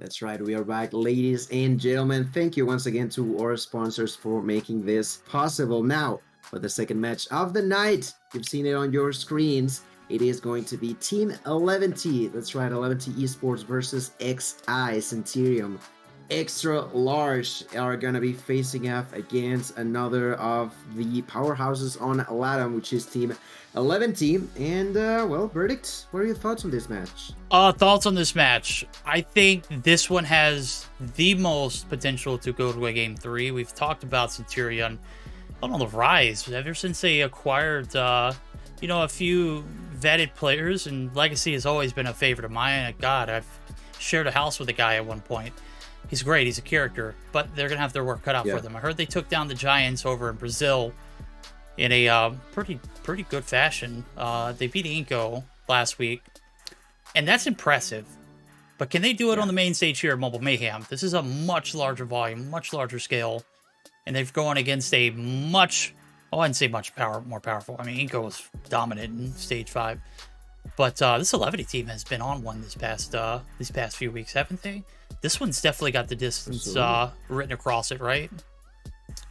That's right, we are back, ladies and gentlemen. Thank you once again to our sponsors for making this possible. Now, for the second match of the night, you've seen it on your screens. It is going to be Team 11T. That's right, 11T Esports versus XI Centurion. Extra large are going to be facing off against another of the powerhouses on LATAM, which is Team 11T. And, well, verdict, what are your thoughts on this match? Thoughts on this match. I think this one has the most potential to go to a game 3. We've talked about Centurion on the rise ever since they acquired, a few vetted players, and Legacy has always been a favorite of mine. God, I've shared a house with a guy at one point. He's great. He's a character, but they're going to have their work cut out for them. I heard they took down the Giants over in Brazil in a pretty good fashion. They beat Inco last week, and that's impressive. But can they do it on the main stage here at Mobile Mayhem? This is a much larger volume, much larger scale, and they've gone against a much, I wouldn't say much more powerful. I mean, Inco was dominant in stage 5. But this 11 team has been on one these past few weeks, haven't they? This one's definitely got the distance written across it, right?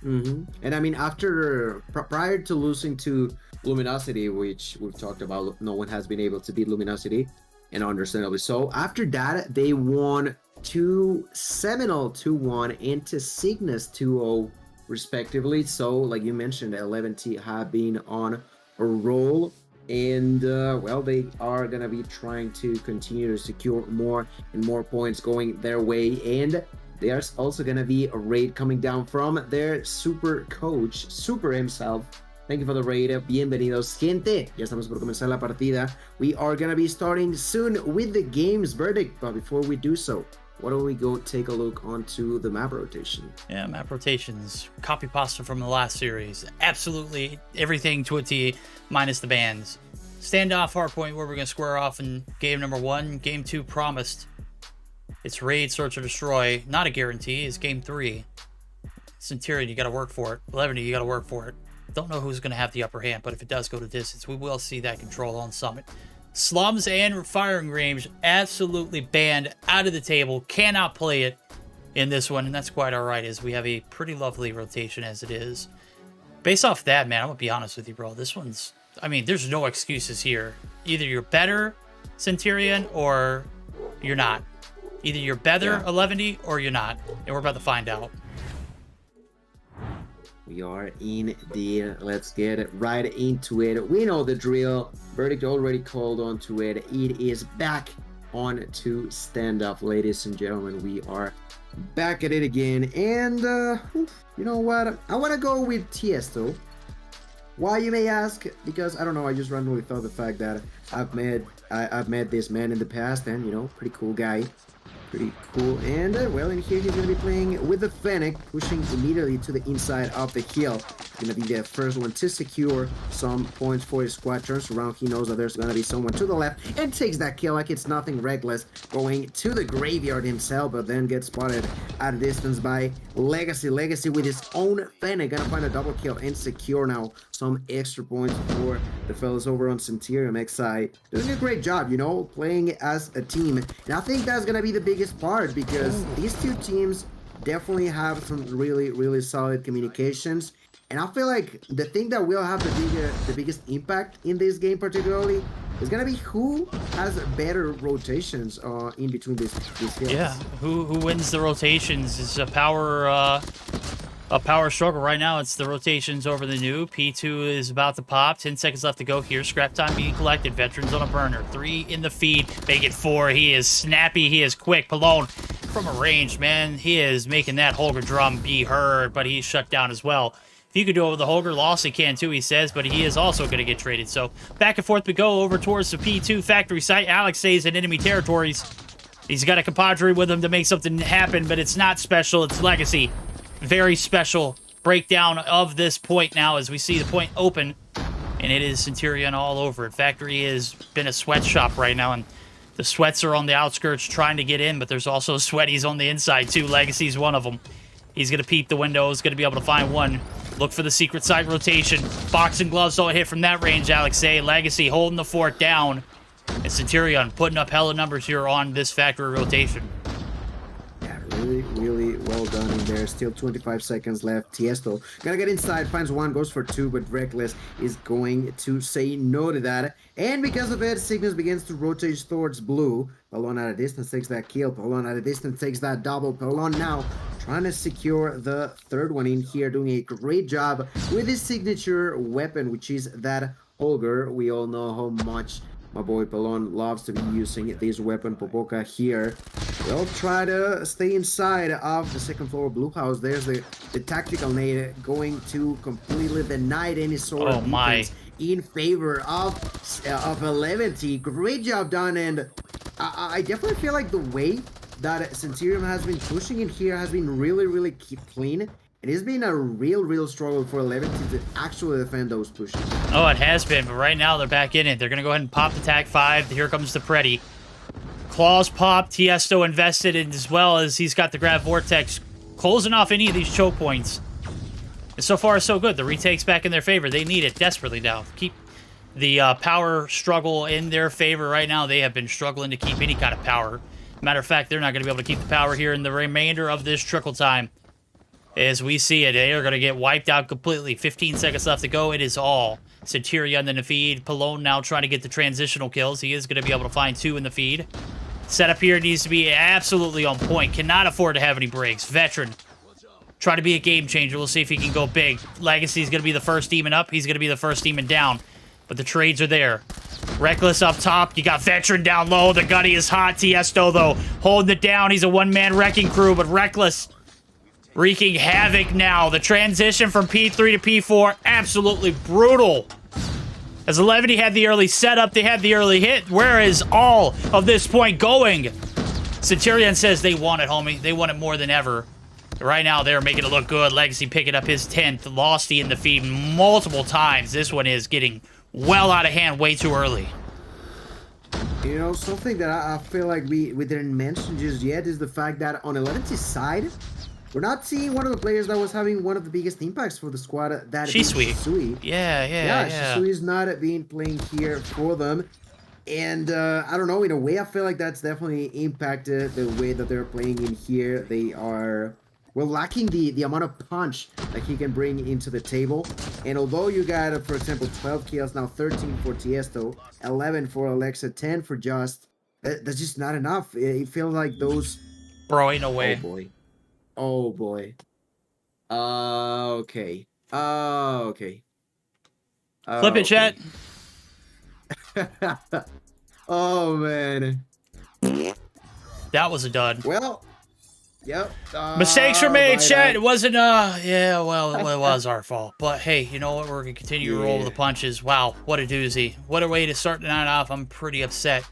And I mean, prior to losing to Luminosity, which we've talked about, no one has been able to beat Luminosity, and understandably so. After that, they won to Seminole 2-1 and to Cygnus 2-0, respectively. So, like you mentioned, 11T have been on a roll. And, well, they are going to be trying to continue to secure more and more points going their way. And there's also going to be a raid coming down from their super coach, Super himself. Thank you for the raid. Bienvenidos, gente. Ya estamos por comenzar la partida. We are going to be starting soon with the game's verdict. But before we do so, why don't we go take a look onto the map rotation? Yeah, map rotations. Copy pasta from the last series. Absolutely everything to a T, minus the bans. Standoff, hardpoint, where we're going to square off in game number 1. Game 2 promised. It's raid, search, or destroy. Not a guarantee. It's game 3. Centurion, you got to work for it. 11, you got to work for it. Don't know who's going to have the upper hand, but if it does go to distance, we will see that control on Summit. Slums and firing range absolutely banned, out of the table. Cannot play it in this one, and that's quite all right, as we have a pretty lovely rotation as it is. Based off that, man, I'm going to be honest with you, bro. This one's, I mean, there's no excuses here. Either you're better, Centurion, or you're not. Either you're better, 11, or you're not. And we're about to find out. We are indeed. Let's get right into it. We know the drill. Verdict already called onto it. It is back on to Standoff, ladies and gentlemen. We are back at it again. And you know what? I want to go with Tiesto. Why, you may ask? Because I don't know. I just randomly thought the fact that I've met this man in the past, and you know, pretty cool guy. Pretty cool. And, well, in here he's going to be playing with the Fennec, pushing immediately to the inside of the hill. Going to be the first one to secure some points for his squad. Turns around, he knows that there's going to be someone to the left, and takes that kill like it's nothing, reckless, going to the graveyard himself, but then gets spotted at a distance by Legacy. Legacy with his own Fennec, going to find a double kill and secure now some extra points for the fellas over on Centurion. XI doing a great job, you know, playing as a team. And I think that's going to be the biggest part, because these two teams definitely have some really solid communications. And I feel like the thing that will have the biggest impact in this game particularly is going to be who has better rotations in between these hills. Yeah, who wins the rotations is a power struggle right now. It's the rotations over the new. P2 is about to pop. 10 seconds left to go here. Scrap time being collected. Veterans on a burner. 3 in the feed. Make it 4. He is snappy. He is quick. Pallone from a range, man. He is making that Holger drum be heard, but he's shut down as well. If you could do it with the Holger, Lost he can too, he says, but he is also going to get traded. So back and forth we go over towards the P2 factory site. Alex stays in enemy territories. He's got a compadre with him to make something happen, but it's not special. It's Legacy. Very special breakdown of this point now as we see the point open, and it is Centurion all over it. Factory has been a sweatshop right now, and the sweats are on the outskirts trying to get in, but there's also sweaties on the inside too. Legacy's one of them. He's going to peep the windows, going to be able to find one. Look for the secret site rotation. Boxing gloves don't hit from that range, Alex. Legacy holding the fort down. And Centurion putting up hella numbers here on this factory rotation. really, really well done in there. Still 25 seconds left. Tiesto gotta get inside, finds one, goes for two, but Reckless is going to say no to that. And because of it, Cygnus begins to rotate towards blue. Pelon at a distance takes that kill. Pelon at a distance takes that double. Pelon now trying to secure the third one in here, doing a great job with his signature weapon, which is that Holger. We all know how much my boy Pelon loves to be using this weapon. Popoka here will try to stay inside of the second floor blue house. There's the tactical nade going to completely deny any sort of defense in favor of 11T. Great job done, and I definitely feel like the way that Centurion has been pushing in here has been really, really clean. It has been a real struggle for 11T to actually defend those pushes. Oh, it has been, but right now they're back in it. They're going to go ahead and pop the tag 5. Here comes the Preddy. Claws pop. Tiesto invested in as well as he's got the Grab Vortex, closing off any of these choke points. And so far, so good. The retake's back in their favor. They need it desperately now. Keep the power struggle in their favor right now. They have been struggling to keep any kind of power. Matter of fact, they're not going to be able to keep the power here in the remainder of this trickle time. As we see it, they are going to get wiped out completely. 15 seconds left to go. It is all Centurion in the feed. Pelon now trying to get the transitional kills. He is going to be able to find 2 in the feed. Setup here needs to be absolutely on point. Cannot afford to have any breaks. Veteran. Try to be a game changer. We'll see if he can go big. Legacy is going to be the first demon up. He's going to be the first demon down. But the trades are there. Reckless up top. You got Veteran down low. The Gunny is hot. Tiesto, though, holding it down. He's a one-man wrecking crew, but Reckless wreaking havoc now. The transition from P3 to P4, absolutely brutal. As 11, he had the early setup, they had the early hit. Where is all of this point going? Centurion says they want it, homie. They want it more than ever. Right now, they're making it look good. Legacy picking up his 10th. Losty in the feed multiple times. This one is getting well out of hand way too early. You know, something that I feel like we didn't mention just yet is the fact that on 11's side, we're not seeing one of the players that was having one of the biggest impacts for the squad. That Shisui. Yeah. Shisui is not being playing here for them. And I don't know, in a way, I feel like that's definitely impacted the way that they're playing in here. They are, well, lacking the amount of punch that he can bring into the table. And although you got, for example, 12 kills, now 13 for Tiesto, 11 for Alexa, 10 for Just, that's just not enough. It feels like those... Bro, ain't no way. Oh, boy. Oh boy. Okay. Okay. Flip it, chat. Oh man. That was a dud. Well. Yep. Mistakes were made, chat. It wasn't. Yeah. Well, it was our fault. But hey, you know what? We're gonna continue to roll with the punches. Wow, what a doozy. What a way to start the night off. I'm pretty upset,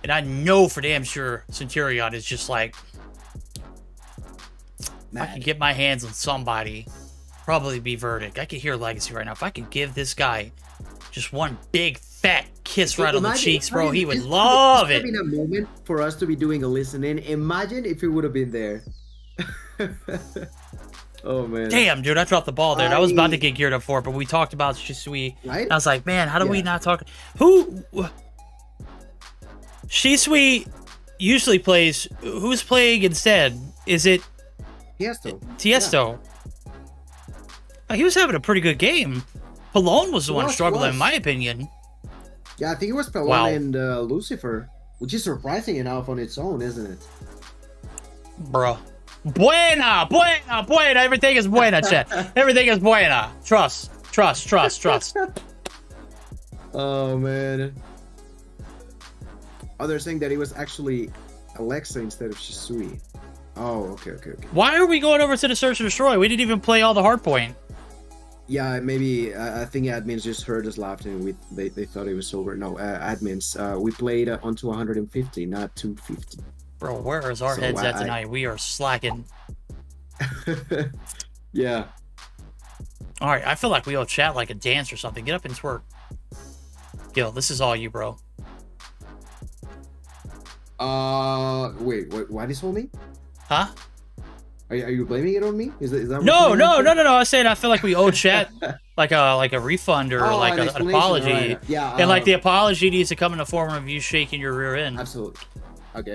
and I know for damn sure Centurion is just like. If I could get my hands on somebody, probably be Verdict. I could hear Legacy right now. If I could give this guy just one big fat kiss right on the cheeks, bro, he would love it. It's been a moment for us to be doing a listen-in. Imagine if he would have been there. Oh man. Damn, dude, I dropped the ball there. I was about to get geared up for it, but we talked about Shisui. Right? I was like, man, how do we not talk? Who? Shisui usually plays. Who's playing instead? Is it? Tiesto. Yeah. He was having a pretty good game. Pelon was the one struggling, in my opinion. Yeah, I think it was Pelon and Lucifer, which is surprising enough on its own, isn't it? Bruh. Buena. Everything is buena, chat. Everything is buena. Trust. Oh, man. Oh, they're saying that it was actually Alexa instead of Shisui. Oh, okay. Why are we going over to the search and destroy? We didn't even play all the hardpoint. Yeah, maybe I think admins just heard us laughing. They thought it was over. No, admins. We played onto 150, not 250. Bro, where is our heads at tonight? We are slacking. Yeah. All right, I feel like we all chat like a dance or something. Get up and twerk. Gil, this is all you, bro. Wait, why this on me? Huh? Are you blaming it on me? Is that no. I was saying I feel like we owe chat like a refund or like an apology. Right. Yeah. And like the apology needs to come in the form of you shaking your rear end. Absolutely. Ok.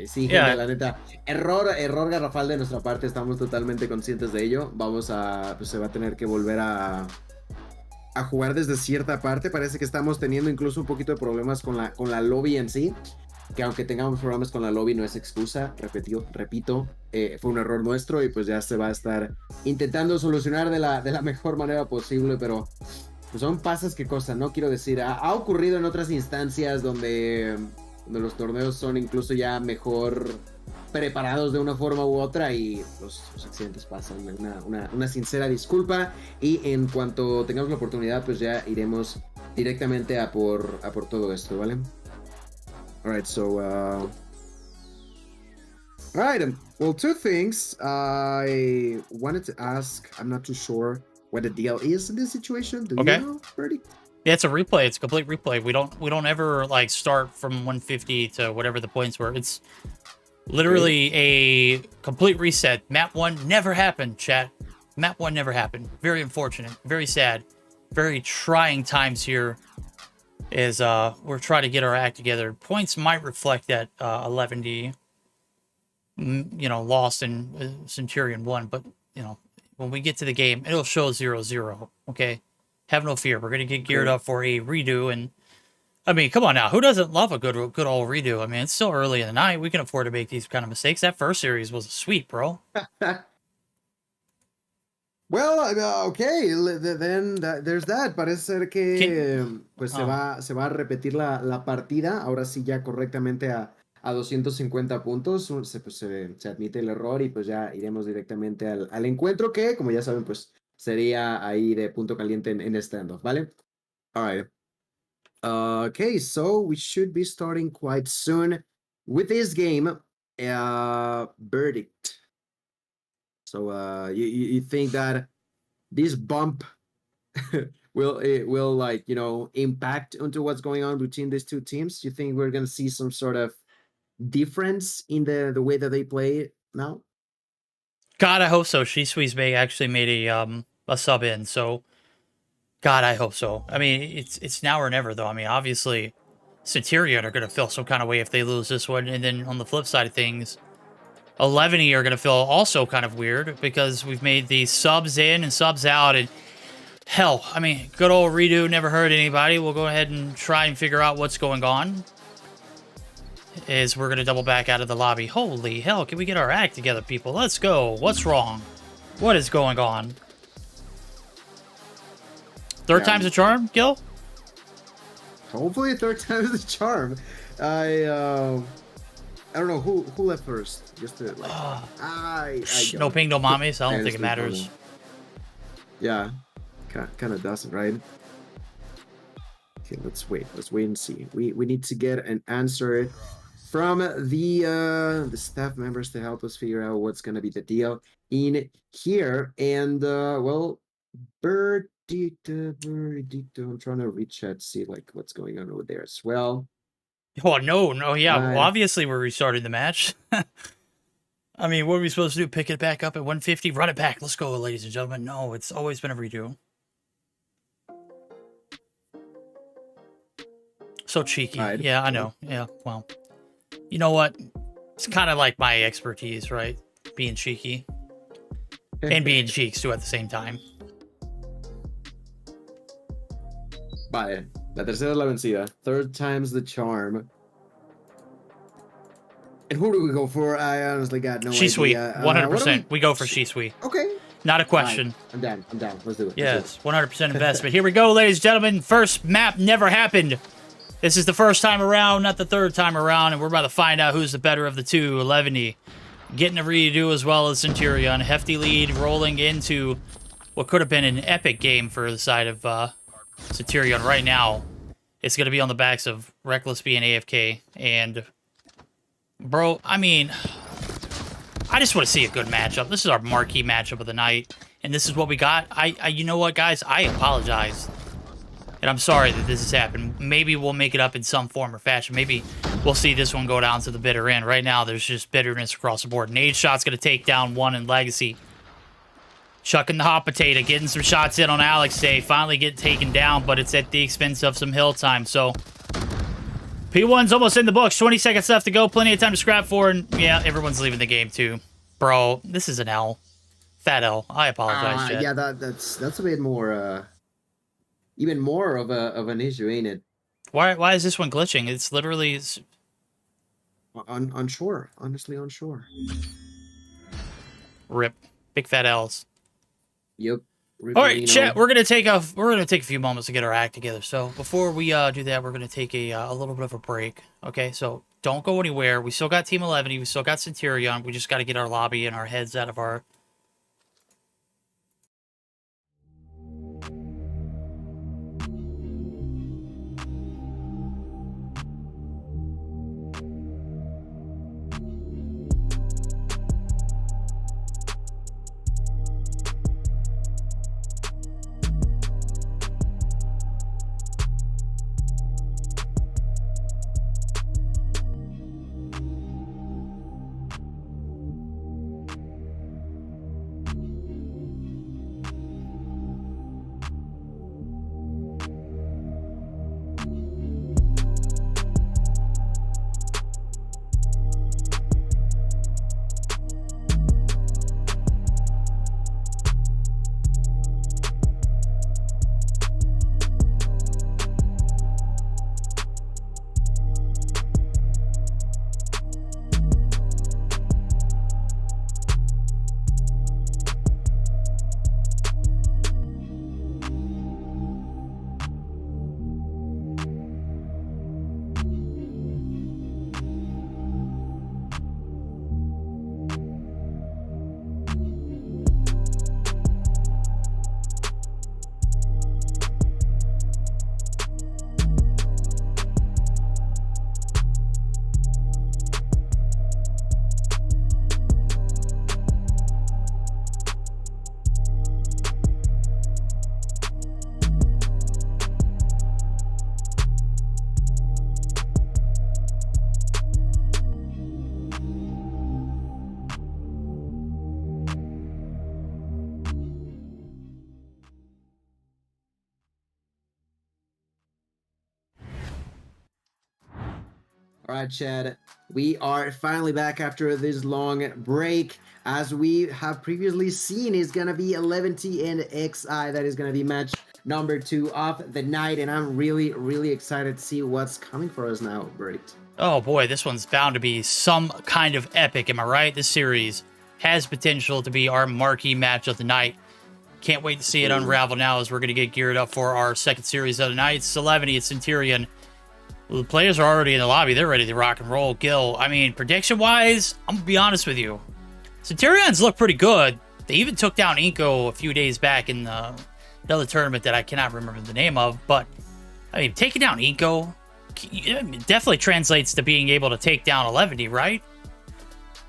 Sí, gente, Yeah. la neta. Error garrafal de nuestra parte. Estamos totalmente conscientes de ello. Pues se va a tener que volver a jugar desde cierta parte. Parece que estamos teniendo incluso un poquito de problemas con la lobby en sí. Que aunque tengamos problemas con la lobby no es excusa. Repito, fue un error nuestro y pues ya se va a estar intentando solucionar de la mejor manera posible, pero pues son pasas que cosas, ¿no? Quiero decir, ha ocurrido en otras instancias donde los torneos son incluso ya mejor preparados de una forma u otra y los accidentes pasan. Una sincera disculpa y en cuanto tengamos la oportunidad pues ya iremos directamente a por todo esto, ¿vale? Alright, so alright, well, two things I wanted to ask. I'm not too sure what the deal is in this situation. Do you know, Birdie? Yeah, it's a replay. It's a complete replay. We don't ever like start from 150 to whatever the points were. It's literally a complete reset. Map 1 never happened, chat. Map 1 never happened. Very unfortunate. Very sad. Very trying times here as we're trying to get our act together. Points might reflect that 11D, lost in Centurion 1, but, when we get to the game, it'll show 0-0, okay? Have no fear. We're going to get geared up for a redo, and, I mean, come on now. Who doesn't love a good old redo? I mean, it's still early in the night. We can afford to make these kind of mistakes. That first series was a sweep, bro. Well, okay, then there's that. Parece ser que pues se va a repetir la partida. Ahora sí ya correctamente a 250 puntos. Se admite el error y pues ya iremos directamente al encuentro que, como ya saben, pues sería ahí de punto caliente en Standoff, ¿vale? Alright. Okay, so we should be starting quite soon with this game. Verdict. So you think that this bump will like, impact onto what's going on between these two teams? You think we're gonna see some sort of difference in the way that they play now? God, I hope so. Shisui May actually made a sub in, so God, I hope so. I mean, it's now or never though. I mean, obviously Centurion are gonna feel some kind of way if they lose this one, and then on the flip side of things, 11E are going to feel also kind of weird because we've made these subs in and subs out, and hell, I mean, good old redo never hurt anybody. We'll go ahead and try and figure out what's going on as we're going to double back out of the lobby. Holy hell, can we get our act together, people? Let's go. What's wrong? What is going on? Third time's a charm, Gil? Hopefully third time's the charm. I don't know who left first. Just to like, no ping, no mommies. I don't think it matters. Yeah, kind of doesn't, right? Okay, let's wait and see. We need to get an answer from the staff members to help us figure out what's gonna be the deal in here. And well, Birdito, I'm trying to reach out, see like what's going on over there as well. Oh, no, yeah. Well, obviously, we're restarting the match. I mean, what are we supposed to do? Pick it back up at 150? Run it back. Let's go, ladies and gentlemen. No, it's always been a redo. So cheeky. Yeah, I know. Yeah, well. You know what? It's kind of like my expertise, right? Being cheeky. And being cheeks, too, at the same time. Vale. La tercera es la vencida. Third time's the charm. And who do we go for? I honestly got no Shisui, idea. 100%. We go for Shisui. Okay. Not a question. Right. I'm down. Let's do it. Yes, 100% investment. Here we go, ladies and gentlemen. First map never happened. This is the first time around, not the third time around, and we're about to find out who's the better of the two. 11E getting a redo as well as Centurion. Hefty lead rolling into what could have been an epic game for the side of Centurion. Right now, it's going to be on the backs of Reckless being AFK. And, bro, I mean, I just want to see a good matchup. This is our marquee matchup of the night, and this is what we got. You know what, guys? I apologize. And I'm sorry that this has happened. Maybe we'll make it up in some form or fashion. Maybe we'll see this one go down to the bitter end. Right now, there's just bitterness across the board. Nade shot's going to take down one in Legacy. Chucking the hot potato, getting some shots in on Alex Day. Finally get taken down, but it's at the expense of some hill time. So P1's almost in the books. 20 seconds left to go. Plenty of time to scrap for, and yeah, everyone's leaving the game too. Bro, this is an L. Fat L. I apologize, Jet. Yeah, that's a bit more, even more of an issue, ain't it? Why is this one glitching? It's literally... Onshore. Honestly, onshore. Rip. Big fat L's. Yep. All right, chat. We're gonna take a few moments to get our act together. So before we do that, we're gonna take a little bit of a break. Okay, so don't go anywhere. We still got Team 11. We still got Centurion. We just got to get our lobby and our heads out of our... All right, Chad, we are finally back after this long break. As we have previously seen, it's going to be 11T and XI. That is going to be match number 2 of the night, and I'm really, really excited to see what's coming for us now, Verdict. Oh boy, this one's bound to be some kind of epic, am I right? This series has potential to be our marquee match of the night. Can't wait to see it unravel now as we're going to get geared up for our second series of the night. It's 11, it's Centurion. Well, the players are already in the lobby. They're ready to rock and roll. Gil, I mean, prediction-wise, I'm going to be honest with you. Centurions look pretty good. They even took down Inko a few days back in another tournament that I cannot remember the name of. But, I mean, taking down Inko definitely translates to being able to take down 11D, right?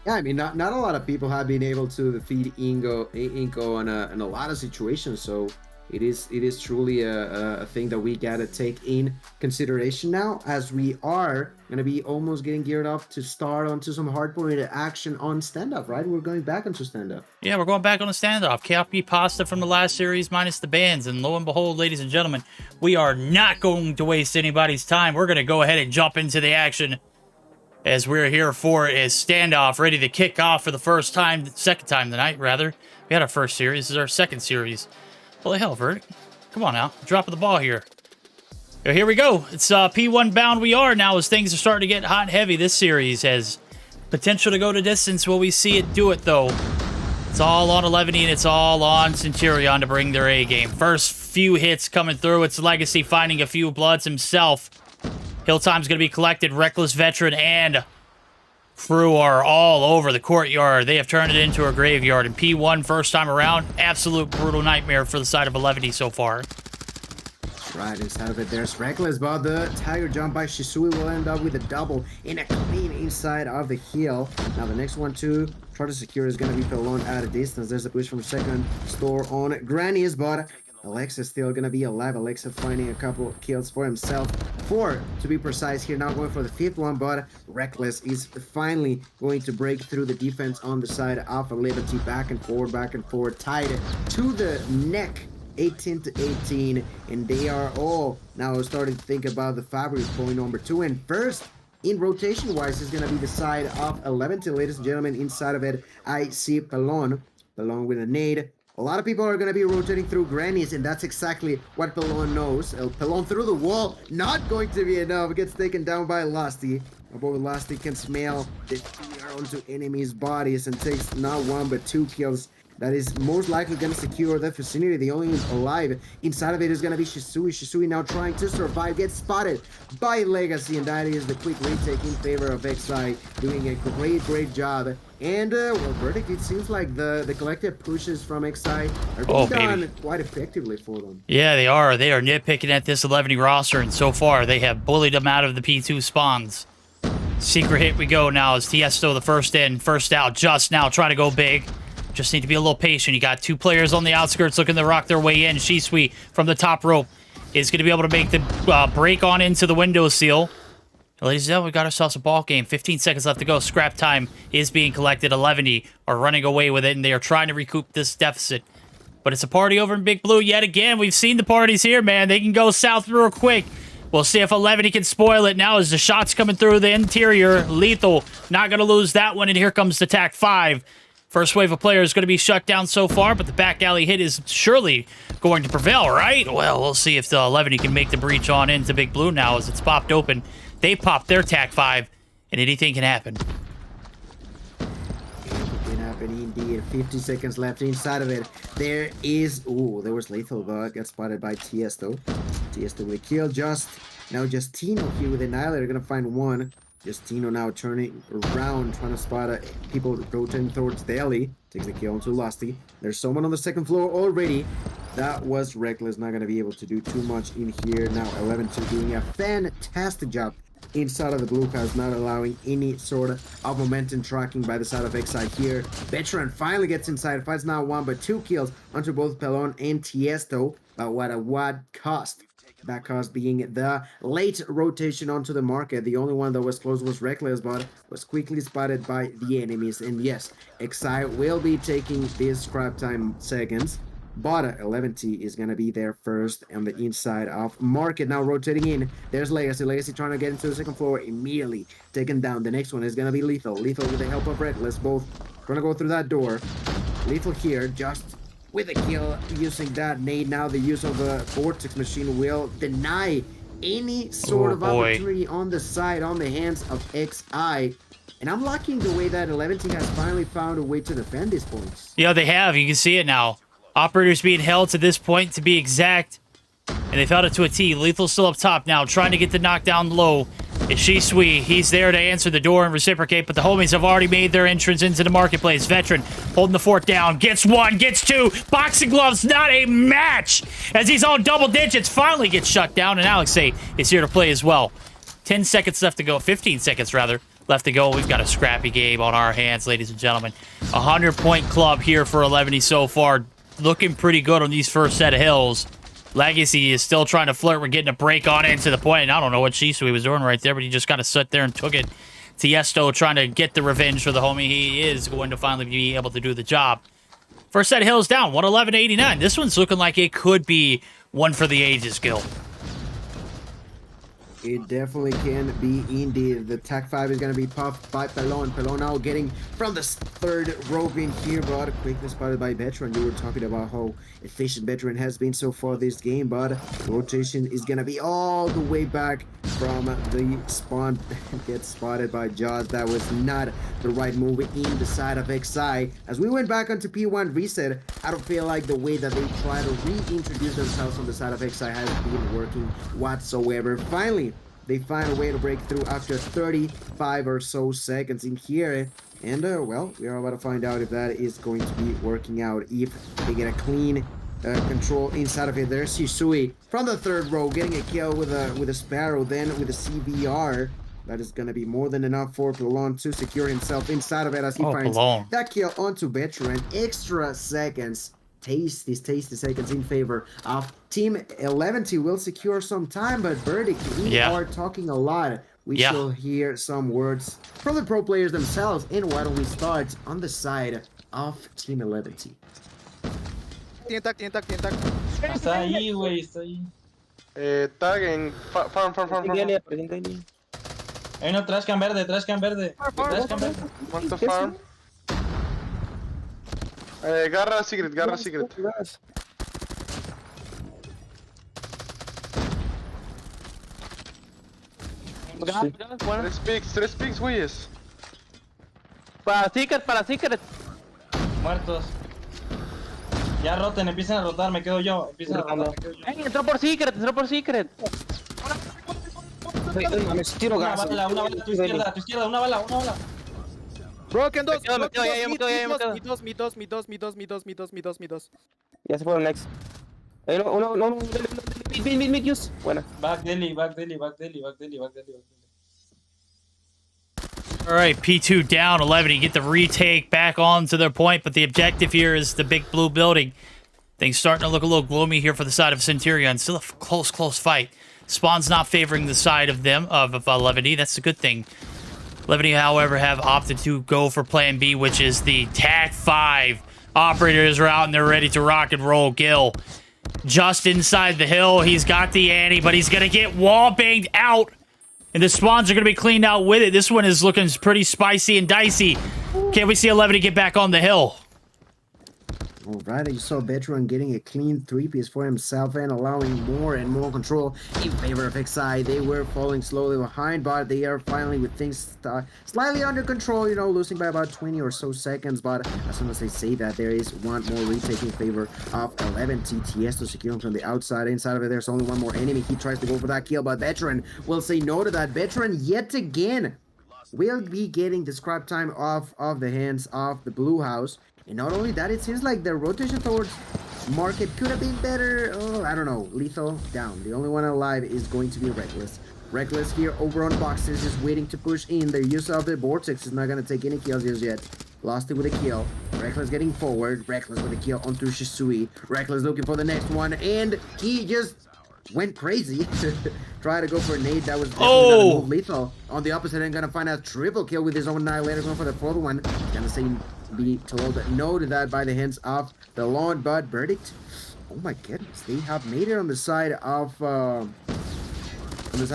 Yeah, I mean, not a lot of people have been able to defeat Inko in a lot of situations, so it is truly a thing that we gotta take in consideration now, as we are gonna be almost getting geared up to start onto some hardpoint action on Standoff, right? We're going back onto Standoff. Yeah, we're going back on the Standoff. KFB pasta from the last series minus the bans, and lo and behold, ladies and gentlemen, we are not going to waste anybody's time. We're gonna go ahead and jump into the action, as we're here for is Standoff, ready to kick off for the second time tonight, rather. We had our first series. This is our second series. Holy hell, Vert. Come on now. Dropping the ball here. So here we go. It's P1 bound we are now, as things are starting to get hot and heavy. This series has potential to go to distance. Will we see it do it, though? It's all on 11 and it's all on Centurion to bring their A game. First few hits coming through. It's Legacy finding a few bloods himself. Hilltime's going to be collected. Reckless Veteran and crew are all over the courtyard. They have turned it into a graveyard. And P1 first time around, absolute brutal nightmare for the side of 11D so far. Right inside of it, there's Reckless, but the Tiger jump by Shisui will end up with a double in a clean inside of the heel. Now the next one to try to secure is going to be prolonged at a distance. There's a push from second store on Granny's, but Alexa still gonna be alive. Alexa finding a couple of kills for himself. 4 to be precise here, now going for the 5th one, but Reckless is finally going to break through the defense on the side of Liberty. Back and forward, tied to the neck 18 to 18, and they are all now starting to think about the fabric point number 2. And first, in rotation wise, is going to be the side of 11. Ladies and gentlemen, inside of it, I see Pelon with a nade. A lot of people are going to be rotating through grannies, and that's exactly what Pelon knows. Pelon through the wall, not going to be enough. Gets taken down by Lusty. Boy, Lusty can smell the fear onto enemies' bodies and takes not 1 but 2 kills. That is most likely going to secure the vicinity. The only one alive inside of it is going to be Shisui. Shisui now trying to survive. Gets spotted by Legacy, and that is the quick retake in favor of XI. Doing a great job. And, well, Verdict, it seems like the collective pushes from XI are being done quite effectively for them. Yeah, they are. They are nitpicking at this 11 roster, and so far they have bullied them out of the P2 spawns. Secret hit we go now as Tiesto the first in, first out, just now trying to go big. Just need to be a little patient. You got 2 players on the outskirts looking to rock their way in. Shisui from the top rope is going to be able to make the break on into the window seal. Ladies and gentlemen, we got ourselves a ball game. 15 seconds left to go. Scrap time is being collected. 11 are running away with it, and they are trying to recoup this deficit. But it's a party over in Big Blue yet again. We've seen the parties here, man. They can go south real quick. We'll see if 11 can spoil it now as the shots coming through the interior. Lethal, not going to lose that one, and here comes the TAC 5. First wave of players is going to be shut down so far, but the back alley hit is surely going to prevail, right? Well, we'll see if the 11 can make the breach on into Big Blue now as it's popped open. They popped their TAC 5, and anything can happen. Anything can happen indeed. 50 seconds left inside of it. There is... Ooh, there was Lethal, but got spotted by Tiesto. Tiesto with a kill. Now Justino here with Annihilator. Going to find one. Justino now turning around, trying to spot people rotating towards the alley. Takes the kill onto Lusty. There's someone on the second floor already. That was Reckless. Not going to be able to do too much in here. Now 11-2 doing a fantastic job inside of the blue house, not allowing any sort of momentum tracking by the side of XI here. Veteran finally gets inside. Fights now 1 but 2 kills onto both Pelon and Tiesto. But what cost? That cost being the late rotation onto the market. The only one that was close was Reckless, but was quickly spotted by the enemies. And yes, XI will be taking these scrap time seconds. But 11T is going to be there first on the inside of market. Now rotating in. There's Legacy. Legacy trying to get into the second floor. Immediately taken down. The next one is going to be Lethal. Lethal with the help of Reckless. Both trying to go through that door. Lethal here just with a kill using that nade. Now the use of the Vortex machine will deny any sort of opportunity on the side, on the hands of XI. And I'm liking the way that 11T has finally found a way to defend these points. Yeah, they have. You can see it now. Operators being held to this point, to be exact. And they've held it to a T. Lethal's still up top now, trying to get the knockdown low. It's Shisui. He's there to answer the door and reciprocate, but the homies have already made their entrance into the marketplace. Veteran holding the fort down. Gets 1, gets 2. Boxing gloves, not a match. As he's on double digits, finally gets shut down, and Alexei is here to play as well. 10 seconds left to go. 15 seconds, rather, left to go. We've got a scrappy game on our hands, ladies and gentlemen. 100-point club here for 11 so far. Looking pretty good on these first set of hills. Legacy is still trying to flirt with getting a break on into the point. And I don't know what Shisui was doing right there, but he just kind of sat there and took it. Tiesto trying to get the revenge for the homie. He is going to finally be able to do the job. First set of hills down, 111-89. This one's looking like it could be one for the ages, Gil. It definitely can be indeed. The TAC 5 is going to be puffed by Pelon. Pelon now getting from the third rope in here, but quickly spotted by Veteran. You were talking about how efficient Veteran has been so far this game, but the rotation is going to be all the way back from the spawn. Gets spotted by Jaws. That was not the right move in the side of XI. As we went back onto P1 reset, I don't feel like the way that they try to reintroduce themselves on the side of XI has been working whatsoever. Finally, they find a way to break through after 35 or so seconds in here. And, well, we are about to find out if that is going to be working out. If they get a clean control inside of it. There's Shisui from the third row getting a kill with a Sparrow, then with a CVR. That is going to be more than enough for Pelon to secure himself inside of it as he finds that kill onto Veteran. Extra seconds. Tasty seconds in favor of Team 11. Will secure some time, but Verdict, we are talking a lot. We shall hear some words from the pro players themselves. And why don't we start on the side of Team 11? Está ahí, güey, está ahí. Tag en farm. Hay uno trash can verde. Trash can verde. Want to farm. Garra secret. Tres picks, güeyes. Para secret. Muertos. Ya roten, empiezan a rotar, me quedo yo. Entró por secret. Una bala, a tu izquierda, una bala. Broken 2. Me quedo, ya me quedo. Mi dos. Ya se fueron next. No. Mid, use. Buena. Back deli. All right, P2 down 11. You get the retake back onto their point, but the objective here is the big blue building. Things starting to look a little gloomy here for the side of Centurion. Still a close fight. Spawn's not favoring the side of them, of Levity. That's a good thing. Levity, however, have opted to go for plan B, which is the TAC 5. Operators are out and they're ready to rock and roll. Gil just inside the hill. He's got the Annie, but he's going to get wall banged out. And the spawns are going to be cleaned out with it. This one is looking pretty spicy and dicey. Can we see a Levity get back on the hill? All right, you saw Veteran getting a clean 3-piece for himself and allowing more and more control in favor of XI. They were falling slowly behind, but they are finally with things slightly under control, you know, losing by about 20 or so seconds. But as soon as they say that, there is one more retake in favor of 11 TTS to secure him from the outside. Inside of it, there's only one more enemy. He tries to go for that kill, but Veteran will say no to that. Veteran yet again will be getting the scrap time off of the hands of the Blue House. And not only that, it seems like the rotation towards Market could have been better. Oh, I don't know. Lethal down. The only one alive is going to be Reckless. Reckless here over on boxes, just waiting to push in. The use of the Vortex is not going to take any kills just yet. Lost it with a kill. Reckless getting forward. Reckless with a kill onto Shisui. Reckless looking for the next one. And he just went crazy. Try to go for a nade. That was definitely not Lethal. On the opposite end, going to find a triple kill with his own Annihilator. Going for the fourth one. Going to say be told no to that by the hands of the Lawn, but verdict. Oh my goodness, they have made it on the side of XI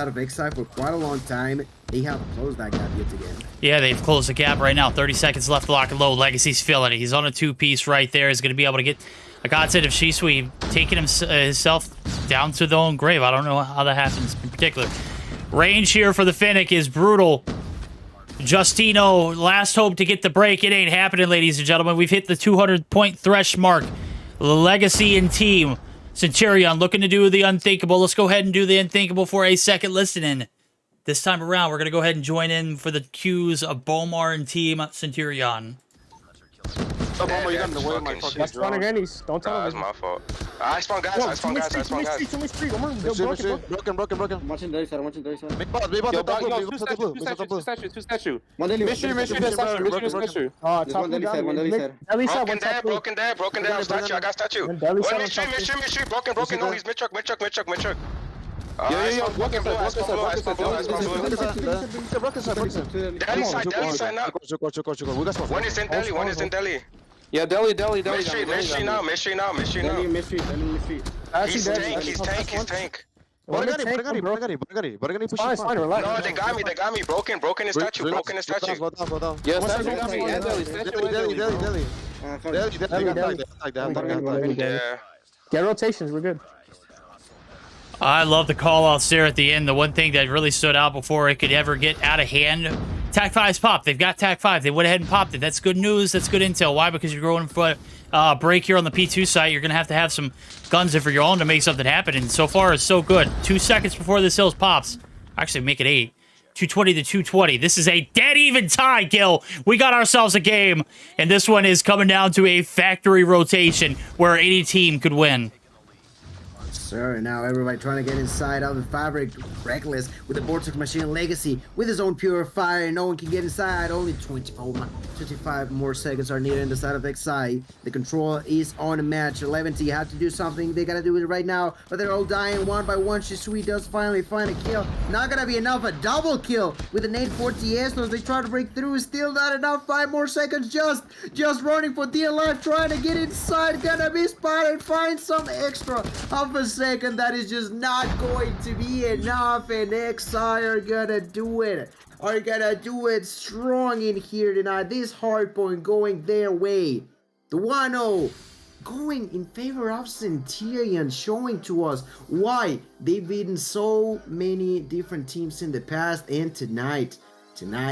for quite a long time. They have closed that gap yet again. Yeah, they've closed the gap right now. 30 seconds left, lock and load. Legacy's feeling it. He's on a 2-piece right there. He's going to be able to get a godsend of Shisui taking himself down to their own grave. I don't know how that happens in particular. Range here for the Finnick is brutal. Justino, last hope to get the break. It ain't happening, ladies and gentlemen. We've hit the 200-point thresh mark. Legacy and team. Centurion looking to do the unthinkable. Let's go ahead and do the unthinkable for a second listening. This time around, we're going to go ahead and join in for the cues of Bomar and team Centurion. Oh, Bomar, you got in the way of my fucking drone. Don't tell That's my fault. I spawn guys. Broken. Watching the other side. Big boss, Two statue. One deli. Mission statue. Broken there. Statue, I got statue. Mystery, broken. No, he's mid-truck. Yeah. Broken blue. Deli side now. One is in deli. Yeah, Deli. Mystery now. He's tank. Fine, relax. No, they got me. Broken is statue. Yeah, Yeah. Get rotations, we're good. I love the call-outs there at the end. The one thing that really stood out before it could ever get out of hand, TAC 5's popped. They've got TAC 5. They went ahead and popped it. That's good news. That's good intel. Why? Because you're going for a break here on the P2 site. You're going to have some guns of your own to make something happen. And so far, it's so good. 2 seconds before this hills pops. Actually, make it 8. 220 to 220. This is a dead even tie, Gil. We got ourselves a game. And this one is coming down to a factory rotation where any team could win. sir. Now everybody trying to get inside of the fabric. Reckless with the Vortex Machine Legacy with his own purifier. No one can get inside. Only 25 more seconds are needed in the side of XI. The control is on a match. 11 you have to do something. They gotta do it right now. But they're all dying one by one. Shisui does finally find a kill. Not gonna be enough. A double kill with an 840 Esnos. They try to break through. Still not enough. 5 more seconds. Just running for dear life. Trying to get inside. Gonna be spotted. Find some extra half a second. That is just not going to be enough. And XI are gonna do it. Are gonna do it strong in here tonight. This hardpoint going their way. The 1-0 going in favor of Centurion, showing to us why they've beaten so many different teams in the past. And tonight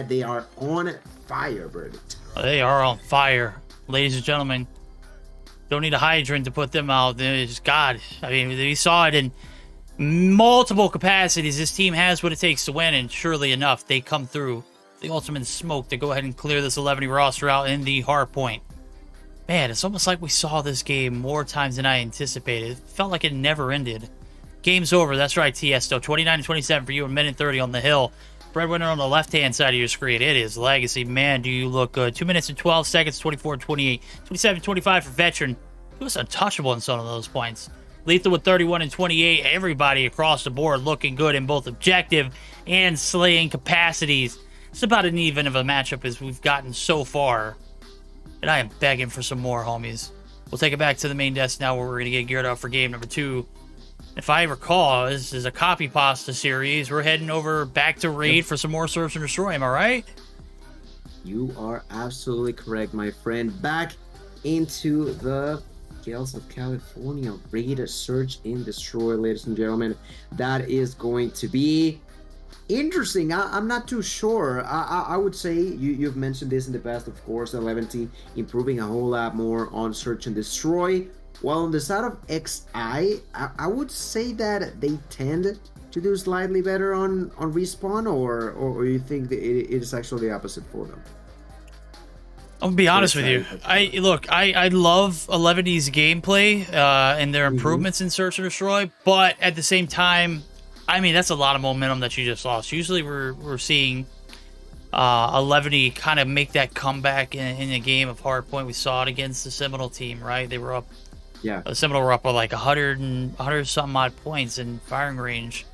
they are on fire, Verdict. They are on fire, ladies and gentlemen. Don't need a hydrant to put them out. There's God. I mean, we saw it in multiple capacities. This team has what it takes to win, and surely enough, they come through the ultimate smoke to go ahead and clear this 11 roster out in the hard point. Man, it's almost like we saw this game more times than I anticipated. It felt like it never ended. Game's over. That's right, Tiesto. 29-27 for you, a minute 30 on the hill. Breadwinner on the left-hand side of your screen. It is Legacy. Man, do you look good. 2 minutes and 12 seconds, 24-28. 27-25 for Veteran. He was untouchable in some of those points. Lethal with 31 and 28. Everybody across the board looking good in both objective and slaying capacities. It's about an even of a matchup as we've gotten so far. And I am begging for some more, homies. We'll take it back to the main desk now where we're going to get geared up for game number 2. If I recall, this is a copy pasta series. We're heading over back to Raid for some more Search and Destroy. Am I right? You are absolutely correct, my friend. Back into the Gales of California. Raid, Search and Destroy, ladies and gentlemen. That is going to be interesting. I'm not too sure. I would say you've mentioned this in the past, of course. 11 improving a whole lot more on Search and Destroy. While on the side of XI, I would say that they tend to do slightly better on respawn, or you think that it is actually the opposite for them? I'm gonna be honest with you. I love 11D's gameplay and their improvements in Search and Destroy, but at the same time, I mean, that's a lot of momentum that you just lost. Usually we're seeing 11D kind of make that comeback in a game of hardpoint. We saw it against the Seminole team, right? They were up. Yeah. The Seminole were up by like 100 some odd points in firing range.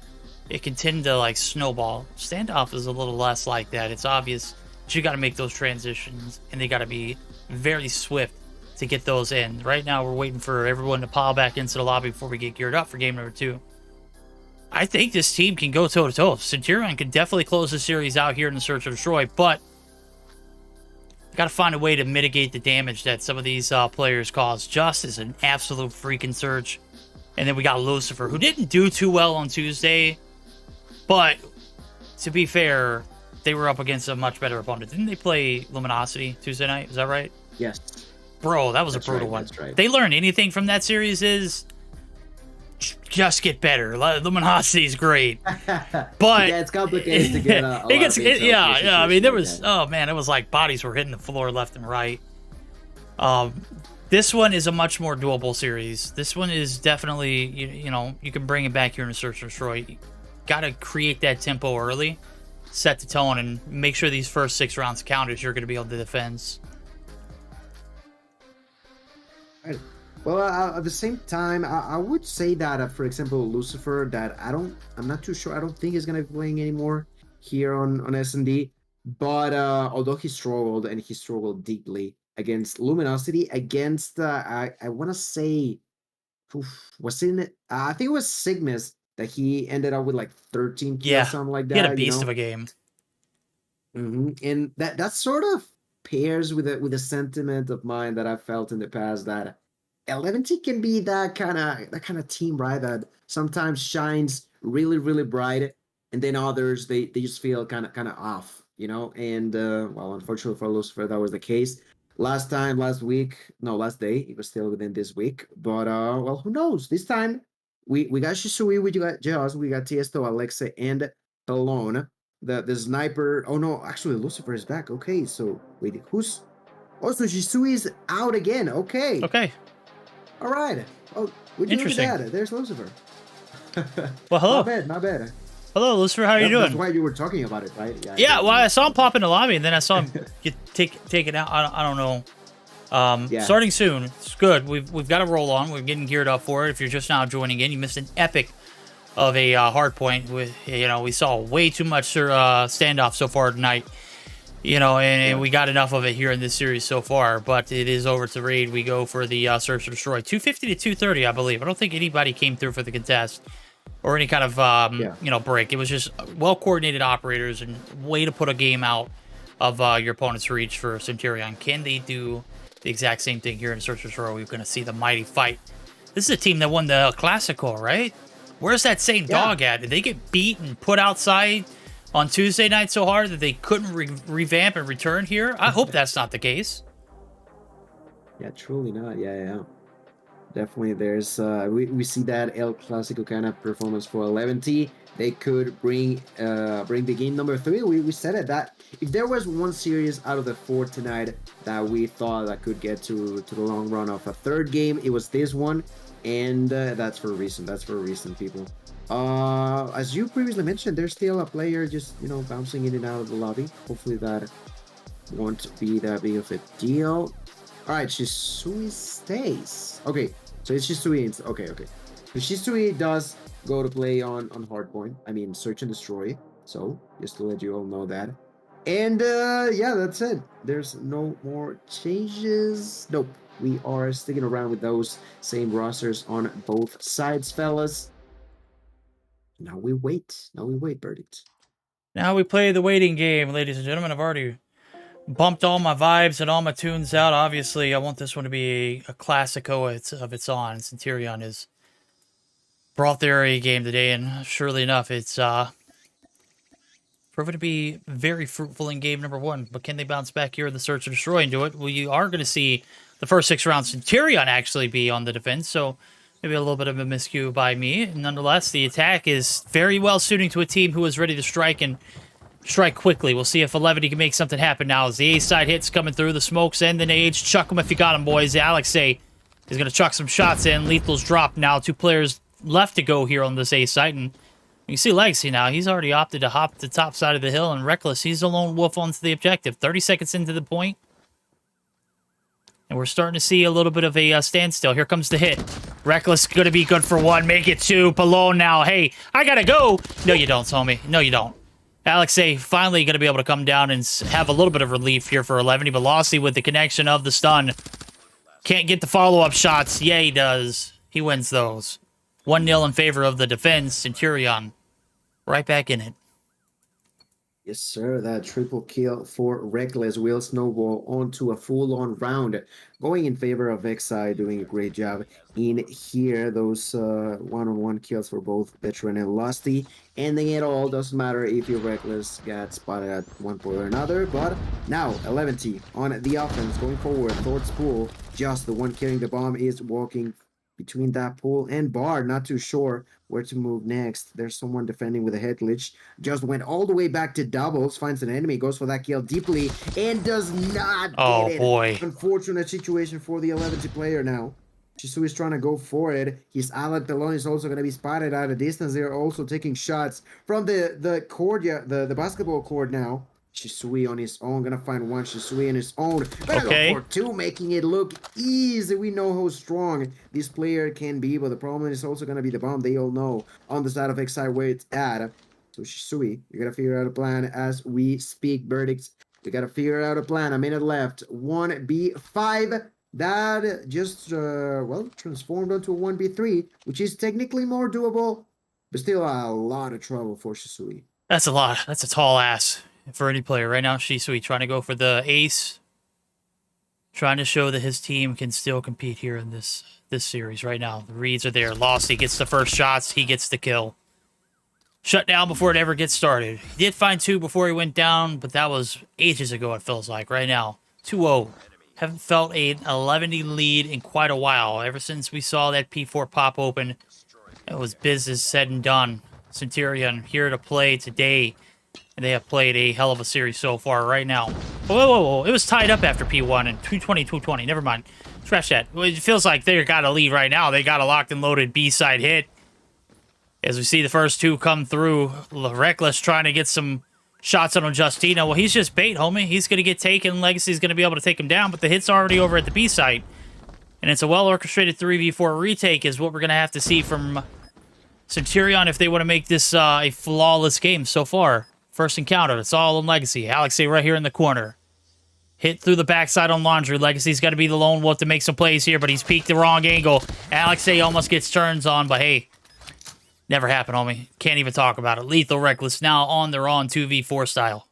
It can tend to like snowball. Standoff is a little less like that. It's obvious that you got to make those transitions, and they got to be very swift to get those in. Right now, we're waiting for everyone to pile back into the lobby before we get geared up for game number 2. I think this team can go toe-to-toe. Centurion can definitely close the series out here in the Search and Destroy, but got to find a way to mitigate the damage that some of these players cause. Just is an absolute freaking search. And then we got Lucifer, who didn't do too well on Tuesday, but to be fair, they were up against a much better opponent. Didn't they play Luminosity Tuesday night? Is that right? Yes. Bro, that was a brutal one. Right. They learned anything from that series is just get better. Luminosity is great, but yeah, it's complicated to get. I mean, there was it was like bodies were hitting the floor left and right. This one is a much more doable series. This one is definitely you know you can bring it back here in Search and Destroy. Got to create that tempo early, set the tone, and make sure these first 6 rounds count as you're going to be able to defend. Right. Well, at the same time, I would say that, for example, Lucifer, that I'm not too sure. I don't think he's going to be playing anymore here on S&D. But although he struggled, and he struggled deeply against Luminosity, against, I want to say, I think it was Cygnus that he ended up with like 13 kills, something like that. He had a beast of a game. And that sort of pairs with the sentiment of mine that I felt in the past, that 11T can be that kind of team, right? That sometimes shines really, really bright, and then others they just feel kind of off, you know. And well, unfortunately for Lucifer, that was the case. Last day, it was still within this week. But well, who knows? This time we got Shisui, we got Jaws, we got Tiesto, Alexa, and Talon. The sniper. Oh no, actually Lucifer is back. Okay, so wait, who's? Oh, so Shisui is out again. Okay. Okay. All right. Oh, would you look at that? There's Lucifer. Well, hello. Not bad, not bad. Hello, Lucifer. How are you doing? That's why you were talking about it, right? Yeah, well, I saw him pop in the lobby, and then I saw him get taken out. I don't know. Starting soon. It's good. We've got to roll on. We're getting geared up for it. If you're just now joining in, you missed an epic of a hardpoint. With we saw way too much standoff so far tonight. And we got enough of it here in this series so far. But it is over to raid. We go for the search and destroy. 250 to 230, I believe. I don't think anybody came through for the contest or any kind of break. It was just well coordinated operators and way to put a game out of your opponent's reach for Centurion. Can they do the exact same thing here in Search and Destroy? We're going to see the mighty fight. This is a team that won the Classico, right? Where's that same dog at? Did they get beat and put outside on Tuesday night so hard that they couldn't revamp and return here? I hope that's not the case. Yeah, truly not. Yeah. Definitely, there's we see that El Clasico kind of performance for 11T. They could bring the game number 3. We said it that if there was one series out of the 4 tonight that we thought that could get to the long run of a third game, it was this one, and that's for a reason. That's for a reason, people. As you previously mentioned, there's still a player just bouncing in and out of the lobby. Hopefully that won't be that big of a deal. All right, Shisui stays. Okay, so it's Shisui. Okay. So Shisui does go to play on hardpoint. I mean, search and destroy. So just to let you all know that. And yeah, that's it. There's no more changes. Nope. We are sticking around with those same rosters on both sides, fellas. Now we wait. Verdict. Now we play the waiting game, ladies and gentlemen. I've already bumped all my vibes and all my tunes out. Obviously, I want this one to be a classico of its own. Centurion has brought their A game today, and surely enough, it's proven to be very fruitful in game number 1. But can they bounce back here in the search and destroy and do it? Well, you are going to see the first 6 rounds Centurion actually be on the defense, so maybe a little bit of a miscue by me. Nonetheless, the attack is very well suiting to a team who is ready to strike and strike quickly. We'll see if 11 can make something happen now as the A side hits coming through. The smokes and the nades. Chuck them if you got them, boys. Alexei is going to chuck some shots in. Lethal's dropped now. 2 players left to go here on this A site, and you can see Legacy now. He's already opted to hop the top side of the hill, and Reckless, he's a lone wolf onto the objective. 30 seconds into the point, and we're starting to see a little bit of a standstill. Here comes the hit. Reckless going to be good for 1. Make it 2. Palone now. Hey, I got to go. No, you don't, homie. No, you don't. Alexei finally going to be able to come down and have a little bit of relief here for 11. But Velocity with the connection of the stun. Can't get the follow-up shots. Yeah, he does. He wins those. 1-0 in favor of the defense. Centurion right back in it. Yes, sir. That triple kill for Reckless will snowball onto a full-on round, going in favor of Xi, doing a great job in here. Those one-on-one kills for both Veteran and Lusty, ending it all. Doesn't matter if your Reckless got spotted at one point or another, but now 11T on the offense, going forward towards pool. Just the one carrying the bomb is walking between that pool and bar, not too sure where to move next. There's someone defending with a head glitch. Just went all the way back to doubles, finds an enemy, goes for that kill deeply, and does not get it. Boy. Unfortunate situation for the 11T player now. Shisui is trying to go for it. His ally Talon is also going to be spotted at a distance. They're also taking shots from the court, the basketball court now. Shisui on his own, gonna find one. Shisui on his own, gonna go for 2, making it look easy. We know how strong this player can be, but the problem is also gonna be the bomb. They all know on the side of Xi where it's at. So Shisui, you gotta figure out a plan as we speak. Verdicts, we gotta figure out a plan. A minute left. 1B5. That just transformed into a 1B3, which is technically more doable, but still a lot of trouble for Shisui. That's a lot. That's a tall ass for any player right now. Shisui trying to go for the ace, trying to show that his team can still compete here in this series right now. The reads are there. Lost, he gets the first shots, he gets the kill. Shut down before it ever gets started. He did find 2 before he went down, but that was ages ago, it feels like. Right now, 2-0. Haven't felt an 11-0 lead in quite a while. Ever since we saw that P4 pop open, it was business said and done. Centurion here to play today. And they have played a hell of a series so far right now. Whoa. It was tied up after P1 and 220. Never mind. Scratch that. It feels like they got a lead right now. They got a locked and loaded B-side hit. As we see the first two come through, Reckless trying to get some shots on Justino. Well, he's just bait, homie. He's going to get taken. Legacy's going to be able to take him down, but the hit's already over at the B site. And it's a well-orchestrated 3v4 retake is what we're going to have to see from Centurion if they want to make this a flawless game so far. First encounter, it's all on Legacy. Alexei right here in the corner. Hit through the backside on Laundry. Legacy's got to be the lone wolf to make some plays here, but he's peeked the wrong angle. Alexei almost gets turns on, but hey, never happened, homie. Can't even talk about it. Lethal Reckless now on their own 2v4 style.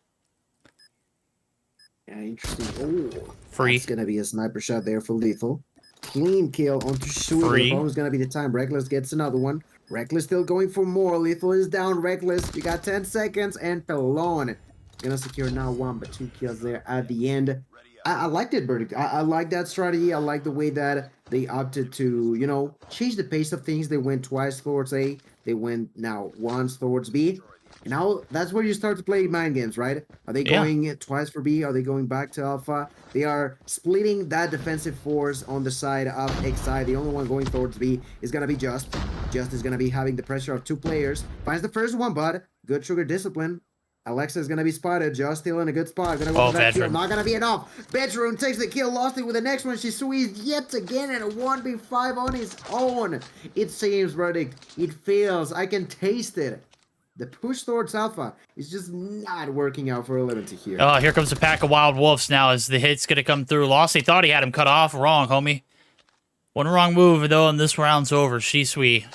Yeah, interesting. Oh, Free. It's going to be a sniper shot there for Lethal. Clean kill onto Sweet. Almost going to be the time. Reckless gets another one. Reckless still going for more. Lethal is down. Reckless, you got 10 seconds. And Pelon gonna secure now 1 but 2 kills there at the end. I like that verdict. I like that strategy. I like the way that they opted to, you know, change the pace of things. They went twice towards A. They went now once towards B. And now that's where you start to play mind games, right? Are they going twice for B? Are they going back to Alpha? They are splitting that defensive force on the side of XI. The only one going towards B is going to be Just. Just is going to be having the pressure of 2 players. Finds the first one, but good trigger discipline. Alexa is going to be spotted. Just still in a good spot. Going to go for that kill. Not going to be enough. Bedroom takes the kill. Lost it with the next one. She squeezed yet again in a 1v5 on his own. It seems, verdict. It fails. I can taste it. The push towards Alpha is just not working out for 11 here. Oh, here comes a pack of Wild Wolves now as the hit's going to come through. Lost, thought he had him cut off. Wrong, homie. One wrong move, though, and this round's over. Shisui.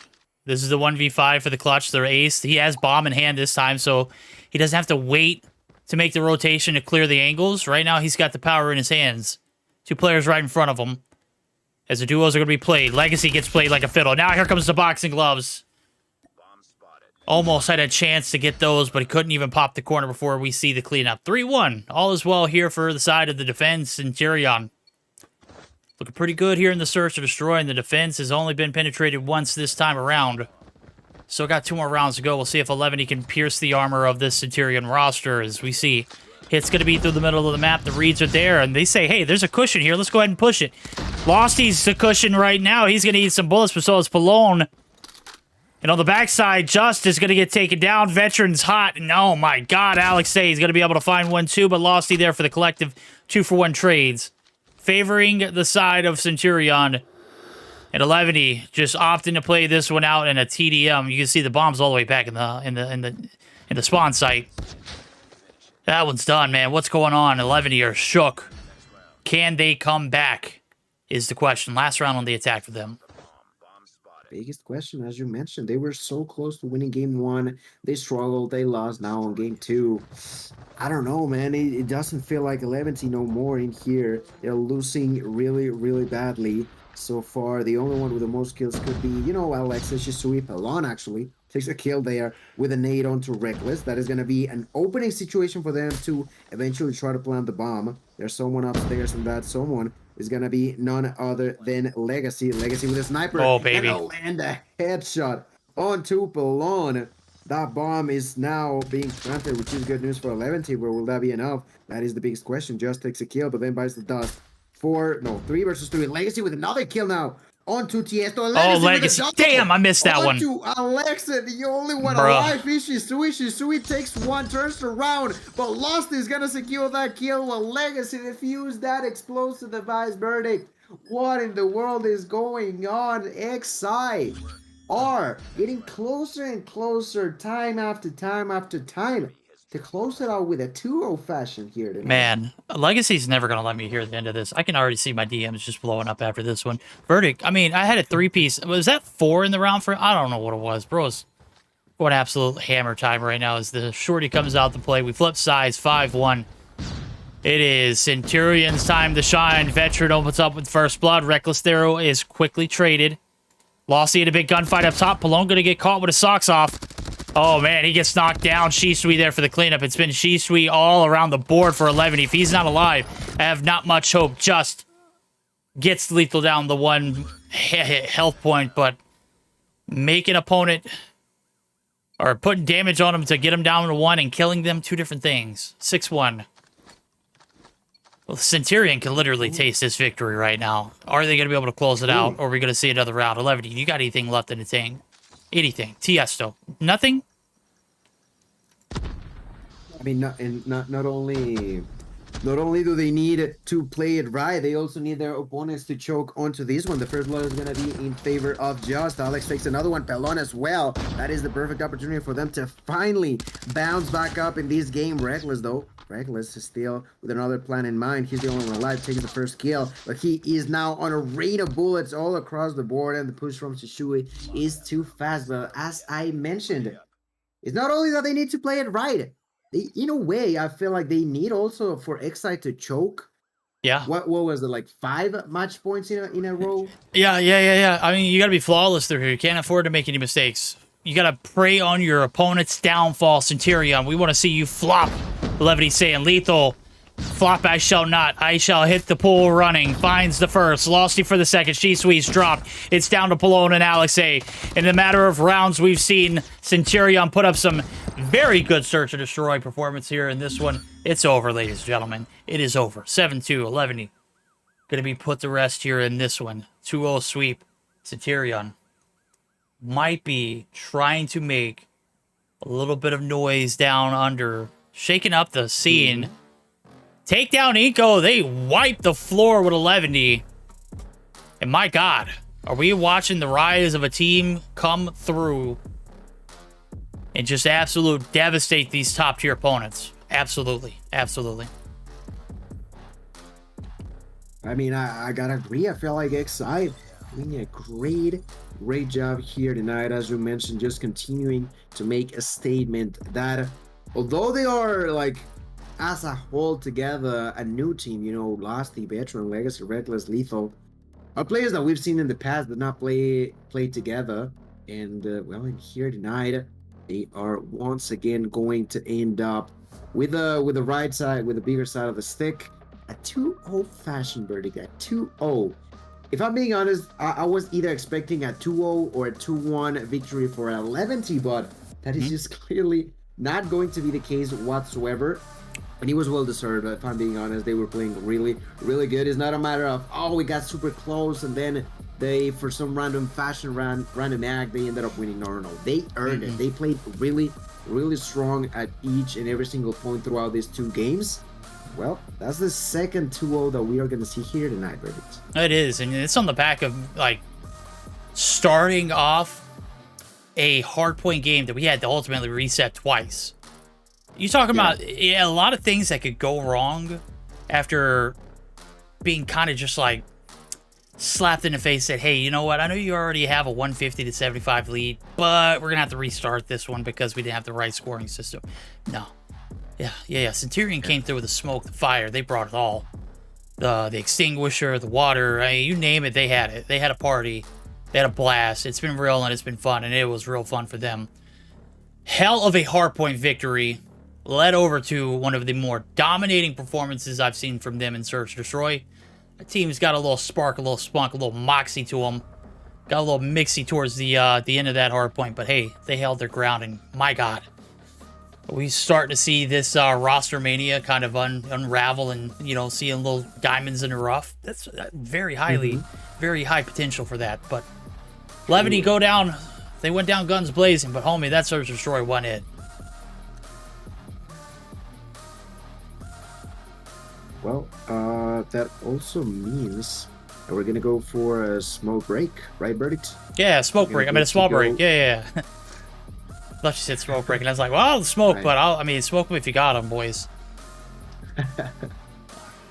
This is the 1v5 for the clutch. They're ace. He has bomb in hand this time, so he doesn't have to wait to make the rotation to clear the angles. Right now, he's got the power in his hands. 2 players right in front of him. As the duos are going to be played. Legacy gets played like a fiddle. Now here comes the boxing gloves. Almost had a chance to get those, but he couldn't even pop the corner before we see the cleanup. 3-1. All is well here for the side of the defense. Centurion looking pretty good here in the search to destroy, and the defense has only been penetrated once this time around. Still got 2 more rounds to go. We'll see if 11 can pierce the armor of this Centurion roster as we see. Hit's going to be through the middle of the map. The reads are there, and they say, hey, there's a cushion here. Let's go ahead and push it. Losty's the cushion right now. He's going to eat some bullets, but so is Pelone. And on the backside, Just is going to get taken down. Veteran's hot. And oh my god, Alexei is going to be able to find 1-2, but Losty there for the collective 2-for-1 trades. Favoring the side of Centurion. And 11 just opting to play this one out in a TDM. You can see the bombs all the way back in the spawn site. That one's done, man. What's going on? 11 are shook. Can they come back? Is the question. Last round on the attack for them. Biggest question, as you mentioned, they were so close to winning game 1. They struggled, they lost now on game 2. I don't know, man. It doesn't feel like 11 no more in here. They're losing really, really badly so far. The only one with the most kills could be, you know, Alexa Shisui. Pelon actually takes a kill there with a nade onto Reckless. That is going to be an opening situation for them to eventually try to plant the bomb. There's someone upstairs, and that someone is going to be none other than Legacy. Legacy with a sniper. Oh, baby. And land a headshot onto Pelon. That bomb is now being planted, which is good news for 11 team. Where will that be enough? That is the biggest question. Just takes a kill, but then bites the dust. 3 versus 3. Legacy with another kill now. Onto Tiesto. Oh, Legacy. Damn, I missed that one. Onto Alexa, the only one alive is Shisui. Shisui takes 1, turns around, but Lost is gonna secure that kill while Legacy defused that explosive device. Verdict. What in the world is going on? XI are getting closer and closer time after time after time to close it out with a 2-0 fashion here tonight. Man, Legacy's never going to let me hear the end of this. I can already see my DMs just blowing up after this one. Verdict, I mean, I had a 3-piece. Was that 4 in the round for? I don't know what it was. Bro's going absolute hammer time right now as the shorty comes out to play. We flip sides, 5-1. It is Centurion's time to shine. Veteran opens up with first blood. Reckless Thero is quickly traded. Lossy in a big gunfight up top. Pelone going to get caught with his socks off. Oh, man, he gets knocked down. Shisui there for the cleanup. It's been Shisui all around the board for 11. If he's not alive, I have not much hope. Just gets lethal down the 1 health point, but making opponent or putting damage on him to get him down to 1 and killing them, 2 different things. 6-1. Well, Centurion can literally taste this victory right now. Are they going to be able to close it out, or are we going to see another round? 11, you got anything left in the tank? Anything. Tiesto. Nothing? I mean, not only do they need to play it right, they also need their opponents to choke onto this one. The first blood is going to be in favor of Just. Alex takes another one. Pelon as well. That is the perfect opportunity for them to finally bounce back up in this game. Reckless, though. Reckless is still with another plan in mind. He's the only one alive, takes the first kill, but he is now on a rain of bullets all across the board, and the push from Shishui is too fast. But as I mentioned, it's not only that they need to play it right. In a way, I feel like they need also for Excite to choke. Yeah. What was it, like 5 match points in a row? Yeah. I mean, you got to be flawless through here. You can't afford to make any mistakes. You got to prey on your opponent's downfall, Centurion. We want to see you flop. Levity saying, lethal. Flop I shall not. I shall hit the pool running. Finds the first. Losty for the second. She Sweets dropped. It's down to Palone and Alexei. In the matter of rounds, we've seen Centurion put up some very good search and destroy performance here in this one. It's over, ladies and gentlemen. It is over. 7-2, 11. Gonna be put to rest here in this one. 2-0 sweep. Centurion might be trying to make a little bit of noise down under. Shaking up the scene. Take down Inco. They wipe the floor with 11. And my God, are we watching the rise of a team come through and just absolute devastate these top tier opponents? Absolutely. Absolutely. I mean, I gotta agree. I feel like Excite doing a great job here tonight, as you mentioned, just continuing to make a statement that although they are like as a whole together a new team, you know, Losty, Veteran, Legacy, Reckless, Lethal are players that we've seen in the past but not play together, and well, in here tonight they are once again going to end up with the right side, with the bigger side of the stick. A 2-0 fashion verdict at 2-0. If I'm being honest, I was either expecting a 2-0 or a 2-1 victory for 11T, but that is just clearly not going to be the case whatsoever. And he was well deserved. If I'm being honest, they were playing really good. It's not a matter of, oh, we got super close and then they, for some random fashion, random act, they ended up winning. No. They earned it. They played really strong at each and every single point throughout these 2 games. Well, that's the second 2-0 that we are going to see here tonight, Verdict. It is, and it's on the back of, like, starting off a hardpoint game that we had to ultimately reset twice. You talking about a lot of things that could go wrong after being kind of just, like, slapped in the face that, hey, you know what, I know you already have a 150 to 75 lead, but we're going to have to restart this one because we didn't have the right scoring system. No. Yeah. Centurion came through with the smoke, the fire. They brought it all. The extinguisher, the water, I mean, you name it, they had it. They had a party. They had a blast. It's been real and it's been fun, and it was real fun for them. Hell of a hardpoint victory led over to one of the more dominating performances I've seen from them in Search and Destroy. The team's got a little spark, a little spunk, a little moxie to them. Got a little mixy towards the end of that hardpoint, but hey, they held their ground, and my God. We start to see this roster mania kind of unravel, and, you know, seeing little diamonds in the rough. That's very very high potential for that. But Levity go down. They went down guns blazing, but homie, that Search and Destroy one hit. Well, that also means that we're going to go for a smoke break, right, Verdict? Yeah, smoke break. I mean, a small break. Yeah. I thought you said smoke break, and I was like, well, smoke, right. But smoke them if you got them, boys.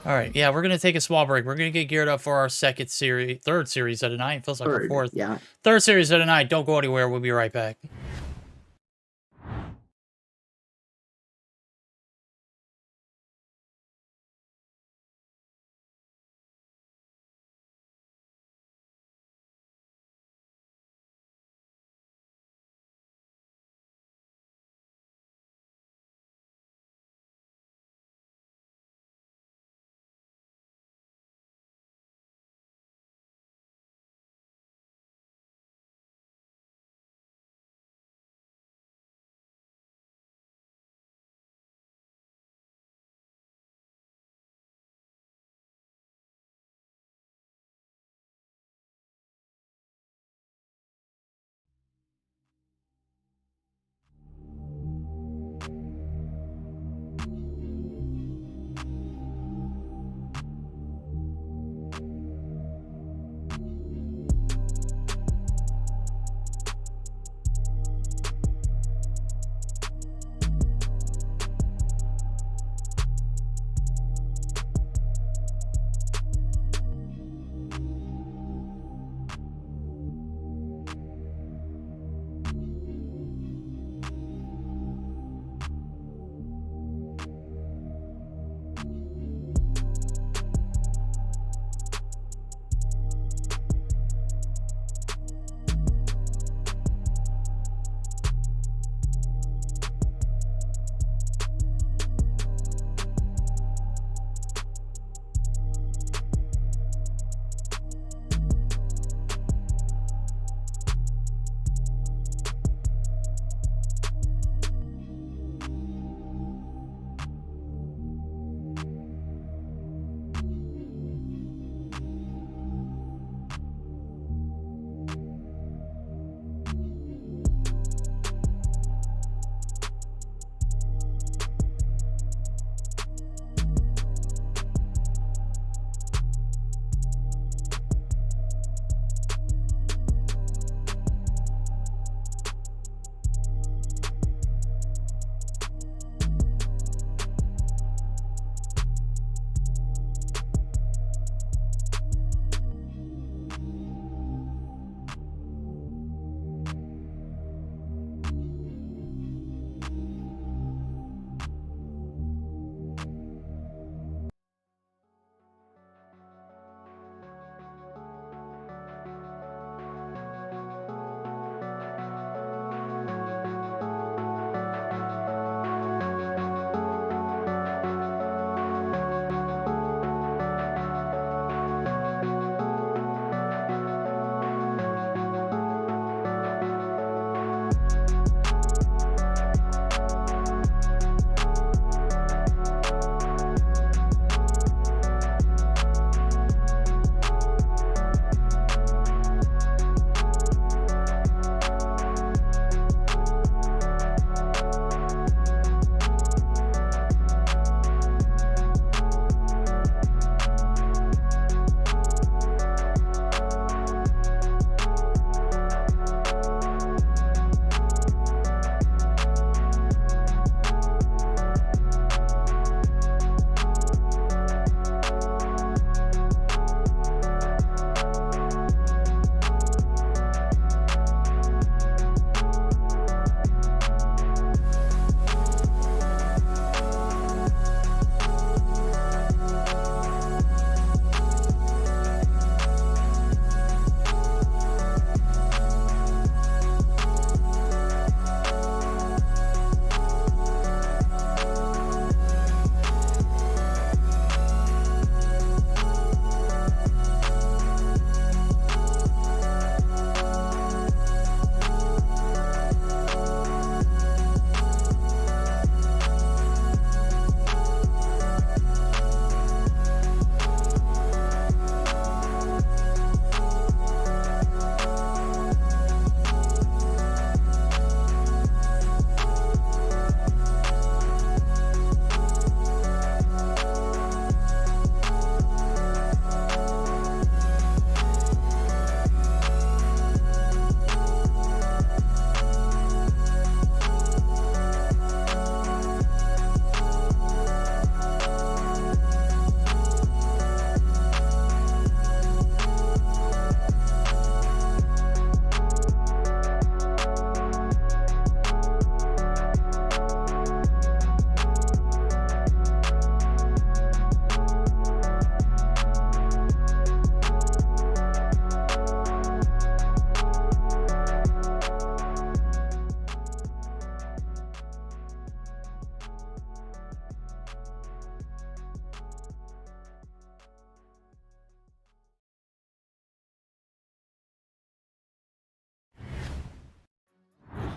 All right, yeah, we're going to take a small break. We're going to get geared up for our third series of the night. It feels like our fourth. Yeah. Third series of the night. Don't go anywhere. We'll be right back.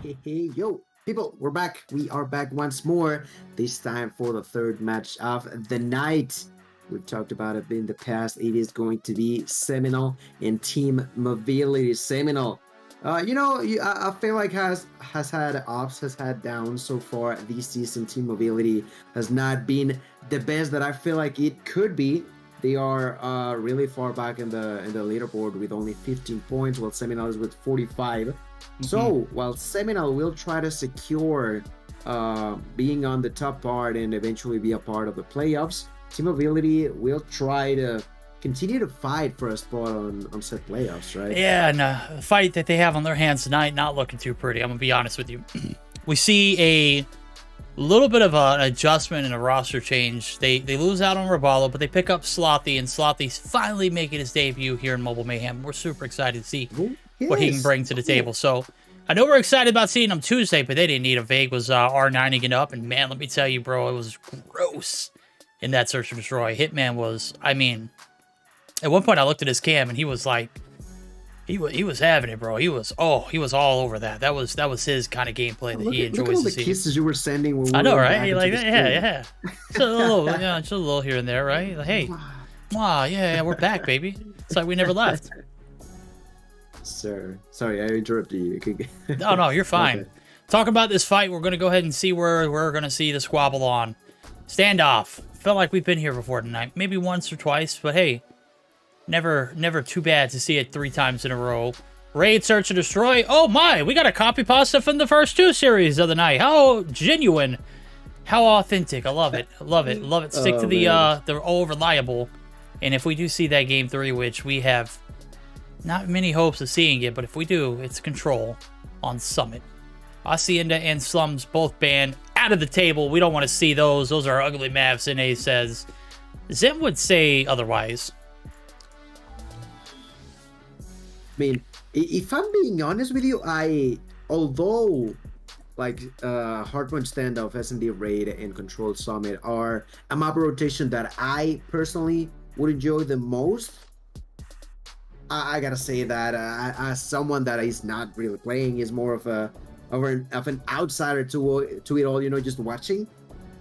Hey, yo, people, we're back. We are back once more, this time for the third match of the night. We've talked about it in the past. It is going to be Seminole and Team Mobility. Seminole, I feel like has had ups, has had downs so far this season. Team Mobility has not been the best that I feel like it could be. They are really far back in the leaderboard with only 15 points, while Seminole is with 45. So while Seminole will try to secure being on the top part and eventually be a part of the playoffs, Team Mobility will try to continue to fight for a spot on set playoffs, right? Yeah, and the fight that they have on their hands tonight, not looking too pretty. I'm going to be honest with you. We see a little bit of an adjustment and a roster change. They lose out on Raballo, but they pick up Slothy, and Slothy's finally making his debut here in Mobile Mayhem. We're super excited to see what he can bring to the table. So I know we're excited about seeing him Tuesday, but they didn't need him. Vague was R9ing it up, and man, let me tell you, bro, it was gross in that Search and Destroy. Hitman was, I mean, at one point I looked at his cam, and he was like, he was having it, bro. He was all over that. That was his kind of gameplay that he enjoys. Look at all the to see. Kisses you were sending. When we I know, were right? You like back that? Yeah. Just a little, just a little here and there, right? Like, hey, wow, yeah, we're back, baby. It's like we never left. Sir, sorry, I interrupted you. No, you're fine. Okay. Talking about this fight, we're gonna go ahead and see where we're gonna see the squabble on. Standoff. Felt like we've been here before tonight, maybe once or twice, but hey, never too bad to see it 3 times in a row. Raid, Search, and Destroy. Oh my, we got a copy pasta from the first 2 series of the night. How genuine, how authentic. I love it. Love it. Stick to the all reliable. And if we do see that game 3, which we have not many hopes of seeing it, but if we do, it's Control on Summit. Hacienda and Slums both banned out of the table. We don't want to see those. Those are ugly maps, NA says. Zim would say otherwise. I mean, if I'm being honest with you, although like Hardpoint, Standoff, SMD, Raid, and Control Summit are a map rotation that I personally would enjoy the most, I gotta say that as someone that is not really playing, is more of an outsider to it all, just watching,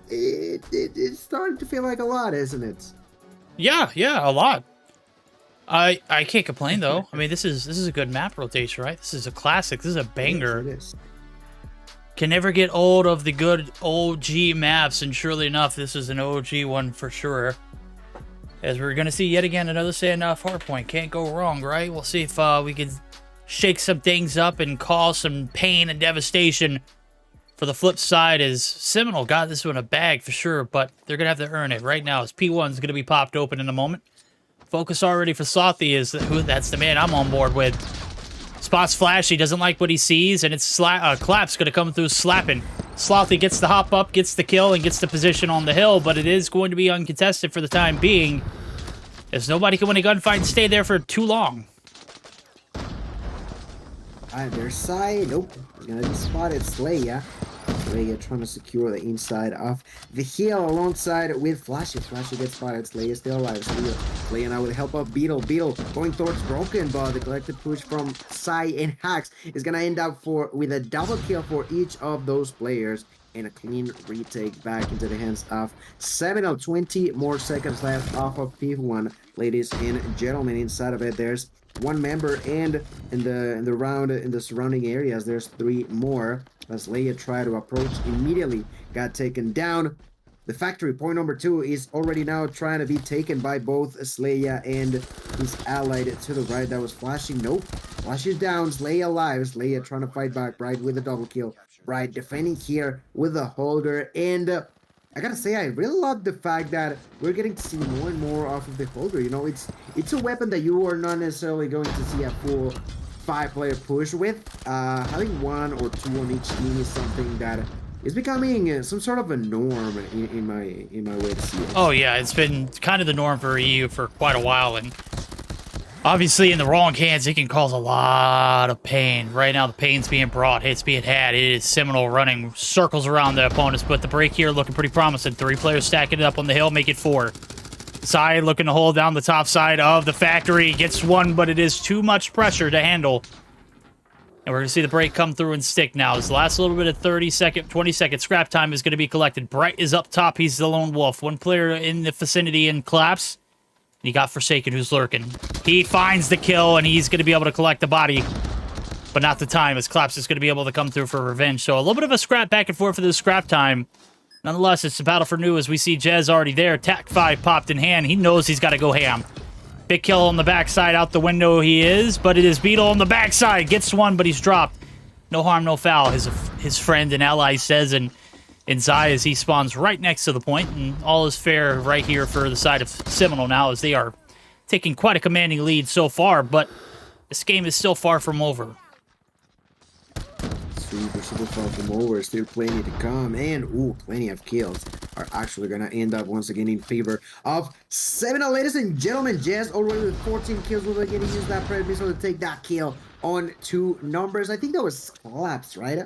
it's starting to feel like a lot, isn't it? Yeah, a lot. I can't complain though. I mean, this is a good map rotation, right? This is a classic. This is a banger. Yes, it is. Can never get old of the good OG maps, and surely enough, this is an OG one for sure. As we're gonna see yet again another Standoff hardpoint. Can't go wrong, right? We'll see if we can shake some things up and cause some pain and devastation. For the flip side, is Seminole got this one a bag for sure, but they're gonna have to earn it right now. As P1's gonna be popped open in a moment. Focus already for Slothy is that's the man I'm on board with. Spots flashy, doesn't like what he sees, and it's Clap's gonna come through slapping. Slothy gets the hop up, gets the kill, and gets the position on the hill, but it is going to be uncontested for the time being, as nobody can win a gunfight and stay there for too long. Either side, nope. It's gonna be spotted. Slaya trying to secure the inside of the hill alongside with Flashy. Flashy gets spotted. Slaya still alive. Slaya now with the help of Beetle. Beetle going towards Broken, but the collective push from Sai and Hax is gonna end up with a double kill for each of those players and a clean retake back into the hands of Seminole. 20 more seconds left off of P1, ladies and gentlemen. Inside of it, there's 1 member, and in the surrounding areas, there's 3 more. As Leia tried to approach, immediately got taken down. The factory point number 2 is already now trying to be taken by both Slaya and his ally to the right. That was Flashy. Nope. Flash is down. Slaya alive. Slaya trying to fight back. Bright with a double kill. Bright defending here with a holder. And I gotta say, I really love the fact that we're getting to see more and more off of the holder. It's a weapon that you are not necessarily going to see a full 5-player push with. Having 1 or 2 on each team is something that is becoming some sort of a norm in my way to see it. Oh yeah, it's been kind of the norm for EU for quite a while, and obviously in the wrong hands it can cause a lot of pain. Right now the pain's being brought, hits being had. It is Seminole running circles around the opponents, but the break here looking pretty promising. 3 players stacking it up on the hill, make it 4. Sai looking to hold down the top side of the factory. Gets 1, but it is too much pressure to handle. And we're going to see the break come through and stick now. This last little bit of 20-second scrap time is going to be collected. Bright is up top. He's the lone wolf. One player in the vicinity and collapse. And you got Forsaken who's lurking. He finds the kill, and he's going to be able to collect the body. But not the time, as Collapse is going to be able to come through for revenge. So a little bit of a scrap back and forth for this scrap time. Nonetheless, it's a battle for new as we see Jez already there. Tac 5 popped in hand. He knows he's got to go ham. Big kill on the backside, out the window he is, but it is Beetle on the backside. Gets one, but he's dropped. No harm, no foul, his friend and ally says, and Zai as he spawns right next to the point, and all is fair right here for the side of Seminole now as they are taking quite a commanding lead so far, but this game is still far from over. Super far from over. Still plenty to come, and plenty of kills are actually gonna end up once again in favor of Seminole. Ladies and gentlemen, Jazz already with 14 kills. We're gonna use that Predator missile to take that kill on 2 numbers. I think that was Collapse, right?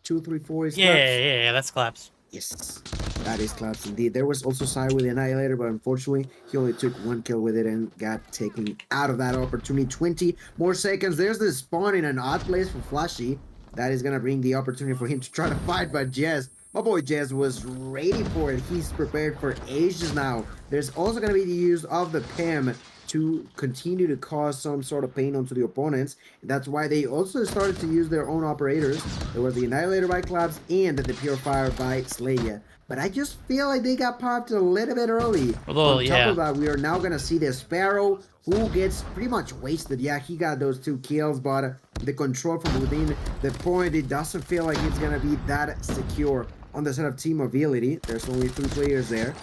2, 3, 4 is Collapse. Yeah, that's Collapse. Yes, that is Collapse indeed. There was also Sai with the Annihilator, but unfortunately, he only took 1 kill with it and got taken out of that opportunity. 20 more seconds. There's the spawn in an odd place for Flashy. That is going to bring the opportunity for him to try to fight, but Jez, my boy Jez was ready for it. He's prepared for ages now. There's also going to be the use of the PEM to continue to cause some sort of pain onto the opponents. That's why they also started to use their own operators. There was the Annihilator by Collapse and the Purifier by Slayer. But I just feel like they got popped a little bit early. On top of that, we are now going to see the Sparrow, who gets pretty much wasted. Yeah, he got those 2 kills, but the control from within the point, it doesn't feel like it's going to be that secure on the side of team mobility. There's only 3 players there.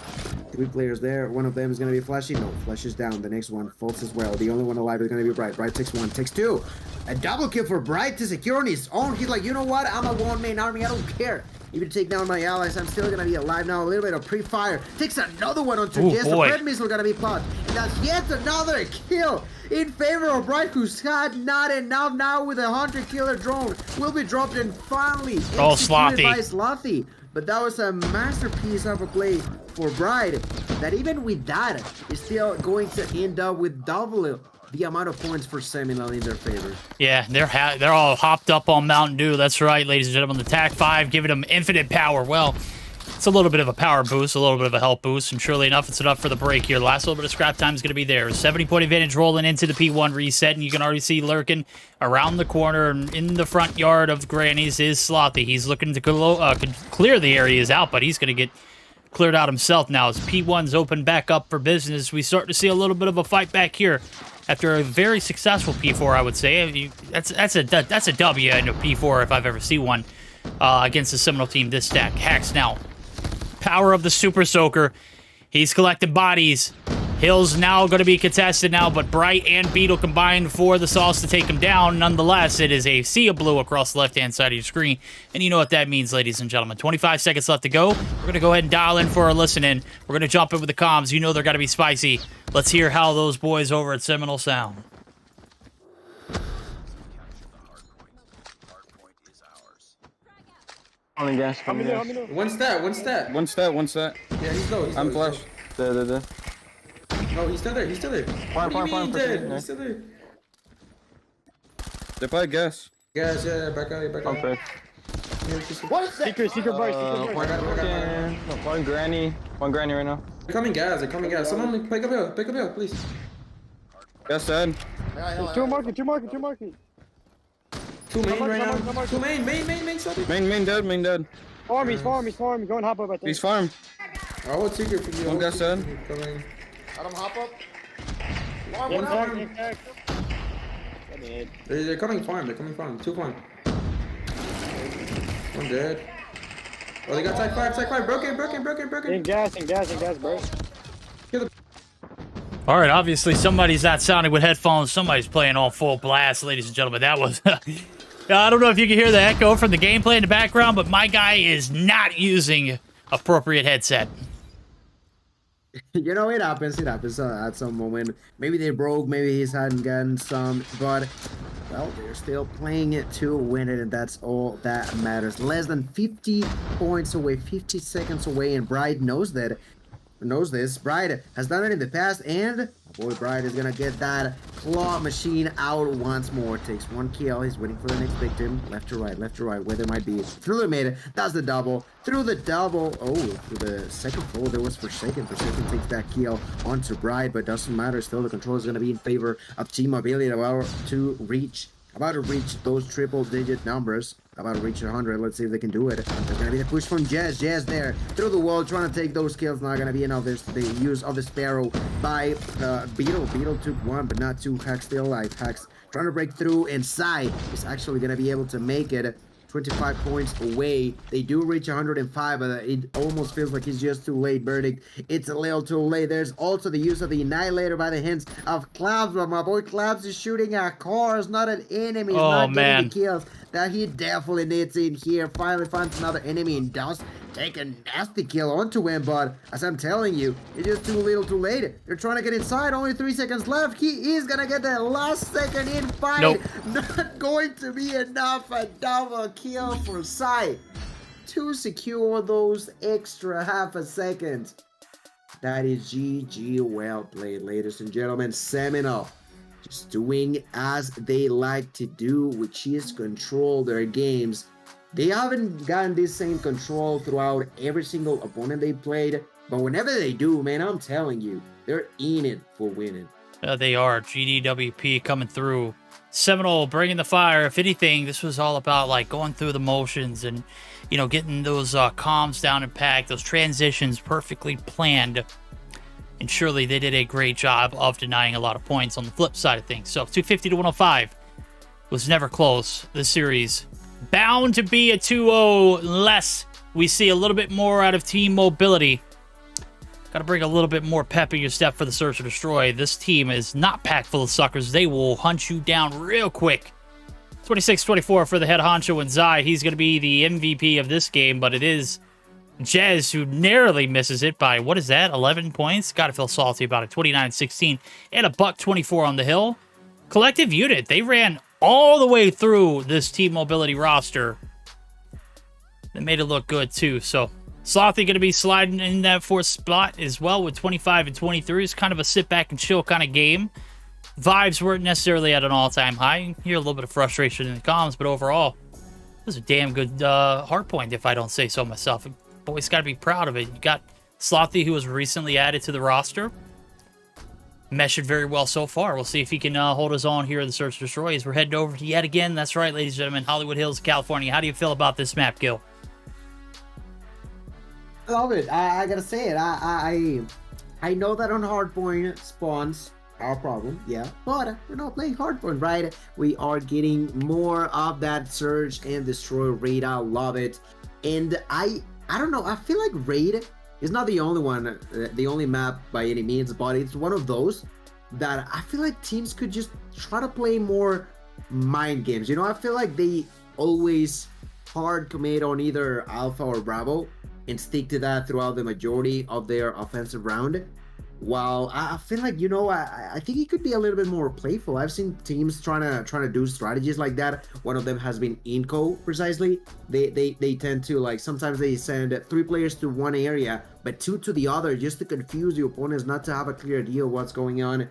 3 players there. One of them is going to be Flashy. No, Flash is down. The next one falls as well. The only one alive is going to be Bright. Bright takes 1, takes 2. A double kill for Bright to secure on his own. He's like, you know what? I'm a one-man army. I don't care. Even take down my allies, I'm still going to be alive now. A little bit of pre-fire. Takes another one onto Jez. The red missile going to be popped. And that's yet another kill in favor of Bright, who's had not enough now with a 100-killer drone. Will be dropped and finally executed by Slothy. But that was a masterpiece of a play for Bright. That even with that, is still going to end up with double the amount of points for Seminole in their favor. Yeah, they're all hopped up on Mountain Dew. That's right, ladies and gentlemen. The TAC 5 giving them infinite power. Well, it's a little bit of a power boost, a little bit of a health boost, and surely enough, it's enough for the break here. The last little bit of scrap time is going to be there. 70-point advantage rolling into the P1 reset, and you can already see lurking around the corner and in the front yard of Granny's is Slothy. He's looking to clear the areas out, but he's going to get cleared out himself now as P1's open back up for business. We start to see a little bit of a fight back here. After a very successful P4, I would say. That's a W in a P4 if I've ever seen one against the Seminole team this stack. Hacks now. Power of the Super Soaker. He's collected bodies. Hill's now going to be contested now, but Bright and Beetle combined for the sauce to take him down. Nonetheless, it is a sea of blue across the left-hand side of your screen, and you know what that means, ladies and gentlemen. 25 seconds left to go. We're going to go ahead and dial in for a listen-in. We're going to jump in with the comms. You know they're going to be spicy. Let's hear how those boys over at Seminole sound. On gas. One stat. One stat. Yeah, he's low. I'm flush. There. No, he's still there. Farm. He's still there. They probably gas. Guys, yeah, back out. Okay. What is that? Secret burst. One granny right now. They're coming gas. Someone pick up hill, please. Gas dead. Two market. 2 main right now. 2 main, something. Main dead. Farm, he's going hop up, I think. He's farm. I will secret for you. One gas dead. Coming. Let him hop up. One farm. They're coming farm. 2 farm. One dead. Oh, they got Type 5. Broken. In gas, bro. All right, obviously somebody's not sounding with headphones. Somebody's playing on full blast, ladies and gentlemen. That was... I don't know if you can hear the echo from the gameplay in the background, but my guy is not using appropriate headset. You know, it happens at some moment. Maybe they broke, maybe he's hadn't gotten some, but, well, they're still playing it to win it, and that's all that matters. Less than 50 points away, 50 seconds away, and Bright knows that knows this. Bride has done it in the past, and boy, Bride is gonna get that claw machine out once more. Takes one kill. He's waiting for the next victim. Left to right, where there might be. Through the mid, that's the double. Through the double. Oh, through the second floor, there was Forsaken. Forsaken takes that kill onto Bride, but doesn't matter. Still, the control is gonna be in favor of Team Mobility. About to reach those triple-digit numbers. About to reach 100. Let's see if they can do it. There's gonna be the push from Jazz. Jazz there through the wall, trying to take those kills. Not gonna be enough. There's the use of the Sparrow by Beetle. Beetle took one, but not two. Hack still alive. Hack's trying to break through, and Sai is actually gonna be able to make it. 25 points away. They do reach 105, but it almost feels like it's just too late. Verdict, it's a little too late. There's also the use of the Annihilator by the hands of Clabs, but my boy Clabs is shooting at cars, not at enemies. Oh, not man. getting the kills that he definitely needs in here. Finally finds another enemy and does take a nasty kill onto him, but as I'm telling you, it's just too little too late. They're trying to get inside, only 3 seconds left. He is gonna get the last second in fight. Nope. Not going to be enough. A double kill for Sai to secure those extra half a second. That is GG, well played, ladies and gentlemen. Seminole just doing as they like to do, which is control their games. They haven't gotten this same control throughout every single opponent they played, but whenever they do, man, I'm telling you, they're in it for winning. They are. GDWP coming through. Seminole bringing the fire. If anything, this was all about like going through the motions and, you know, getting those comms down and packed, those transitions perfectly planned. And surely they did a great job of denying a lot of points on the flip side of things. So 250 to 105 was never close. This series bound to be a 2-0 unless we see a little bit more out of Team Mobility. Got to bring a little bit more pep in your step for the Search or Destroy. This team is not packed full of suckers. They will hunt you down real quick. 26-24 for the head honcho and Zai. He's going to be the MVP of this game, but it is Jez who narrowly misses it by, what is that, 11 points? Got to feel salty about it. 29-16 and a $124 on the hill. Collective unit, they ran all the way through this Team Mobility roster. They made it look good too. So Slothy going to be sliding in that fourth spot as well with 25 and 23. It's kind of a sit back and chill kind of game. Vibes weren't necessarily at an all-time high. You can hear a little bit of frustration in the comms, but overall, it was a damn good hardpoint, if I don't say so myself. Boys got to be proud of it. You got Slothy, who was recently added to the roster. Meshed very well so far. We'll see if he can hold his own here in the Search and Destroy as we're heading over to yet again. That's right, ladies and gentlemen, Hollywood Hills, California. How do you feel about this map, Gil? I love it. I gotta say it. I know that on hardpoint spawns our problem, yeah, but we're not playing hardpoint, right? We are getting more of that Search and Destroy raid. I love it, and I don't know. I feel like raid is not the only one, the only map by any means, but it's one of those that I feel like teams could just try to play more mind games. You know, I feel like they always hard commit on either Alpha or Bravo and stick to that throughout the majority of their offensive round. While I feel like, you know, I think it could be a little bit more playful. I've seen teams trying to do strategies like that. One of them has been Inco, precisely. They tend to, like, sometimes they send 3 players to one area, but 2 to the other, just to confuse the opponents, not to have a clear idea of what's going on.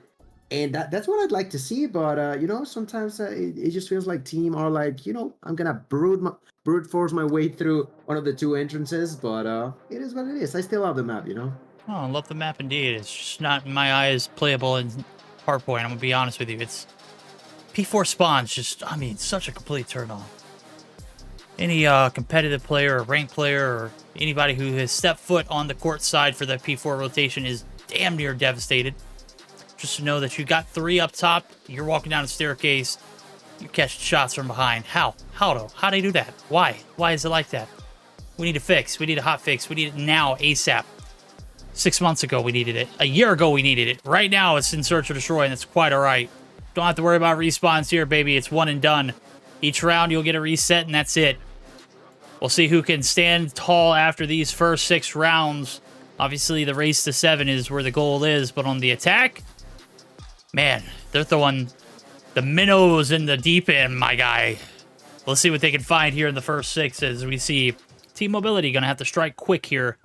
And that's what I'd like to see, but, you know, sometimes it just feels like team are like, you know, I'm gonna brute force my way through one of the 2 entrances, but it is what it is. I still love the map, you know? Oh, I love the map indeed. It's just not, in my eyes, playable in hardpoint. I'm going to be honest with you. It's P4 spawns just, I mean, such a complete turn on. Any competitive player or ranked player or anybody who has stepped foot on the court side for that P4 rotation is damn near devastated. Just to know that you got 3 up top, you're walking down a staircase, you catch shots from behind. How? How do they do that? Why? Why is it like that? We need a fix. We need a hot fix. We need it now, ASAP. 6 months ago, we needed it. A year ago, we needed it. Right now, it's in Search or Destroy, and it's quite all right. Don't have to worry about respawns here, baby. It's one and done. Each round, you'll get a reset, and that's it. We'll see who can stand tall after these first 6 rounds. Obviously, the race to 7 is where the goal is, but on the attack, man, they're throwing the minnows in the deep end, my guy. Let's see what they can find here in the first 6 as we see Team Mobility going to have to strike quick here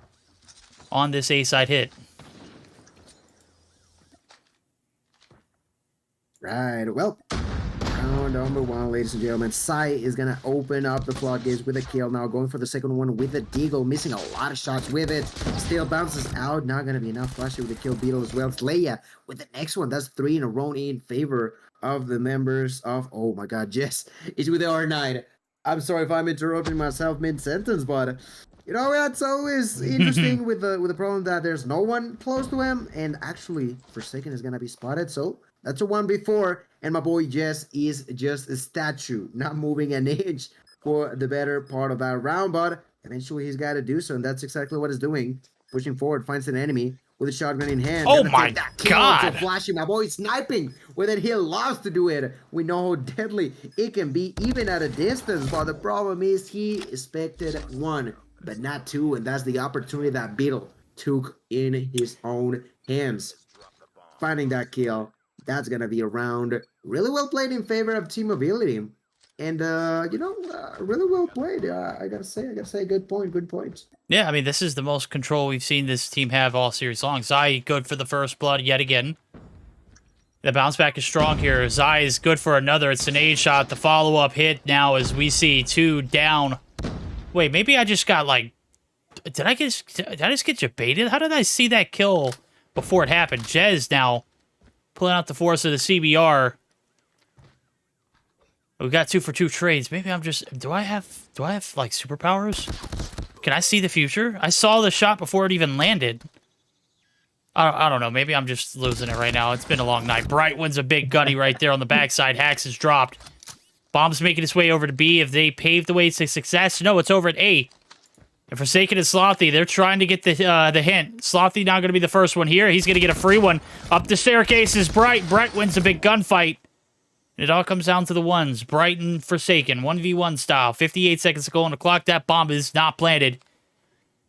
on this A-side hit. right, well, round number 1, ladies and gentlemen. Sai is gonna open up the floodgates with a kill now, going for the second one with the Deagle, missing a lot of shots with it. Still bounces out, not gonna be enough. Flashy with the kill, Beetle as well. Leia with the next one. That's 3 in a row in favor of the members of, oh my god, Jess is with the R9. I'm sorry if I'm interrupting myself mid-sentence, but you know, it's always interesting with the problem that there's no one close to him, and actually Forsaken is gonna be spotted, so that's a 1v4, and my boy Jess is just a statue, not moving an inch for the better part of that round, but eventually he's got to do so, and that's exactly what he's doing. Pushing forward, finds an enemy with a shotgun in hand. Oh my god! Flashing, my boy sniping with it. He loves to do it. We know how deadly it can be, even at a distance, but the problem is he expected 1, but not 2, and that's the opportunity that Beetle took in his own hands. Finding that kill. That's gonna be a round really well played in favor of team mobility, and you know, really well played. I gotta say, good point. Yeah, I mean, this is the most control we've seen this team have all series long. Zai good for the first blood yet again. The bounce back is strong here. Zai is good for another. It's an A shot. The follow up hit now as we see 2 down. Wait, maybe I just got like, did I just get debated? How did I see that kill before it happened? Jez now pulling out the force of the CBR. We got 2 for 2 trades. Maybe I'm just... Do I have like superpowers? Can I see the future? I saw the shot before it even landed. I don't know. Maybe I'm just losing it right now. It's been a long night. Bright wins a big gunny right there on the backside. Hacks is dropped. Bomb's making its way over to B. If they pave the way to success, no, it's over at A. And Forsaken and Slothy, they're trying to get the hint. Slothy now going to be the first one here. He's going to get a free one. Up the staircase is Bright. Bright wins a big gunfight. It all comes down to the ones. Bright and Forsaken, 1v1 style. 58 seconds to go on the clock. That bomb is not planted.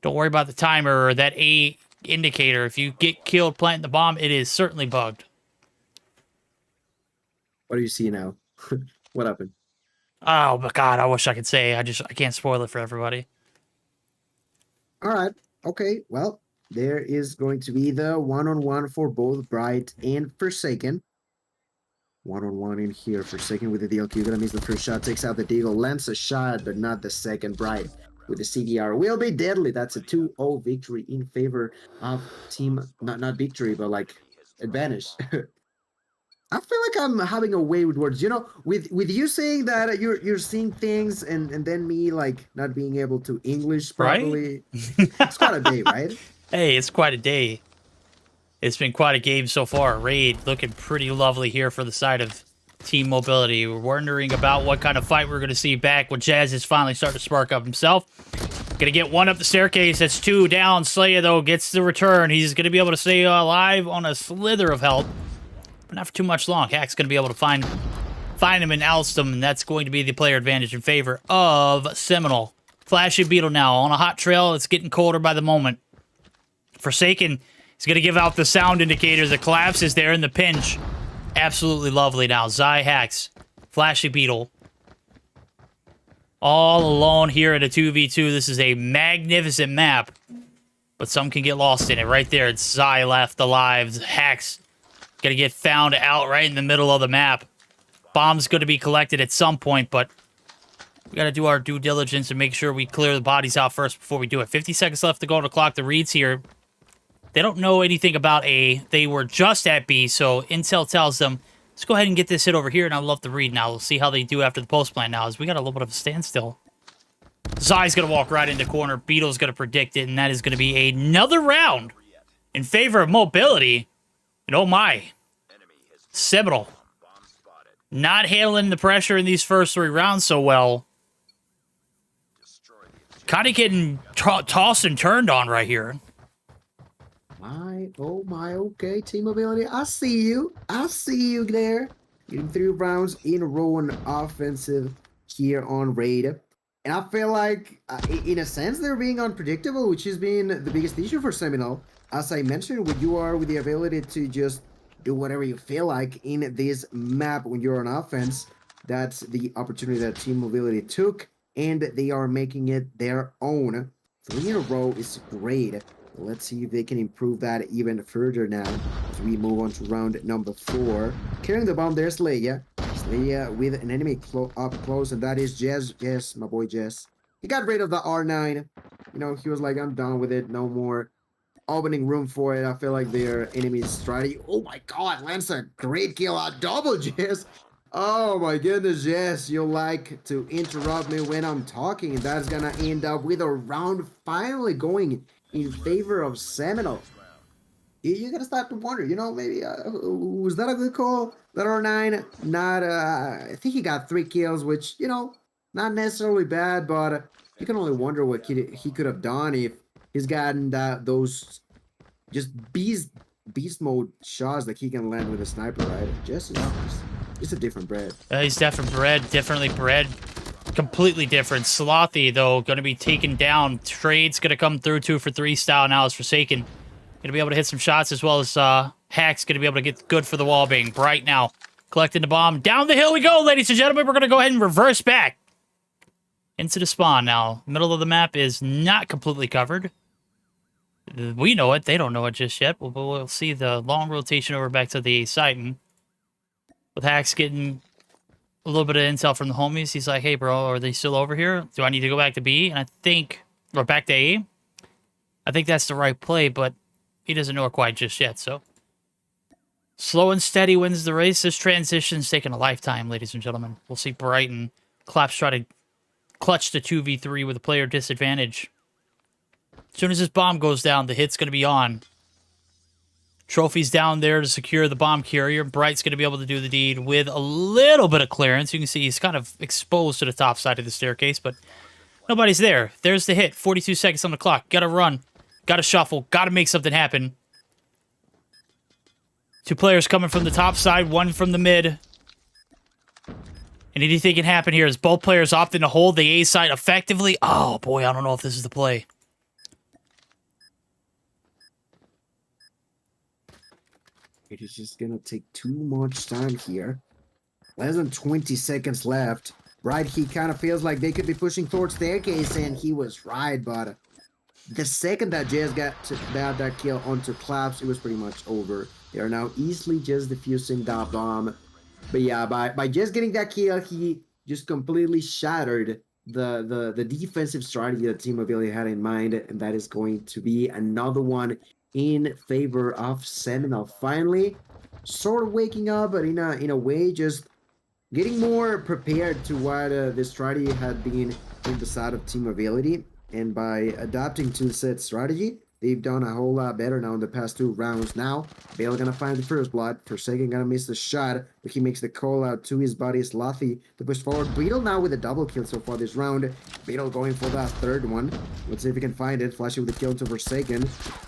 Don't worry about the timer or that A indicator. If you get killed planting the bomb, it is certainly bugged. What do you see now? What happened? Oh, my God. I wish I could say. I can't spoil it for everybody. All right. Okay. Well, there is going to be the 1-on-1 for both Bright and Forsaken. 1-on-1 in here. Forsaken with the DLQ. Gonna miss the first shot. Takes out the Deagle. Lands a shot, but not the second. Bright with the CDR will be deadly. That's a 2-0 victory in favor of team. Not victory, but like advantage. I feel like I'm having a way with words. You know, with you saying that you're seeing things, and then me like not being able to English properly. Right? It's quite a day, right? Hey, it's quite a day. It's been quite a game so far. Raid looking pretty lovely here for the side of Team Mobility. We're wondering about what kind of fight we're going to see back when Jazz is finally starting to spark up himself. Going to get 1 up the staircase. That's 2 down. Slayer, though, gets the return. He's going to be able to stay alive on a slither of health. But not for too much long. Hack's going to be able to find him and oust him, and that's going to be the player advantage in favor of Seminole. Flashy Beetle now on a hot trail. It's getting colder by the moment. Forsaken is going to give out the sound indicators. The collapse is there in the pinch. Absolutely lovely now. Zai Hacks. Flashy Beetle. All alone here at a 2v2. This is a magnificent map. But some can get lost in it. Right there, it's Zai left alive. Hacks going to get found out right in the middle of the map. Bomb's going to be collected at some point, but we got to do our due diligence and make sure we clear the bodies out first before we do it. 50 seconds left to go on the clock. The reads here, they don't know anything about A. They were just at B, so Intel tells them, let's go ahead and get this hit over here, and I'd love to read now. We'll see how they do after the post plan now, as we got a little bit of a standstill. Zai's going to walk right into corner. Beetle's going to predict it, and that is going to be another round in favor of Mobility. And oh my, Seminole not handling the pressure in these first 3 rounds so well. Kind of getting tossed and turned on right here. Oh my, okay, Team Mobility, I see you there. Getting 3 rounds in a row on offensive here on Raid. And I feel like, in a sense, they're being unpredictable, which has been the biggest issue for Seminole. As I mentioned, when you are with the ability to just do whatever you feel like in this map when you're on offense, that's the opportunity that Team Mobility took, and they are making it their own. 3 in a row is great. Let's see if they can improve that even further now as we move on to round number 4. Carrying the bomb, there's Leia. Leia with an enemy up close, and that is Jez. Yes, my boy Jez. He got rid of the R9. You know, he was like, I'm done with it. No more opening room for it. I feel like their enemy's strategy. Oh my god, lands a great kill out. Double Jez. Oh my goodness, yes, you like to interrupt me when I'm talking. That's gonna end up with a round finally going in favor of Seminole. You're gonna start to wonder, you know, maybe was that a good call? That R9, not I think he got 3 kills, which, you know, not necessarily bad, but you can only wonder what he could have done if he's gotten those just beast mode shots that he can land with a sniper, right? Just it's a different bread. He's differently bred. Completely different. Slothy, though, going to be taken down. Trade's going to come through 2 for 3 style now as Forsaken. Going to be able to hit some shots, as well as Hack's going to be able to get good for the wall bang. Bright now collecting the bomb. Down the hill we go, ladies and gentlemen. We're going to go ahead and reverse back into the spawn now. Middle of the map is not completely covered. We know it. They don't know it just yet. We'll see the long rotation over back to the site. And with Hacks getting a little bit of intel from the homies, he's like, hey, bro, are they still over here? Do I need to go back to B? And I think, or back to A? I think that's the right play, but he doesn't know it quite just yet, so. Slow and steady wins the race. This transition's taking a lifetime, ladies and gentlemen. We'll see Brighton. Claps try to clutch the 2v3 with a player disadvantage. As soon as this bomb goes down, the hit's going to be on. Trophy's down there to secure the bomb carrier. Bright's going to be able to do the deed with a little bit of clearance. You can see he's kind of exposed to the top side of the staircase, but nobody's there. There's the hit. 42 seconds on the clock. Got to run. Got to shuffle. Got to make something happen. 2 players coming from the top side, 1 from the mid. And anything can happen here as both players opting to hold the A side effectively. Oh, boy, I don't know if this is the play. It is just gonna take too much time here. Less than 20 seconds left. Right, he kind of feels like they could be pushing towards staircase, and he was right, but the second that Jez got that kill onto Claps, it was pretty much over. They are now easily just defusing that bomb. But yeah, by just getting that kill, he just completely shattered the defensive strategy that Team Mobility had in mind, and that is going to be another one in favor of Seminole. Finally, sort of waking up, but in a way, just getting more prepared to what the strategy had been in the side of Team Mobility. And by adapting to said strategy, they've done a whole lot better now in the past 2 rounds. Now, Bale gonna find the first blood. Forsaken gonna miss the shot, but he makes the call out to his buddy Slothy to push forward. Beetle now with a double kill so far this round. Beetle going for that 3rd one. Let's see if he can find it. Flashy with the kill to Forsaken.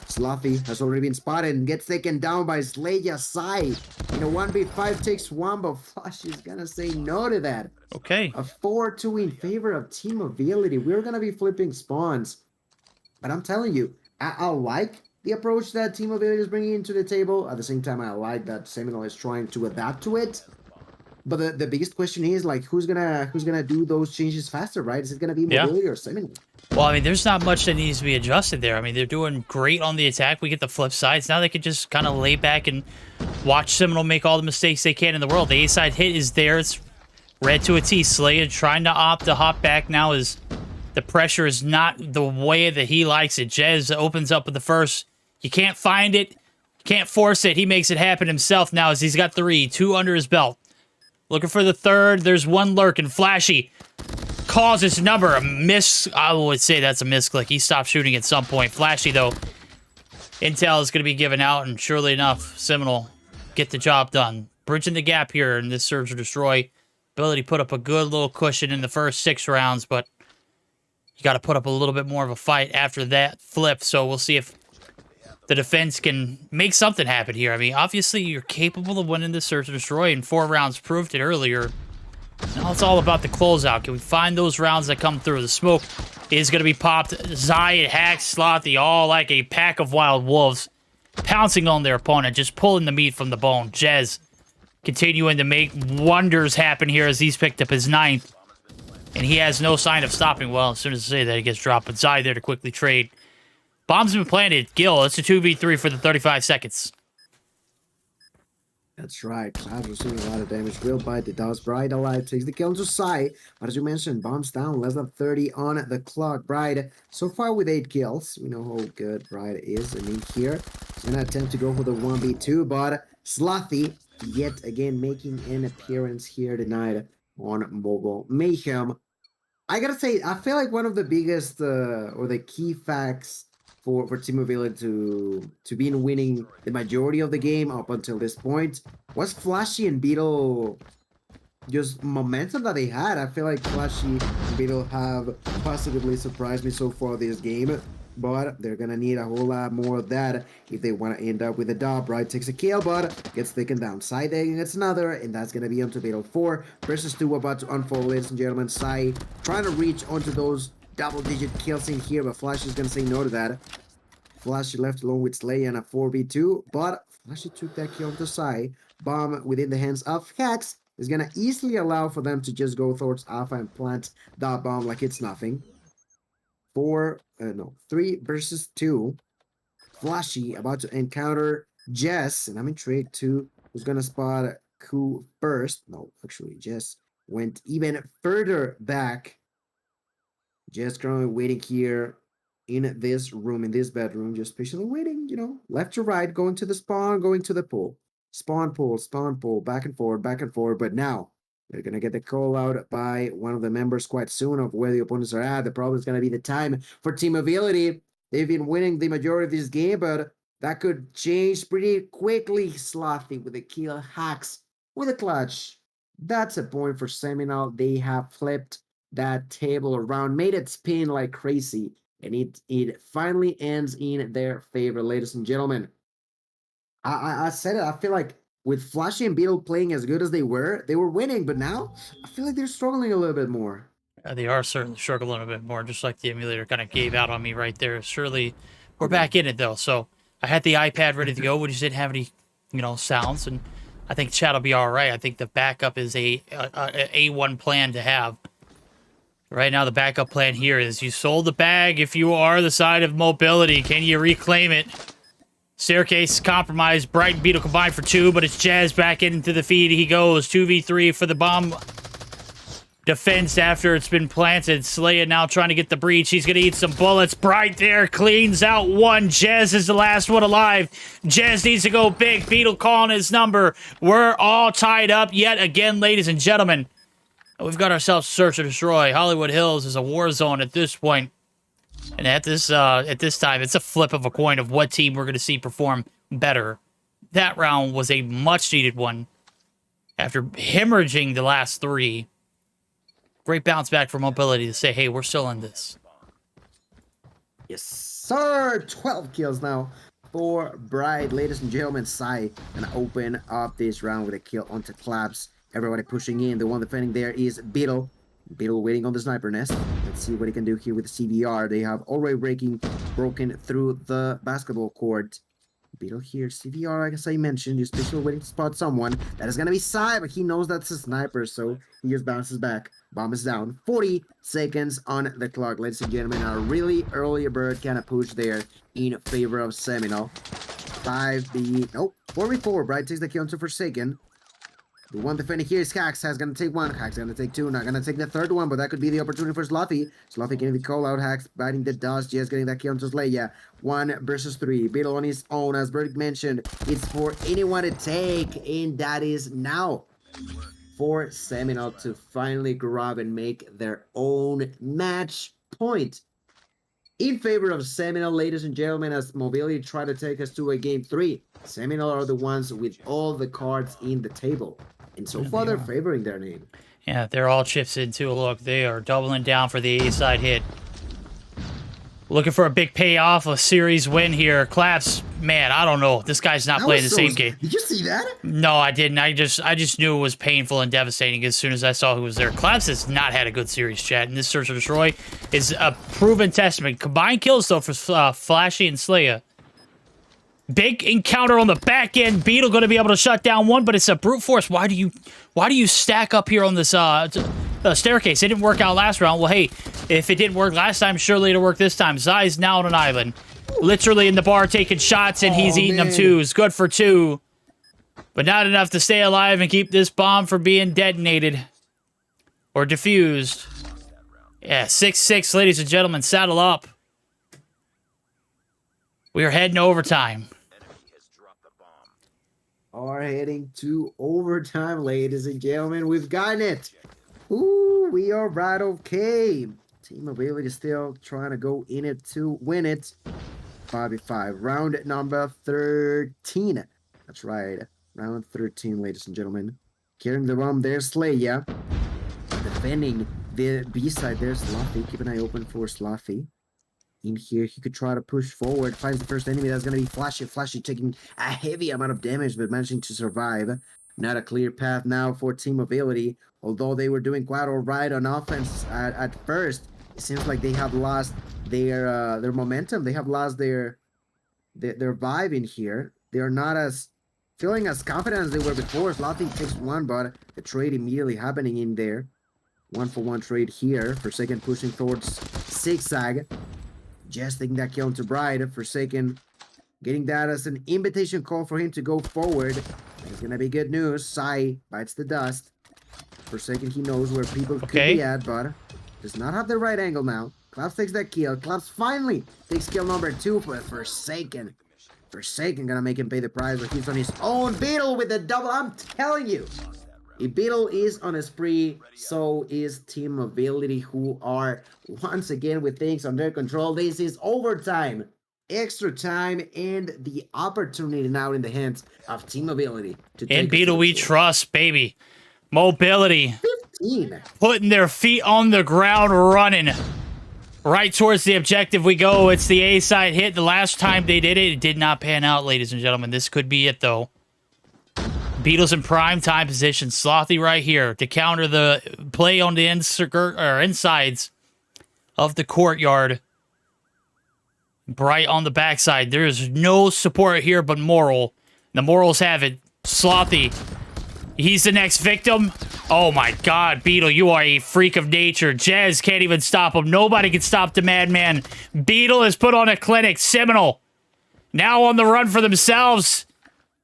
Slothy has already been spotted and gets taken down by Slaya Sai. In a 1v5 takes 1, but Flashy's gonna say no to that. Okay. A 4-2 in favor of Team Mobility. We're gonna be flipping spawns. But I'm telling you, I like the approach that Team Mobility is bringing into the table. At the same time, I like that Seminole is trying to adapt to it. But the biggest question is, like, who's gonna do those changes faster, right? Is it gonna be Mobility or Seminole? Well, I mean, there's not much that needs to be adjusted there. I mean, they're doing great on the attack. We get the flip sides. Now they can just kind of lay back and watch Seminole make all the mistakes they can in the world. The A-side hit is there. It's red to a T. Slayer trying to opt to hop back now as the pressure is not the way that he likes it. Jez opens up with the first. You can't find it. Can't force it. He makes it happen himself now as he's got 3, 2 under his belt. Looking for the 3rd. There's 1 lurking. Flashy calls his number. A miss. I would say that's a misclick. He stopped shooting at some point. Flashy, though. Intel is going to be given out, and surely enough, Seminole get the job done. Bridging the gap here in this Surge or Destroy. Ability put up a good little cushion in the first 6 rounds, but you got to put up a little bit more of a fight after that flip, so we'll see if the defense can make something happen here. I mean, obviously, you're capable of winning this Search and Destroy, and 4 rounds proved it earlier. Now it's all about the closeout. Can we find those rounds that come through? The smoke is going to be popped. Zayed, Hack, Slothy, all like a pack of wild wolves, pouncing on their opponent, just pulling the meat from the bone. Jez continuing to make wonders happen here as he's picked up his 9th. And he has no sign of stopping. Well, as soon as I say that, he gets dropped. But Zai there to quickly trade. Bomb's been planted. Gil, it's a 2v3 for the 35 seconds. That's right. Cloud receiving a lot of damage. Will bite. It does. Bride alive. Takes the kill into Sai. But as you mentioned, bombs down. Less than 30 on the clock. Bride so far with 8 kills. We know how good Bride is. I mean, here, he's going to attempt to go for the 1v2. But Slothy, yet again, making an appearance here tonight on Mobile Mayhem. I got to say, I feel like one of the biggest or the key facts for Team Mobility to be winning the majority of the game up until this point was Flashy and Beetle, just momentum that they had. I feel like Flashy and Beetle have positively surprised me so far this game, but they're gonna need a whole lot more of that if they want to end up with a dub. Right, takes a kill, but gets taken down. Sai gets another, and that's gonna be onto Beetle 4 versus 2 about to unfold, ladies and gentlemen. Sai trying to reach onto those double-digit kills in here, but Flashy is gonna say no to that. Flashy left alone with Slay and a 4v2, but Flashy took that kill to Sai. Bomb within the hands of Hex is gonna easily allow for them to just go towards Alpha and plant that bomb like it's nothing. 3 versus 2. Flashy about to encounter Jess, and I'm intrigued to who's gonna spot Ku first. No, actually, Jess went even further back. Jess currently waiting here in this room, in this bedroom, just patiently waiting, you know, left to right, going to the spawn, going to the pool. Spawn pool, back and forward. But now they're going to get the call out by one of the members quite soon of where the opponents are at. The problem is going to be the time for Team Ability. They've been winning the majority of this game, but that could change pretty quickly. Slothy with a kill, Hacks with a clutch. That's a point for Seminole. They have flipped that table around, made it spin like crazy, and it finally ends in their favor, ladies and gentlemen. I said it. I feel like with Flashy and Beetle playing as good as they were winning, but now I feel like they're struggling a little bit more. They are certainly struggling a bit more, just like the emulator kind of gave out on me right there. Surely, we're back in it, though. So I had the iPad ready to go. We just didn't have any, sounds, and I think chat will be all right. I think the backup is a A1 plan to have. Right now, the backup plan here is you sold the bag. If you are the side of Mobility, can you reclaim it? Staircase compromised. Bright and Beetle combined for 2, but it's Jazz back into the feed. He goes 2v3 for the bomb defense after it's been planted. Slaya now trying to get the breach. He's going to eat some bullets. Bright there cleans out 1. Jazz is the last one alive. Jazz needs to go big. Beetle calling his number. We're all tied up yet again, ladies and gentlemen. We've got ourselves Search or Destroy. Hollywood Hills is a war zone at this point. And at this time, it's a flip of a coin of what team we're going to see perform better. That round was a much-needed one. After hemorrhaging the last 3, great bounce back for Mobility to say, hey, we're still in this. Yes, sir! 12 kills now for Bride. Ladies and gentlemen, Sai gonna open up this round with a kill onto Claps. Everybody pushing in. The one defending there is Beetle. Beetle waiting on the sniper nest. Let's see what he can do here with the CVR. They have already broken through the basketball court. Beetle here, CVR, I guess I mentioned, just still waiting to spot someone. That is going to be Sai, but he knows that's a sniper, so he just bounces back. Bomb is down. 40 seconds on the clock, ladies and gentlemen. A really early bird kind of push there in favor of Seminole. 4v4. Bright takes the kill onto Forsaken. The one defending here is Hacks. Hacks gonna take 1. Hacks gonna take 2. Not gonna take the 3rd one, but that could be the opportunity for Slothy. Slothy getting the call out. Hacks biting the dust. Just getting that kill onto Slaya. 1 versus 3. Beetle on his own. As Verdict mentioned, it's for anyone to take, and that is now for Seminole to finally grab and make their own match point in favor of Seminole, ladies and gentlemen, as Mobility try to take us to a game 3. Seminole are the ones with all the cards in the table. And so far, they're favoring their name. Yeah, they're all chips in, too. Look, they are doubling down for the A-side hit. Looking for a big payoff, a series win here. Claps, man, I don't know. This guy's not playing the same game. Did you see that? No, I didn't. I just knew it was painful and devastating as soon as I saw who was there. Claps has not had a good series, chat, and this Search or Destroy is a proven testament. Combined kills, though, for Flashy and Slaya. Big encounter on the back end. Beetle going to be able to shut down 1, but it's a brute force. Why do you stack up here on this staircase? It didn't work out last round. Well, hey, if it didn't work last time, surely it'll work this time. Zai's now on an island. literally in the bar taking shots, and he's eating them too. It's good for 2. But not enough to stay alive and keep this bomb from being detonated. Or diffused. Yeah, 6-6, ladies and gentlemen. Saddle up. We are heading to overtime. Are heading to overtime, ladies and gentlemen. We've gotten it. Ooh, we are right okay. Team Ability still trying to go in it to win it. 5v5. Round number 13. That's right. Round 13, ladies and gentlemen. Carrying the bomb, there's Slaya. Defending the B side, there's Slaffy. Keep an eye open for Slaffy. In here, he could try to push forward. Finds the first enemy. That's going to be Flashy. Flashy taking a heavy amount of damage, but managing to survive. Not a clear path now for Team Ability. Although they were doing quite all right on offense at first, it seems like they have lost their momentum. They have lost their vibe in here. They are not as feeling as confident as they were before. Slaffy takes one, but the trade immediately happening in there. 1-for-1 trade here. Forsaken pushing towards Zigzag. Just taking that kill into Bride. Forsaken getting that as an invitation call for him to go forward. It's gonna be good news. Sai bites the dust. Forsaken, he knows where people could be at, but does not have the right angle now. Claps takes that kill. Claps finally takes kill number 2, but Forsaken gonna make him pay the price, but he's on his own. Beetle with the double. I'm telling you. If Beetle is on a spree, so is Team Ability, who are once again with things under control. This is overtime, extra time, and the opportunity now in the hands of Team Ability. And Beetle we trust, baby. Mobility. 15. Putting their feet on the ground, running. Right towards the objective we go. It's the A side hit. The last time they did it, it did not pan out, ladies and gentlemen. This could be it, though. Beetle's in prime time position. Slothy right here to counter the play on the insides of the courtyard. Bright on the backside. There's no support here but Moral. The Morals have it. Slothy. He's the next victim. Oh my god, Beetle, you are a freak of nature. Jez can't even stop him. Nobody can stop the madman. Beetle has put on a clinic. Seminole now on the run for themselves.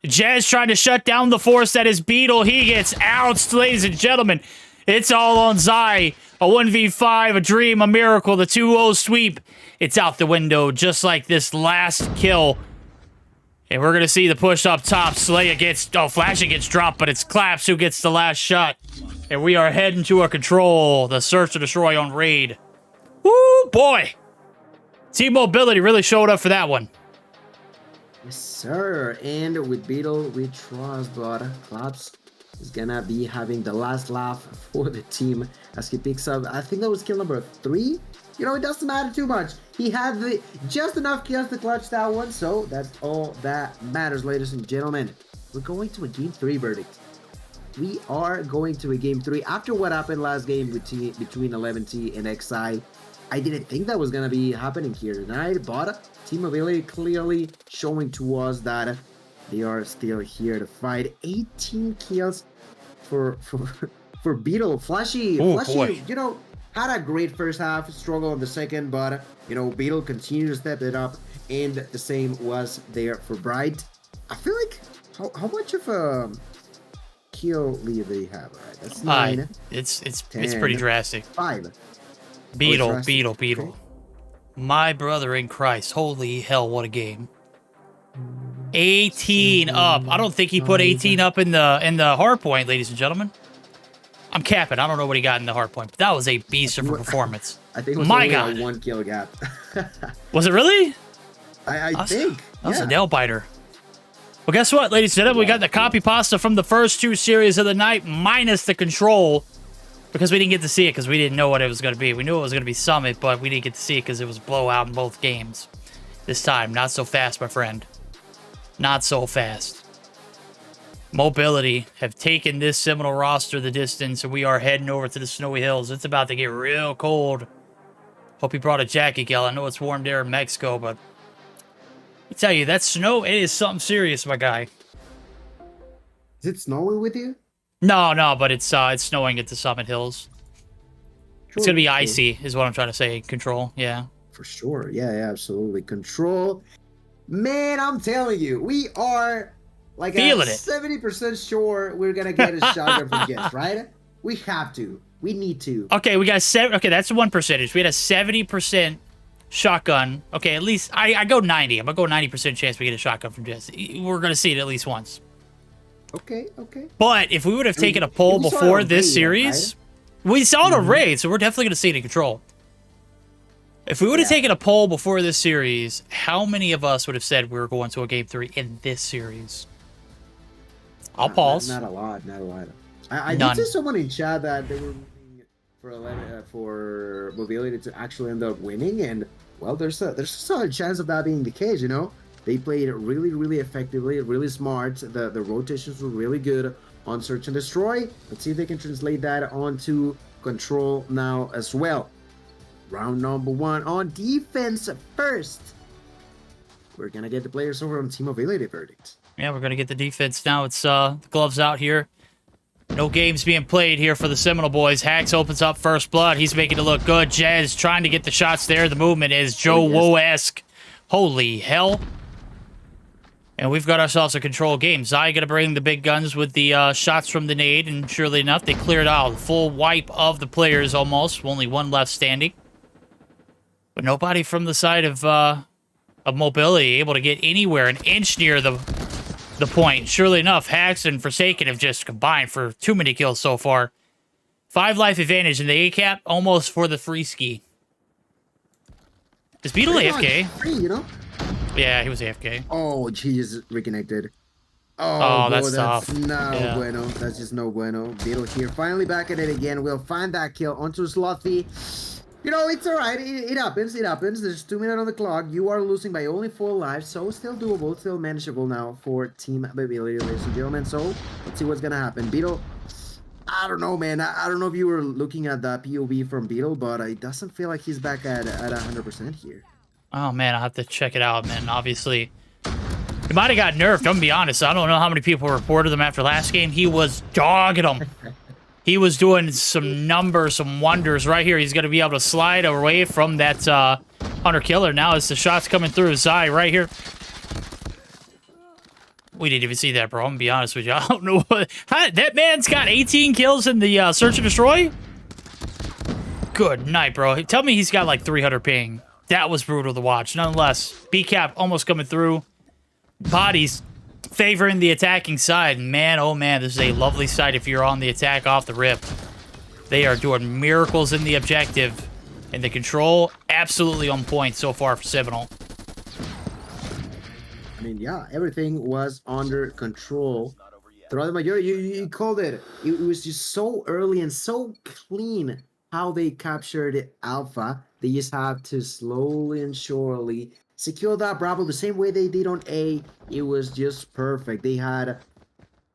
Jez trying to shut down the force that is Beetle. He gets ounced, ladies and gentlemen. It's all on Zai. A 1v5, a dream, a miracle. The 2-0 sweep. It's out the window, just like this last kill. And we're going to see the push up top. Slaya gets... Oh, Flashy gets dropped, but it's Claps who gets the last shot. And we are heading to a control. The search to destroy on raid. Woo, boy. Team Mobility really showed up for that one. Yes, sir. And with Beetle, we trust, but Claps is gonna be having the last laugh for the team as he picks up, I think that was kill number 3. You know, it doesn't matter too much. He had just enough kills to clutch that one, so that's all that matters, ladies and gentlemen. We're going to a game 3 verdict. We are going to a game 3 after what happened last game between 11T and XI. I didn't think that was gonna be happening here tonight, but Team Ability clearly showing to us that they are still here to fight. 18 kills for Beetle. Flashy, boy. You know, had a great first half, struggle in the second, but you know, Beetle continued to step it up, and the same was there for Bright. I feel like how much of a kill lead they have? Right, that's 9. It's 10, it's pretty drastic. 5. Beetle. Okay. My brother in Christ. Holy hell, what a game. 18 up. I don't think he put 18 up in the hardpoint, ladies and gentlemen. I'm capping. I don't know what he got in the hardpoint, but that was a beast of a performance. I think it was My only God. a 1 kill gap. Was it really? I think. That was a nail biter. Well, guess what, ladies and gentlemen? We got the copy pasta from the first 2 series of the night, minus the control. Because we didn't get to see it because we didn't know what it was going to be. We knew it was going to be Summit, but we didn't get to see it because it was blowout in both games. This time, not so fast, my friend. Not so fast. Mobility have taken this Seminole roster the distance, and we are heading over to the Snowy Hills. It's about to get real cold. Hope you brought a jacket, Gil. I know it's warm there in Mexico, but I tell you, that snow, it is something serious, my guy. Is it snowing with you? No, but it's snowing at the Summit Hills. It's gonna be icy, is what I'm trying to say. Control, yeah. for sure. Yeah, absolutely. Control. Man, I'm telling you, we are like Feeling it. 70% sure we're gonna get a shotgun from Jess, right? We have to. We need to. Okay, we got okay, that's 1%. We had a 70% shotgun. Okay, at least I go 90. I'm gonna go 90% chance we get a shotgun from Jess. We're gonna see it at least once. Okay. But if we would have taken a poll before this series, we saw the raid, so we're definitely gonna see it in control. If we would have taken a poll before this series, how many of us would have said we were going to a game 3 in this series? I'll pause. Not a lot. I did see someone in chat that they were moving for mobility to actually end up winning, and well, there's a solid chance of that being the case. You know, they played really effectively, really smart. The rotations were really good on search and destroy. Let's see if they can translate that onto control now as well. Round number 1 on defense first. We're gonna get the players over on team mobility verdict. Yeah, we're gonna get the defense now. It's the gloves out here. No games being played here for the Seminole boys. Hacks opens up first blood. He's making it look good. Jazz trying to get the shots there. The movement is Joe Woe-esque. Holy hell. And we've got ourselves a control game. Zai gonna bring the big guns with the shots from the nade, and surely enough, they cleared out. Full wipe of the players almost. Only one left standing. But nobody from the side of mobility able to get anywhere an inch near the point. Surely enough, Hacks and Forsaken have just combined for too many kills so far. 5 life advantage in the A-cap, almost for the free ski. Is Beetle AFK? Free, you know? Yeah, he was AFK. Oh, he just reconnected. Oh, bro, that's tough. No bueno. That's just no bueno. Beetle here, finally back at it again. We'll find that kill onto Slothy. You know, it's alright. It happens. There's 2 minutes on the clock. You are losing by only 4 lives, so still doable, still manageable now for team mobility, ladies and gentlemen. So let's see what's gonna happen. Beetle, I don't know, man. I don't know if you were looking at that POV from Beetle, but it doesn't feel like he's back at 100% here. Oh man, I'll have to check it out, man. Obviously, he might have got nerfed. I'm gonna be honest. I don't know how many people reported him after last game. He was dogging them. He was doing some numbers, some wonders right here. He's going to be able to slide away from that Hunter Killer. Now as the shots coming through Zai right here. We didn't even see that, bro. I'm going to be honest with you. I don't know what... That man's got 18 kills in the Search and Destroy? Good night, bro. Tell me he's got like 300 ping. That was brutal to watch. Nonetheless, B-cap almost coming through. Bodies favoring the attacking side. Man, oh man, this is a lovely sight if you're on the attack off the rip. They are doing miracles in the objective. And the control, absolutely on point so far for Seminole. I mean, yeah, everything was under control. Throughout the majority, you called it. It was just so early and so clean how they captured Alpha. They just have to slowly and surely secure that Bravo the same way they did on A. It was just perfect. They had,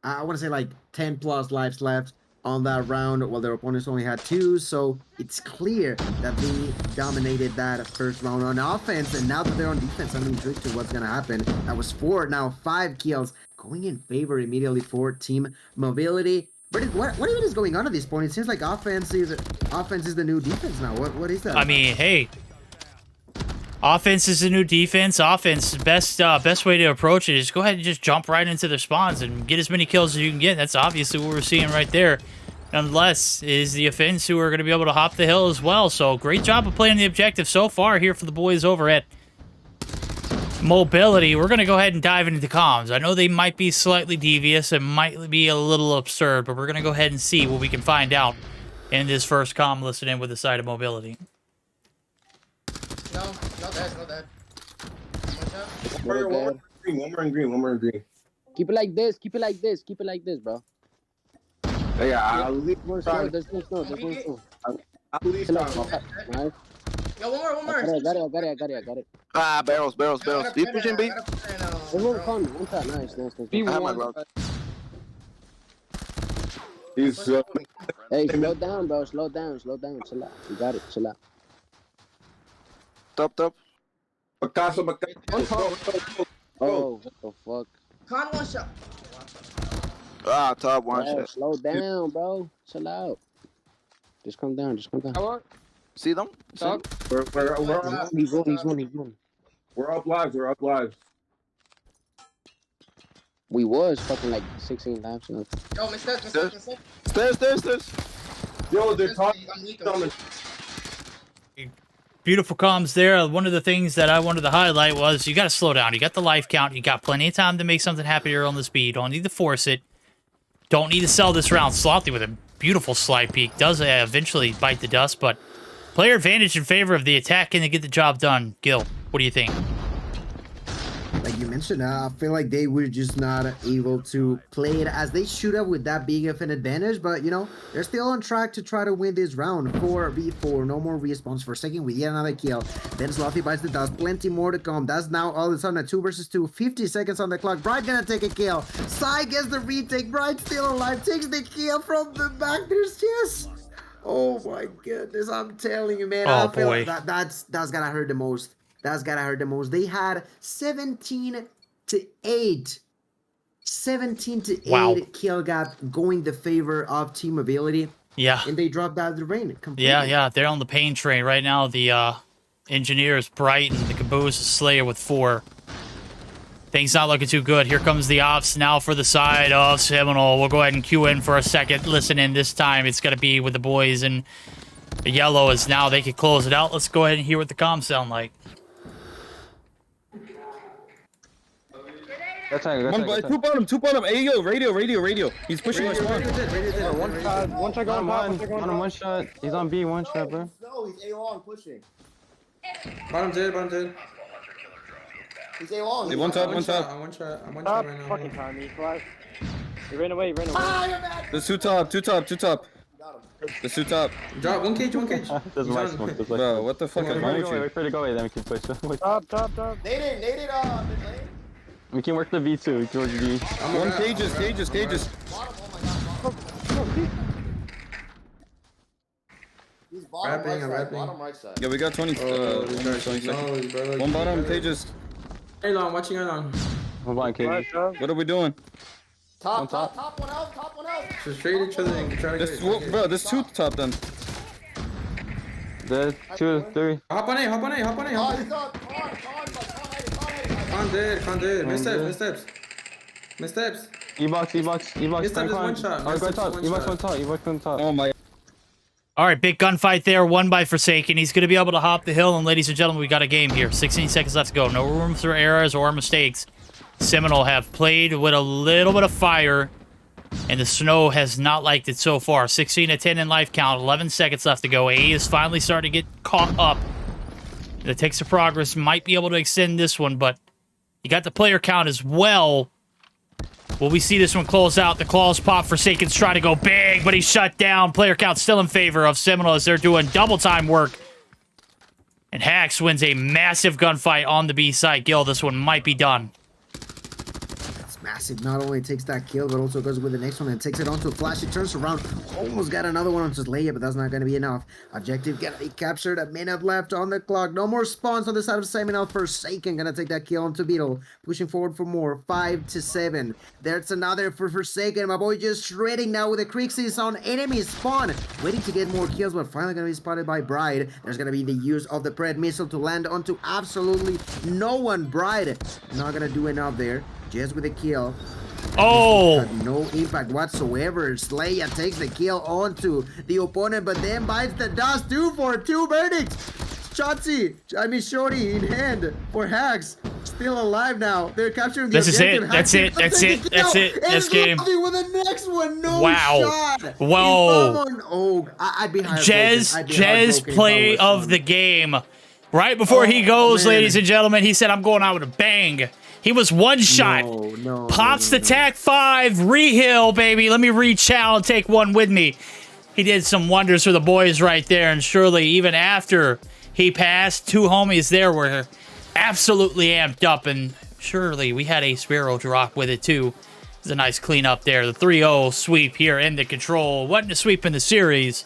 I want to say like 10 plus lives left on that round, while their opponents only had 2. So it's clear that they dominated that first round on offense. And now that they're on defense, I'm intrigued to what's going to happen. That was 4, now 5 kills going in favor immediately for team mobility. But what even is going on at this point? It seems like offense is the new defense now. What is that? I mean, hey. Offense is the new defense. Offense, best way to approach it is go ahead and just jump right into their spawns and get as many kills as you can get. That's obviously what we're seeing right there. Nonetheless, is the offense who are going to be able to hop the hill as well. So great job of playing the objective so far here for the boys over at Mobility. We're going to go ahead and dive into the comms. I know they might be slightly devious and might be a little absurd, but we're going to go ahead and see what we can find out in this first comm listed in with the side of Mobility. No, not dead. One more in green. Keep it like this, bro. Yeah, I'll leave. There's no snow. I'll leave. Nice. Yo, one more. I got it. Ah, barrels. You pushing B? One shot. Nice. I have my gloves. He's Hey, slow down, bro. Slow down. Chill out. You got it. Chill out. Top. Picasso. Oh, what the fuck? Con one shot. Ah, top one Bro, shot. slow down, bro. Chill out. Just come down. What? See them? Dog. We're he's one. We're up live. We was fucking like 16 laps. You know. Yo, mistake. Stairs. Yo, they're talking. I'm weak. Beautiful comms there. One of the things that I wanted to highlight was you got to slow down. You got the life count. You got plenty of time to make something happen here on the speed. Don't need to force it. Don't need to sell this round. Slothy with a beautiful slide peek. Does eventually bite the dust, but player advantage in favor of the attack and to get the job done. Gil, what do you think? Like you mentioned, I feel like they were just not able to play it as they should have with that big of an advantage. But, you know, they're still on track to try to win this round. 4v4, no more respawns for a second. We get another kill. Then Slothy bites the dust. Plenty more to come. That's now all of a sudden a 2 versus 2. 50 seconds on the clock. Bright gonna take a kill. Sai gets the retake. Bright still alive. Takes the kill from the back. There's just... Oh my goodness, I'm telling you, man. Oh, I feel boy. like that's gotta hurt the most. That's gotta hurt the most. They had 17-8. 17-8 Wow. kill gap going the favor of team ability. Yeah. And they dropped out of the rain completely. Yeah. They're on the pain train right now. The engineers, Bright, and the Caboose Slayer with 4. Things not looking too good. Here comes the ops now for the side of Seminole. We'll go ahead and queue in for a second. Listen in this time. It's going to be with the boys in yellow as now they can close it out. Let's go ahead and hear what the comms sound like. Two bottom. Hey, yo, radio. He's pushing our spawn. One shot going top. One shot. He's on B, one shot, bro. No, he's A long pushing. Bottom dead. He's A long. Hey, one top. I'm one shot Top. right now. Fucking time, he flies. He ran away. There's two top. There's two top. Drop one cage. There's my smoke. Bro, what the fuck is wrong with you? Wait for it to go away, then we can push. Top. Naded, mid lane. We can work the V2. We can work the V. One cages. He's bottom I'm rapping. bottom right side. Yeah, we got 20 seconds. One bottom cages. Airlon, watching Airlon. Hold on, Katie. What are we doing? Top one out. Just trade each other and try to get Bro, there's two top then. Dead. 2, 3. Hop on A. Oh, he's up. Con dead. Missteps. E-box. Missteps is one shot. Oh, go top. E-box on top. Oh my. All right, big gunfight there. Won by Forsaken. He's going to be able to hop the hill. And ladies and gentlemen, we got a game here. 16 seconds left to go. No room for errors or mistakes. Seminole have played with a little bit of fire. And the snow has not liked it so far. 16-10 in life count. 11 seconds left to go. A is finally starting to get caught up. The ticks of progress might be able to extend this one, but you got the player count as well. Will we see this one close out? The claws pop. Forsaken's trying to go big, but he's shut down. Player count still in favor of Seminole as they're doing double time work. And Hax wins a massive gunfight on the B side. Gil, this one might be done. Massive not only takes that kill, but also goes with the next one and takes it onto a flash. It turns around, almost got another one on his layup, but that's not going to be enough. Objective gonna be captured. A minute left on the clock. No more spawns on the side of Seminole. Forsaken gonna take that kill onto Beetle, pushing forward for more. 5-7. There's another for Forsaken. My boy just shredding now with the Crixis on enemy spawn, waiting to get more kills, but finally gonna be spotted by Bride. There's gonna be the use of the Pred missile to land onto absolutely no one. Bride not gonna do enough there. Just with a kill. Oh! No impact whatsoever. Slayer takes the kill onto the opponent, but then bites the dust. 2 for 2 verdicts. Shorty in hand for Hax. Still alive now. They're capturing the objective. That's it. This game. With the next one. No wow. shot. Whoa. Oh, I'd be heartbroken. Jez play of the game. Right before he goes, ladies and gentlemen, he said, I'm going out with a bang. He was one shot. Pops the TAC 5. Rehill, baby. Let me reach out and take one with me. He did some wonders for the boys right there. And surely, even after he passed, 2 homies there were absolutely amped up. And surely, we had a Sparrow to rock with it, too. It's a nice cleanup there. The 3-0 sweep here in the control. Wasn't a sweep in the series.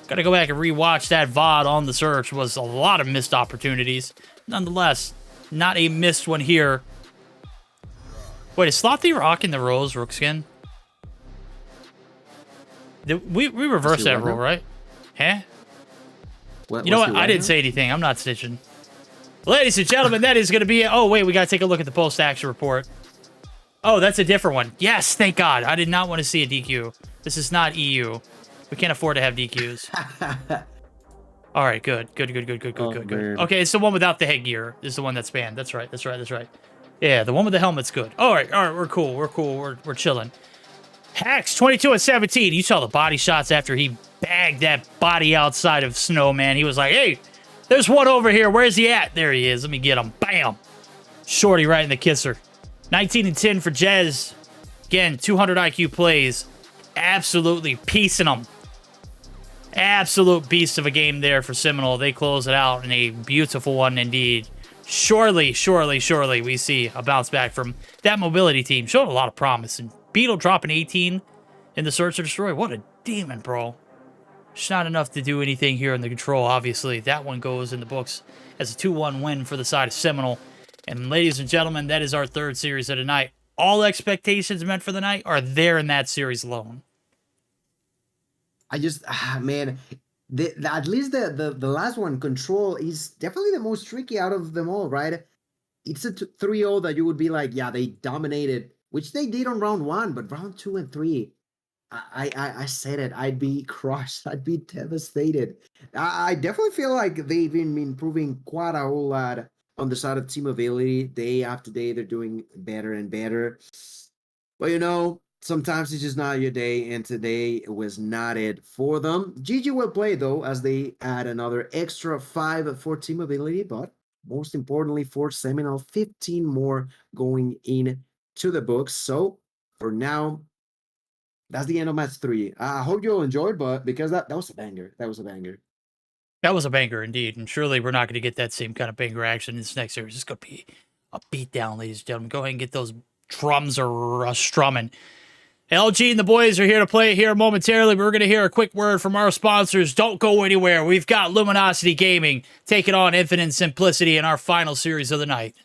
Got to go back and rewatch that VOD on the search. Was a lot of missed opportunities. Nonetheless, not a missed one here. Wait, is Slothy rocking the Rose Rook skin? We reversed that rule, right? Huh? You know what? I didn't say anything. I'm not snitching. Ladies and gentlemen, that is going to be it. Oh, wait, we got to take a look at the post-action report. Oh, that's a different one. Yes, thank God. I did not want to see a DQ. This is not EU. We can't afford to have DQs. All right, good. Good. Okay, it's the one without the headgear. This is the one that's banned. That's right. Yeah, the one with the helmet's good. All right, we're cool. We're chilling. Hacks, 22 and 17. You saw the body shots after he bagged that body outside of Snowman. He was like, hey, there's one over here. Where's he at? There he is. Let me get him. Bam. Shorty right in the kisser. 19 and 10 for Jez. Again, 200 IQ plays. Absolutely piecing them. Absolute beast of a game there for Seminole. They close it out in a beautiful one indeed. Surely we see a bounce back from that mobility team. Showed a lot of promise. And Beetle dropping 18 in the Search and Destroy. What a demon, bro. It's not enough to do anything here in the control, obviously. That one goes in the books as a 2-1 win for the side of Seminole. And ladies and gentlemen, that is our third series of the night. All expectations meant for the night are there in that series alone. I just, man, at least the last one, Control, is definitely the most tricky out of them all, right? It's a 3-0 that you would be like, yeah, they dominated, which they did on round 1, but round 2 and 3, I said it, I'd be crushed, I'd be devastated. I definitely feel like they've been improving quite a whole lot on the side of team ability. Day after day, they're doing better and better. But you know, sometimes it's just not your day, and today was not it for them. GG will play though, as they add another extra 5 for team ability, but most importantly for Seminole, 15 more going in to the books. So for now, that's the end of match 3. I hope you all enjoyed, but because that was a banger. That was a banger. That was a banger indeed, and surely we're not going to get that same kind of banger action in this next series. It's going to be a beatdown, ladies and gentlemen. Go ahead and get those drums are strumming. LG and the boys are here to play it here momentarily. We're going to hear a quick word from our sponsors. Don't go anywhere. We've got Luminosity Gaming taking on Infinite Simplicity in our final series of the night.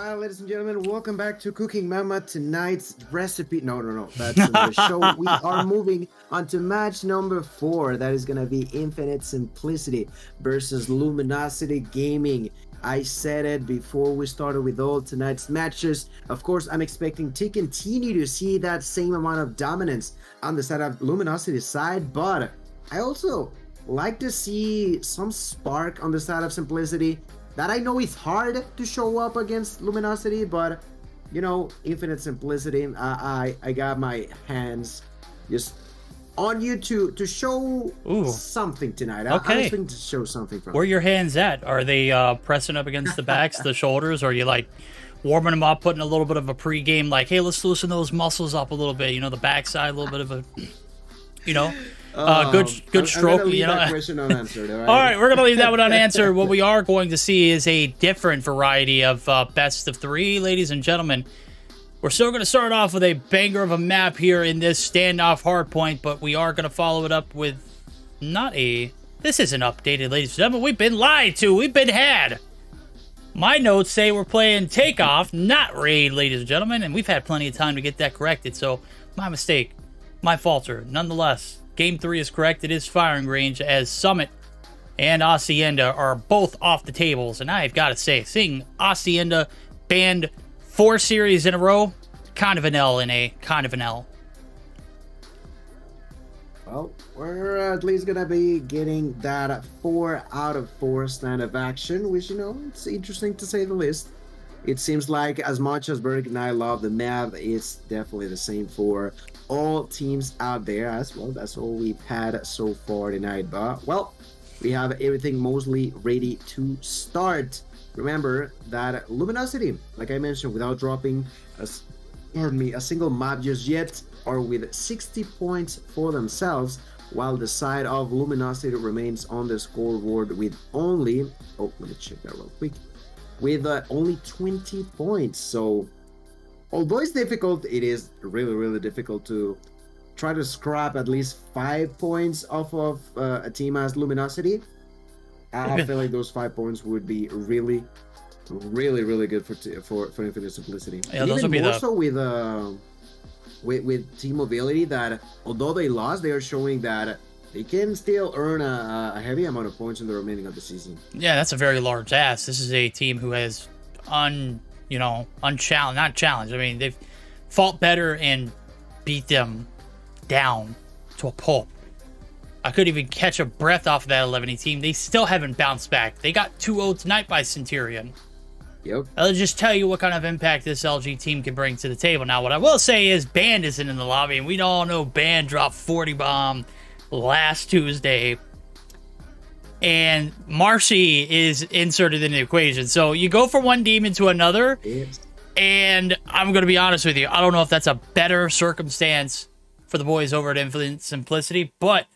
All right, ladies and gentlemen, welcome back to Cooking Mama. Tonight's recipe. No, that's another show. We are moving on to match number 4. That is going to be Infinite Simplicity versus Luminosity Gaming. I said it before we started with all tonight's matches. Of course, I'm expecting to continue to see that same amount of dominance on the side of Luminosity's side, but I also like to see some spark on the side of Simplicity. That I know is hard to show up against Luminosity, but you know, Infinite Simplicity, I got my hands just on you to show something tonight. Okay. I was thinking to show something from Where your hands at? Are they pressing up against the backs, the shoulders, or are you like warming them up, putting a little bit of a pregame, like, hey, let's loosen those muscles up a little bit, you know, the backside, a little bit of a, you know, good stroke, you know. That question unanswered, all right, we're gonna leave that one unanswered. What we are going to see is a different variety of best of three, ladies and gentlemen. We're still going to start off with a banger of a map here in this standoff hardpoint, but we are going to follow it up with this isn't updated, ladies and gentlemen. We've been lied to. We've been had. My notes say we're playing Takeoff, not Raid, ladies and gentlemen, and we've had plenty of time to get that corrected, so my mistake, my falter. Nonetheless, Game 3 is correct. It is firing range, as Summit and Hacienda are both off the tables, and I've got to say, seeing Hacienda banned 4 series in a row, kind of an L in a kind of an L. Well, we're at least gonna be getting that 4 out of 4 stand of action, which, you know, it's interesting to say the least. It seems like as much as Berg and I love the map, it's definitely the same for all teams out there as well. That's all we've had so far tonight. But, well, we have everything mostly ready to start. Remember that Luminosity, like I mentioned, without dropping a single map just yet, are with 60 points for themselves, while the side of Luminosity remains on the scoreboard with only, let me check that real quick, with only 20 points. So, although it's difficult, it is really, really difficult to try to scrap at least 5 points off of a team as Luminosity. I feel like those 5 points would be really, really, really good for Infinite Simplicity. Yeah, those would be more so with Team Mobility, that although they lost, they are showing that they can still earn a heavy amount of points in the remaining of the season. Yeah, that's a very large ask. This is a team who has unchallenged, not challenged. I mean, they've fought better and beat them down to a pulp. I couldn't even catch a breath off of that 11 team. They still haven't bounced back. They got 2-0 tonight by Centurion. Yep. I'll just tell you what kind of impact this LG team can bring to the table. Now, what I will say is Band isn't in the lobby, and we all know Band dropped 40 bomb last Tuesday. And Marshy is inserted in the equation. So you go from one demon to another, and I'm going to be honest with you. I don't know if that's a better circumstance for the boys over at Infinite Simplicity, but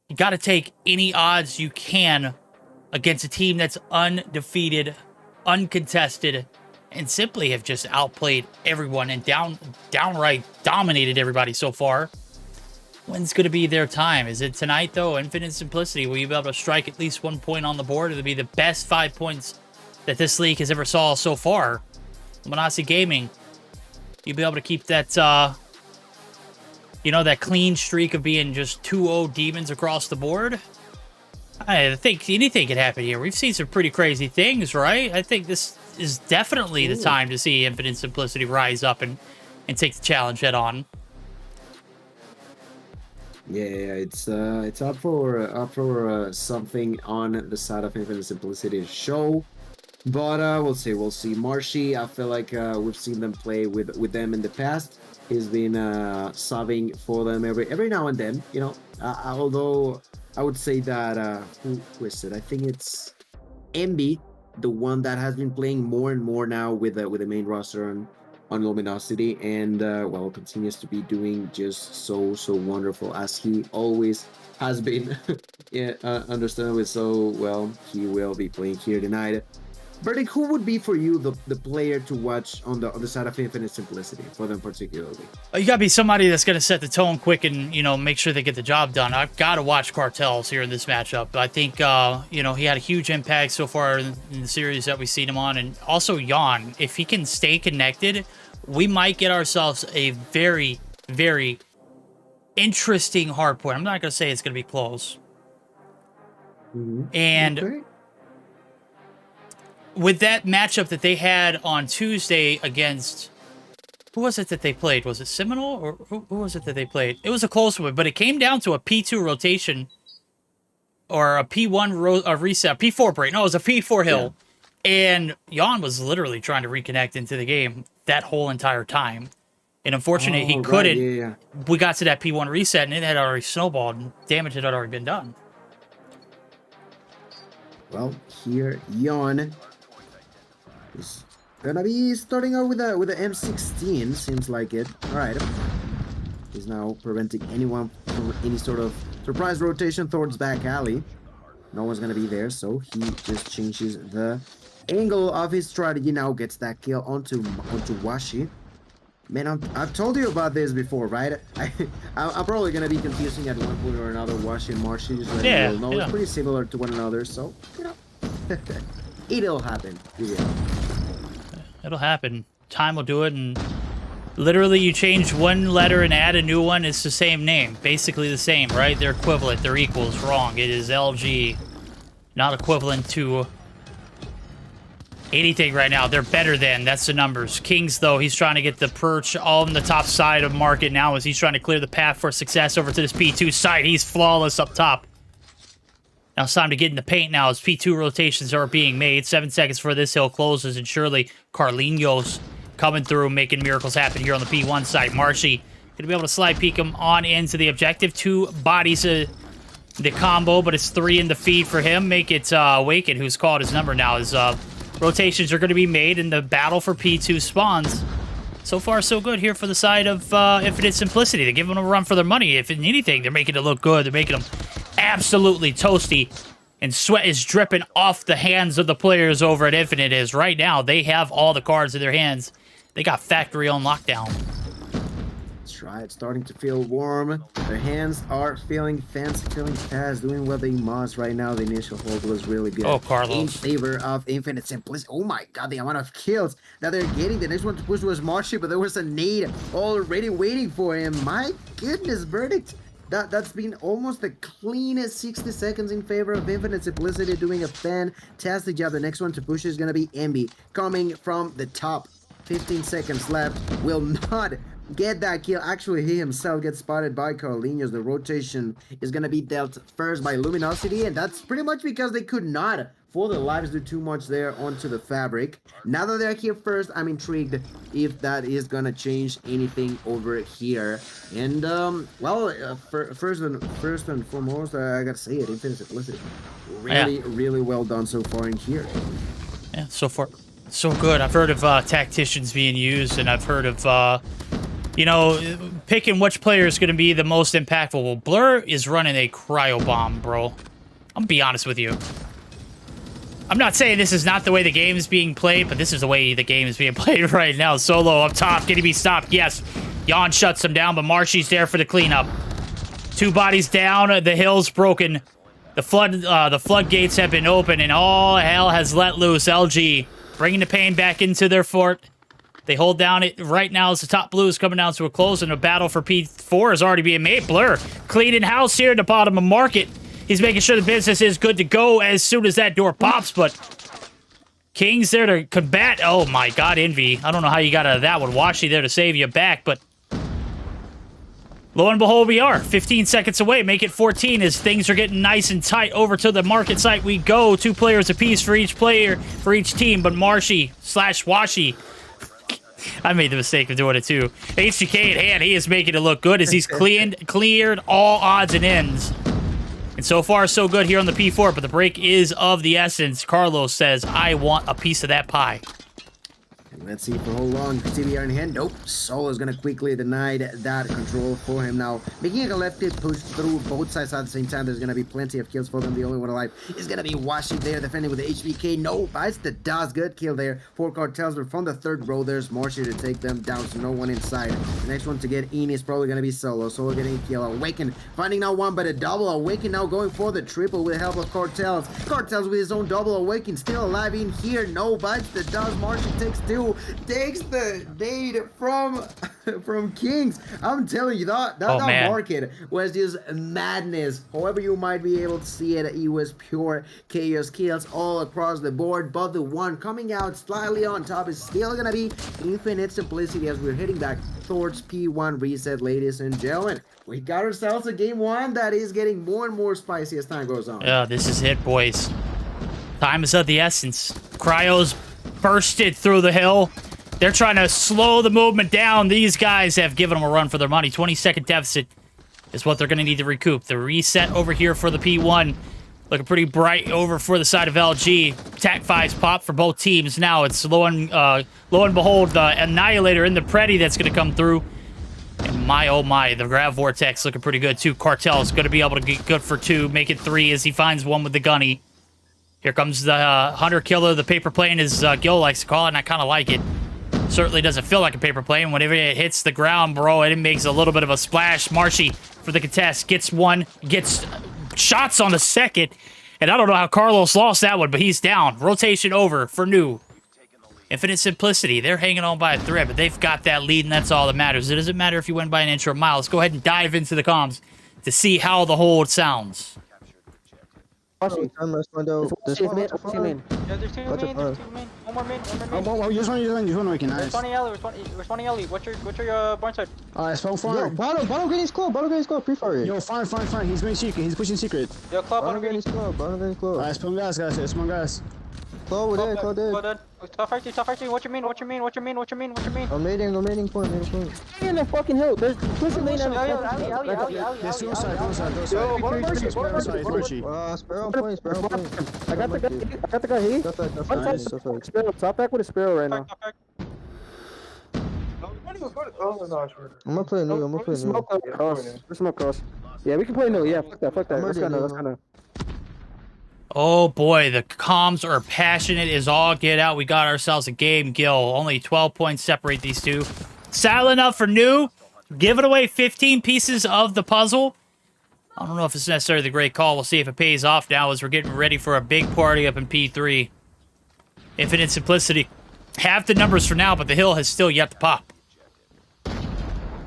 you got to take any odds you can against a team that's undefeated, uncontested, and simply have just outplayed everyone and downright dominated everybody so far. When's going to be their time? Is it tonight, though? Infinite Simplicity, will you be able to strike at least 1 point on the board? It'll be the best 5 points that this league has ever saw so far. Manasi Gaming, you'll be able to keep that, that clean streak of being just 2-0 demons across the board. I think anything could happen here. We've seen some pretty crazy things, right? I think this is definitely the time to see Infinite Simplicity rise up and take the challenge head on. Yeah, it's up for something on the side of Infinite Simplicity to show, but we'll see. Marshy, I feel like we've seen them play with them in the past. He's been subbing for them every now and then, although I would say that who is it? I think it's MB, the one that has been playing more and more now with the main roster on Luminosity, and continues to be doing just so wonderful, as he always has been. Understandably so. Well, he will be playing here tonight. Verdict, who would be for you the player to watch on the side of Infinite Simplicity, for them particularly? You gotta be somebody that's gonna set the tone quick and make sure they get the job done. I've got to watch Cartels here in this matchup. I think he had a huge impact so far in the series that we've seen him on, and also Jan. If he can stay connected, we might get ourselves a very, very interesting hardpoint. I'm not gonna say it's gonna be close. And okay, with that matchup that they had on Tuesday against, who was it that they played? Was it Seminole, or who was it that they played? It was a close one, but it came down to a P2 rotation or a P1 reset, P4 break. No, it was a P4 hill. Yeah. And Jan was literally trying to reconnect into the game that whole entire time. And unfortunately, he couldn't. Yeah. We got to that P1 reset, and it had already snowballed, and damage had already been done. Well, here Jan is gonna be starting out with a M16. Seems like it. All right. He's now preventing anyone from any sort of surprise rotation towards back alley. No one's gonna be there, so he just changes the angle of his strategy. Now gets that kill onto Washi. Man, I've told you about this before, right? I'm probably gonna be confusing at one point or another Washi and Marshy. Yeah, no, it's pretty similar to one another, so you know, it'll happen. It'll happen. Time will do it, and literally, you change one letter and add a new one. It's the same name, basically the same, right? They're equivalent. They're equals. Wrong. It is LG, not equivalent to anything right now. They're better than. That's the numbers. Kings, though, he's trying to get the perch on the top side of market now as he's trying to clear the path for success over to this P2 side. He's flawless up top. Now it's time to get in the paint now as P2 rotations are being made. 7 seconds for this hill closes, and surely Carlinhos coming through, making miracles happen here on the P1 side. Marshy going to be able to slide peek him on into the objective. 2 bodies the combo, but it's 3 in the feed for him. Make it Waken, who's called his number now, as rotations are going to be made in the battle for P2 spawns. So far, so good here for the side of Infinite Simplicity. They're giving them a run for their money. If in anything, they're making it look good. They're making them absolutely toasty. And sweat is dripping off the hands of the players over at Infinite. Is right now, they have all the cards in their hands. They got factory on lockdown. That's right. It's starting to feel warm. Their hands are feeling fancy, feeling fast, doing what they must right now. The initial hold was really good. Oh, Carlos. In favor of Infinite Simplicity. Oh my god, the amount of kills that they're getting. The next one to push was Marshy, but there was a nade already waiting for him. My goodness, Verdict. That's been almost the cleanest 60 seconds in favor of Infinite Simplicity, doing a fantastic job. The next one to push is going to be Emby, coming from the top. 15 seconds left. Will not get that kill. Actually, he himself gets spotted by Carlinhos. The rotation is going to be dealt first by Luminosity, and that's pretty much because they could not, for their lives, do too much there onto the Fabric. Now that they're here first, I'm intrigued if that is going to change anything over here. And, first and foremost, I got to say it, Infinite Simplicity. Really well done so far in here. Yeah, so far, so good. I've heard of tacticians being used, and I've heard of, picking which player is going to be the most impactful. Well, Blur is running a cryo bomb, bro. I'm going to be honest with you. I'm not saying this is not the way the game is being played, but this is the way the game is being played right now. Solo up top, can he be stopped? Yes. Jan shuts him down, but Marshy's there for the cleanup. 2 bodies down, the hill's broken. The floodgates have been open, and all hell has let loose. LG bringing the pain back into their fort. They hold down it right now as the top blue is coming down to a close, and a battle for P4 is already being made. Blur cleaning house here at the bottom of market. He's making sure the business is good to go as soon as that door pops, but King's there to combat. Oh my god, Envy. I don't know how you got out of that one. Washi there to save you back, but lo and behold, we are 15 seconds away. Make it 14 as things are getting nice and tight. Over to the market site we go. 2 players apiece for each player, for each team, but Marshy/Washi. I made the mistake of doing it too. HGK in hand, he is making it look good as he's cleared all odds and ends. And so far, so good here on the P4, but the break is of the essence. Carlos says, I want a piece of that pie. Let's see for how long. CBR in hand. Nope. Solo is going to quickly deny that control for him now. Making a left hit push through both sides at the same time. There's going to be plenty of kills for them. The only one alive is going to be Washi there defending with the HVK. No bites. The does good kill there for Cartels. But from the third row, there's Marshy to take them down. So no one inside. The next one to get in is probably going to be Solo. Solo getting a kill. Awaken. Finding now one, but a double. Awaken now going for the triple with the help of Cartels. Cartels with his own double. Awaken still alive in here. No bites. The does. Marshy takes 2. takes the nade from Kings. I'm telling you, that man. market was just madness. However you might be able to see it, it was pure chaos kills all across the board. But the one coming out slightly on top is still gonna be Infinite Simplicity as we're heading back towards P1 reset, ladies and gentlemen. We got ourselves a game one that is getting more and more spicy as time goes on. Yeah, this is it, boys. Time is of the essence. Cryo's bursted through the hill. They're trying to slow the movement down. These guys have given them a run for their money. 20-second deficit is what they're going to need to recoup. The reset over here for the P1. Looking pretty bright over for the side of LG. Tac 5's pop for both teams. Now it's lo and behold, the Annihilator in the Preddy that's going to come through. And my, oh my, the Grav Vortex looking pretty good too. Cartel's going to be able to get good for 2, make it 3 as he finds one with the gunny. Here comes the Hunter Killer, the paper plane, as Gil likes to call it, and I kind of like it. Certainly doesn't feel like a paper plane. Whenever it hits the ground, bro, it makes a little bit of a splash. Marshy for the contest gets one, gets shots on the second, and I don't know how Carlos lost that one, but he's down. Rotation over for New. Infinite Simplicity, they're hanging on by a thread, but they've got that lead, and that's all that matters. It doesn't matter if you win by an inch or a mile. Let's go ahead and dive into the comms to see how the hold sounds. There's one main. Yeah, there's 2 main, there's 2 main. One more main, one more main. Oh, just one working, nice. Respawning alley, respawning alley. What's your barn side? It's phone fire. Yo, bottle getting score, pre-fire. Yo, fine. He's going secret, he's pushing secret. Yo, club, Bottle getting score. It's phone gas, guys, it's one gas. Claw dead. Top 5 what's your main? I'm mating point. In the fucking hill. There's pushing lane on Alley. There's suicide. Sparrow point. I got the guy here. Nice. Sparrow, top back with a Sparrow right now. I'm gonna play new. Smoke cross. Yeah, we can play new. Yeah, fuck that. Let's go. Oh boy, the comms are passionate as all get out. We got ourselves a game, Gil. Only 12 points separate these two. Silent up for New. Giving away 15 pieces of the puzzle. I don't know if it's necessarily the great call. We'll see if it pays off now as we're getting ready for a big party up in P3. Infinite Simplicity. Half the numbers for now, but the hill has still yet to pop.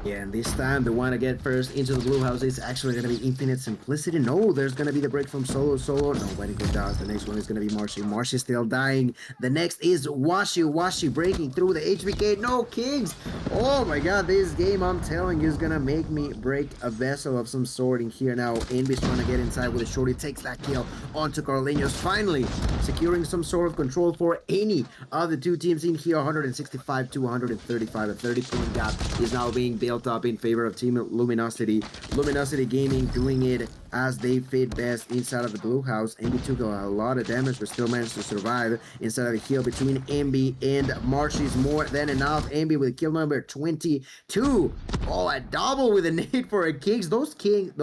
Yeah, and this time the one to get first into the blue house is actually going to be Infinite Simplicity. No, there's going to be the break from Solo. No, very good dodge. The next one is going to be Marshy. Marshy still dying. The next is Washi breaking through the HBK. No, Kings. Oh my god, this game, I'm telling you, is going to make me break a vessel of some sort in here now. Envy's trying to get inside with a shorty. Takes that kill onto Carleños. Finally, securing some sort of control for any of the two teams in here. 165 to 135. A 30-point gap is now being built up in favor of Team Luminosity. Luminosity Gaming doing it as they fit best inside of the blue house. Envy took a lot of damage but still managed to survive inside of the hill between Envy and Marshy's more than enough. Envy with kill number 22. Oh, a double with a nade for a Kings. Those King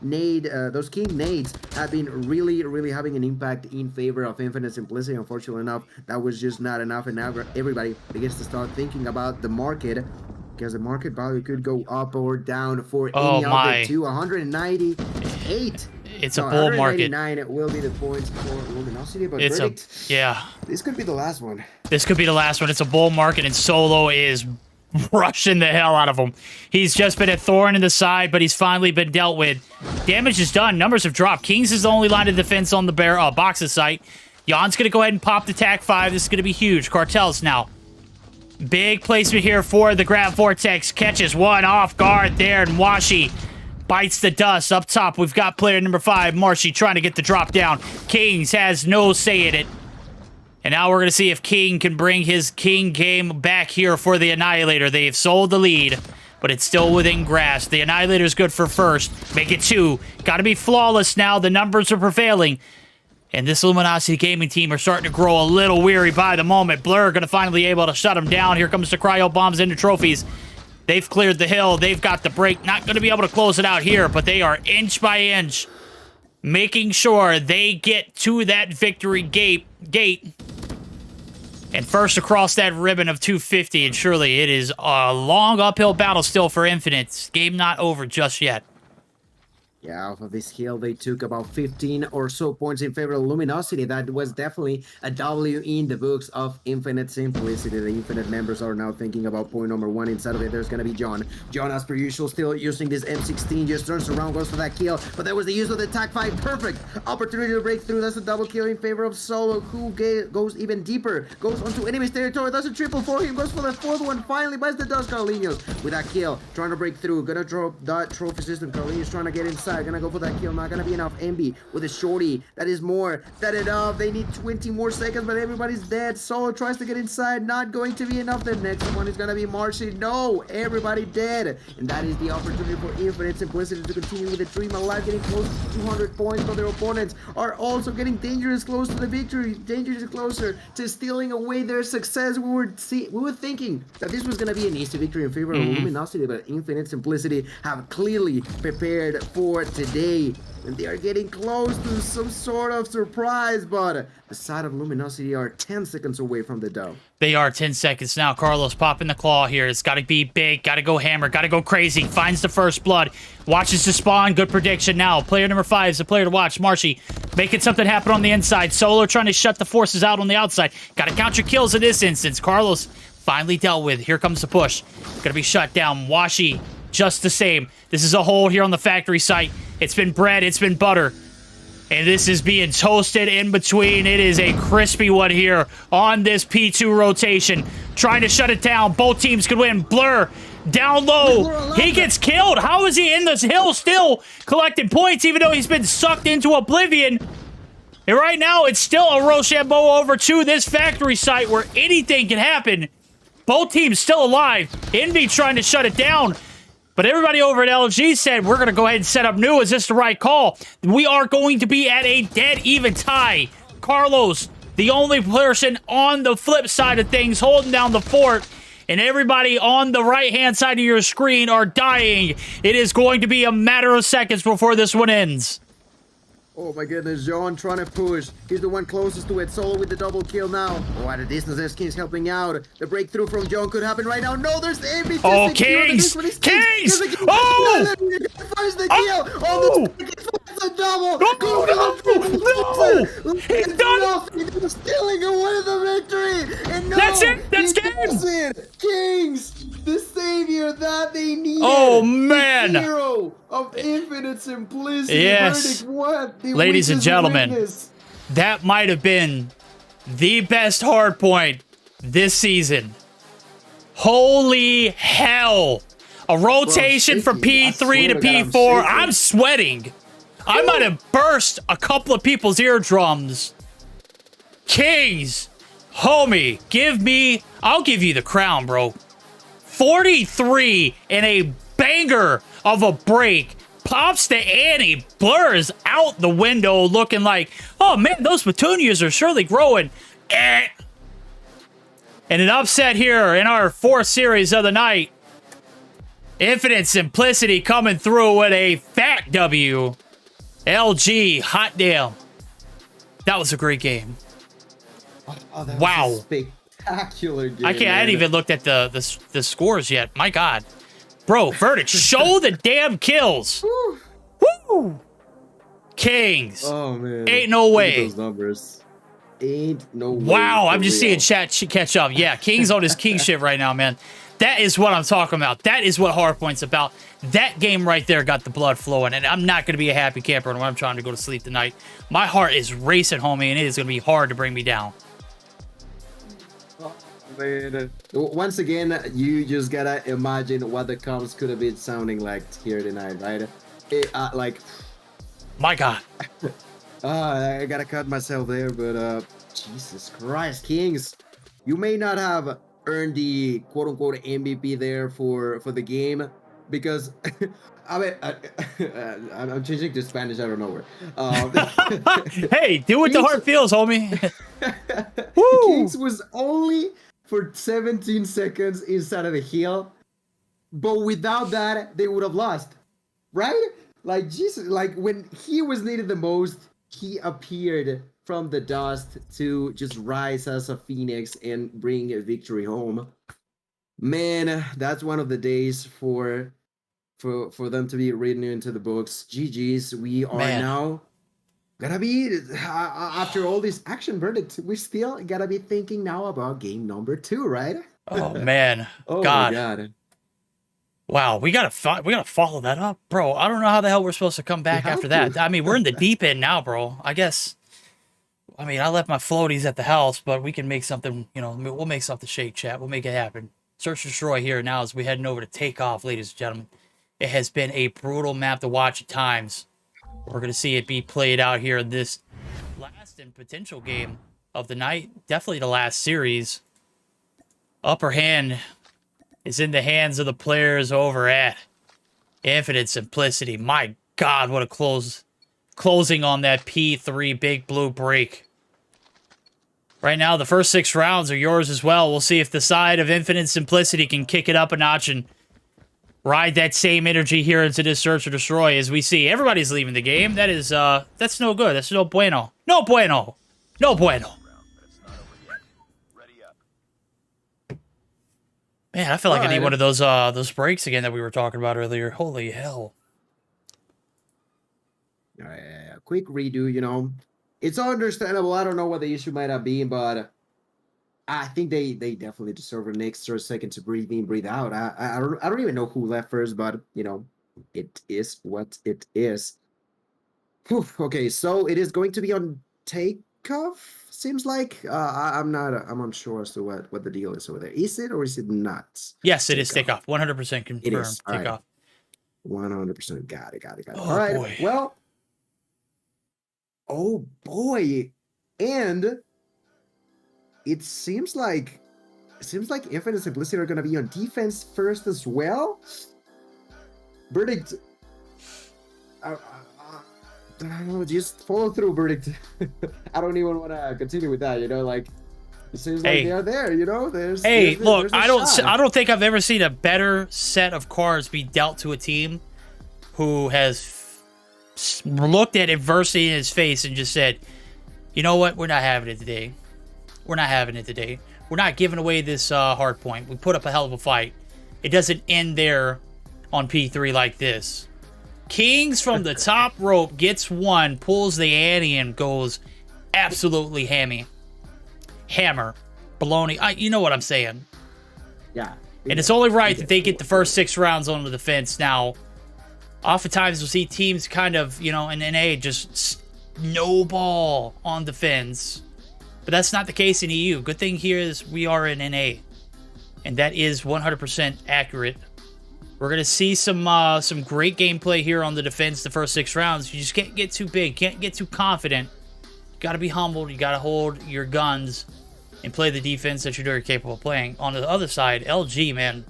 nades have been really having an impact in favor of Infinite Simplicity. Unfortunately enough, that was just not enough, and now everybody begins to start thinking about the market, because the market value could go up or down for any of the two. 198. It's a bull market. 189 will be the points for Luminosity, but it's Verdict, this could be the last one. This could be the last one. It's a bull market, and Solo is rushing the hell out of him. He's just been a thorn in the side, but he's finally been dealt with. Damage is done. Numbers have dropped. Kings is the only line of defense on the box's site. Jan's going to go ahead and pop the Tac 5. This is going to be huge. Cartels now. Big placement here for the Grav Vortex. Catches one off guard there, and Washi bites the dust. Up top, we've got player number 5, Marshy, trying to get the drop down. Kings has no say in it. And now we're going to see if King can bring his King game back here for the Annihilator. They've sold the lead, but it's still within grasp. The Annihilator's good for first. Make it 2. Got to be flawless now. The numbers are prevailing. And this Luminosity Gaming team are starting to grow a little weary by the moment. Blur going to finally able to shut them down. Here comes the cryo bombs into trophies. They've cleared the hill. They've got the break. Not going to be able to close it out here, but they are inch by inch making sure they get to that victory gate. And first across that ribbon of 250, and surely it is a long uphill battle still for Infinite. Game not over just yet. Yeah, off of this hill, they took about 15 or so points in favor of Luminosity. That was definitely a W in the books of Infinite Simplicity. The Infinite members are now thinking about point number 1. Inside of it, there's going to be John. John, as per usual, still using this M16, just turns around, goes for that kill. But that was the use of the TAC 5. Perfect opportunity to break through. That's a double kill in favor of Solo, who goes even deeper. Goes onto enemy's territory. That's a triple for him. Goes for the 4th one. Finally buys the dust. Carlinhos with that kill. Trying to break through. Gonna drop that trophy system. Carlinhos trying to get inside. Gonna go for that kill. Not gonna be enough. Envy with a shorty. That is more than enough. They need 20 more seconds, but everybody's dead. Solo tries to get inside. Not going to be enough. The next one is gonna be Marcy. No, everybody dead. And that is the opportunity for Infinite Simplicity to continue with the dream alive, getting close to 200 points, but their opponents are also getting dangerous close to the victory. Dangerous closer to stealing away their success. We were thinking that this was gonna be an easy victory in favor of Luminosity, but Infinite Simplicity have clearly prepared for today, and they are getting close to some sort of surprise, but the side of Luminosity are 10 seconds away from the dub. They are 10 seconds now. Carlos popping the claw here. It's got to be big. Got to go hammer. Got to go crazy. Finds the first blood. Watches the spawn. Good prediction now. Player number 5 is the player to watch. Marshy making something happen on the inside. Solo trying to shut the forces out on the outside. Got to count your kills in this instance. Carlos finally dealt with. Here comes the push. Gonna be shut down. Washi just the same. This is a hold here on the factory site. It's been bread. It's been butter. And this is being toasted in between. It is a crispy one here on this P2 rotation. Trying to shut it down. Both teams could win. Blur down low. He gets killed. How is he in this hill still collecting points even though he's been sucked into oblivion? And right now, it's still a Rochambeau over to this factory site where anything can happen. Both teams still alive. Envy trying to shut it down. But everybody over at LG said, we're going to go ahead and set up new. Is this the right call? We are going to be at a dead even tie. Carlos, the only person on the flip side of things holding down the fort. And everybody on the right-hand side of your screen are dying. It is going to be a matter of seconds before this one ends. Oh my goodness, John trying to push. He's the one closest to it. Solo with the double kill now. Oh, at a distance, there's Kings helping out. The breakthrough from John could happen right now. No, there's the MVP. Oh, Kings! Kings! Oh! Finds the kill. Oh, the double. No! He's done! He's stealing away the victory. And no, that's it. That's game. Kings, the savior that they needed. Oh, man. The hero of Infinite Simplicity. Yes. Ladies and gentlemen, that might have been the best hardpoint this season. Holy hell. A rotation from P3 to P4. I'm sweating. I might have burst a couple of people's eardrums. Kings, homie, I'll give you the crown, bro. 43 and a banger of a break. Pops to Annie. Blurs out the window looking like, oh man, those petunias are surely growing. And an upset here in our 4th series of the night. Infinite Simplicity coming through with a fat W. LG, hot damn. That was a great game. Oh, that wow. was a spectacular game. I hadn't even looked at the scores yet. My God. Bro, Verdict, show the damn kills. Woo! Kings. Oh, man. Ain't no way. Those numbers. Ain't no way. Wow, I'm just seeing chat catch up. Yeah, King's on his king shit right now, man. That is what I'm talking about. That is what Hardpoint's about. That game right there got the blood flowing, and I'm not going to be a happy camper when I'm trying to go to sleep tonight. My heart is racing, homie, and it is going to be hard to bring me down. Man. Once again, you just gotta imagine what the comms could have been sounding like here tonight, right? Like, my God. I gotta cut myself there, but Jesus Christ, Kings, you may not have earned the quote-unquote MVP there for the game, because I mean, I'm changing to Spanish out of nowhere. Hey, do what the heart feels, homie. Kings was only for 17 seconds inside of the hill, but without that, they would have lost, right? Like, Jesus, like when he was needed the most, he appeared from the dust to just rise as a phoenix and bring a victory home. Man, that's one of the days for for them to be written into the books. GG's. We are now gonna be after all this action verdict. We still gotta be thinking now about game number 2, right? Oh man. Oh God. my God. Wow, we gotta follow that up, bro. I don't know how the hell we're supposed to come back after that. I mean, we're in the deep end now, bro. I guess. I mean, I left my floaties at the house, but we can make something. You know, we'll make something shake, chat. We'll make it happen. Search and destroy here now as we heading over to Takeoff, ladies and gentlemen. It has been a brutal map to watch at times. We're gonna see it be played out here in this last and potential game of the night. Definitely the last series. Upper hand is in the hands of the players over at Infinite Simplicity. My God, what a closing on that P3 Big Blue break. Right now, the first 6 rounds are yours as well. We'll see if the side of Infinite Simplicity can kick it up a notch and ride that same energy here into this search or destroy. As we see, everybody's leaving the game. That is, that's no good. That's no bueno. No bueno. No bueno. Man, I feel like I need one of those breaks again that we were talking about earlier. Holy hell. Quick redo, you know. It's understandable. I don't know what the issue might have been, but I think they definitely deserve an extra second to breathe in, breathe out. I don't even know who left first, but, you know, it is what it is. Whew, okay, so it is going to be on Takeoff? Seems like I'm unsure as to what the deal is over there. Is it or is it not? Yes, it is Takeoff. 100% confirmed. It is. Takeoff. 100%. Got it. Oh, all right. boy. Well. Oh boy. And it seems like Infinite Simplicity are gonna be on defense first as well. Verdict. Just follow through, Verdict. I don't even want to continue with that, you know, like it seems like they are there, you know. There's look, I shot. don't think I've ever seen a better set of cards be dealt to a team who has looked at adversity in his face and just said, you know what, we're not having it today. We're not giving away this hard point. We put up a hell of a fight. It doesn't end there on P3 like this. Kings from the top rope gets one, pulls the ante, and goes absolutely hammer. Baloney. You know what I'm saying. Yeah. And it's only right that they get the first 6 rounds on the defense. Now, oftentimes we'll see teams kind of, you know, in NA just snowball on defense. But that's not the case in EU. Good thing here is we are in NA. And that is 100% accurate. We're going to see some great gameplay here on the defense the first 6 rounds. You just can't get too big. Can't get too confident. You got to be humbled. You got to hold your guns and play the defense that you're very capable of playing. On the other side, LG, man.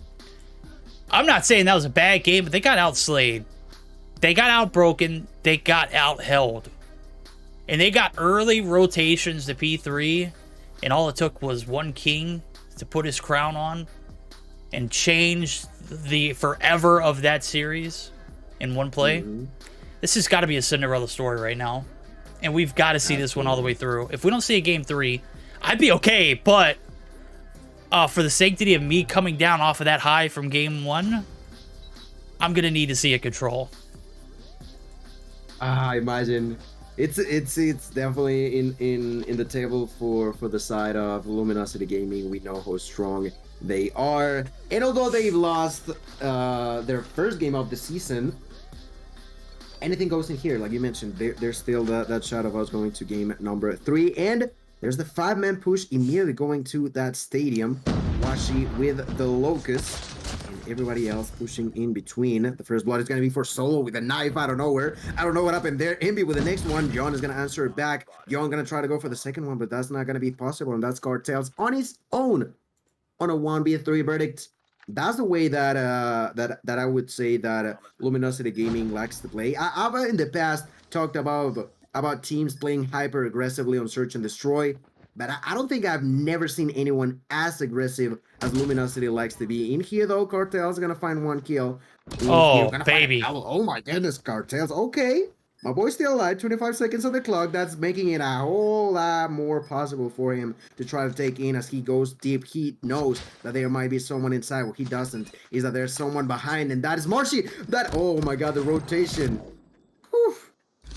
I'm not saying that was a bad game, but they got outslayed. They got outbroken. They got outheld. And they got early rotations to P3. And all it took was one king to put his crown on and change the forever of that series in one play. This has got to be a Cinderella story right now. And we've got to see this one all the way through. If we don't see a game 3, I'd be okay. But for the sanctity of me coming down off of that high from game 1, I'm going to need to see a control. I imagine it's definitely in the table for the side of Luminosity Gaming. We know how strong they are, and although they've lost their first game of the season, anything goes in here. Like you mentioned, there's still that shot of us going to game number 3, and there's the 5-man push immediately going to that stadium. Washi with the Locust, and everybody else pushing in between. The first blood is going to be for Solo with a knife out of nowhere. I don't know what happened there. Envy with the next one. John is going to answer it back. John going to try to go for the second one, but that's not going to be possible, and that's Cartels on his own on a 1v3 verdict. That's the way that I would say that Luminosity Gaming likes to play. I've in the past talked about teams playing hyper aggressively on search and destroy, but I don't think I've never seen anyone as aggressive as Luminosity likes to be. In here though, Cartel's gonna find one kill. Oh baby! Oh my goodness, Cartels. Okay, My boy's still alive, 25 seconds on the clock. That's making it a whole lot more possible for him to try to take in as he goes deep. He knows that there might be someone inside. What he doesn't is that there's someone behind, and that is Marshy. Oh my god, the rotation. Whew.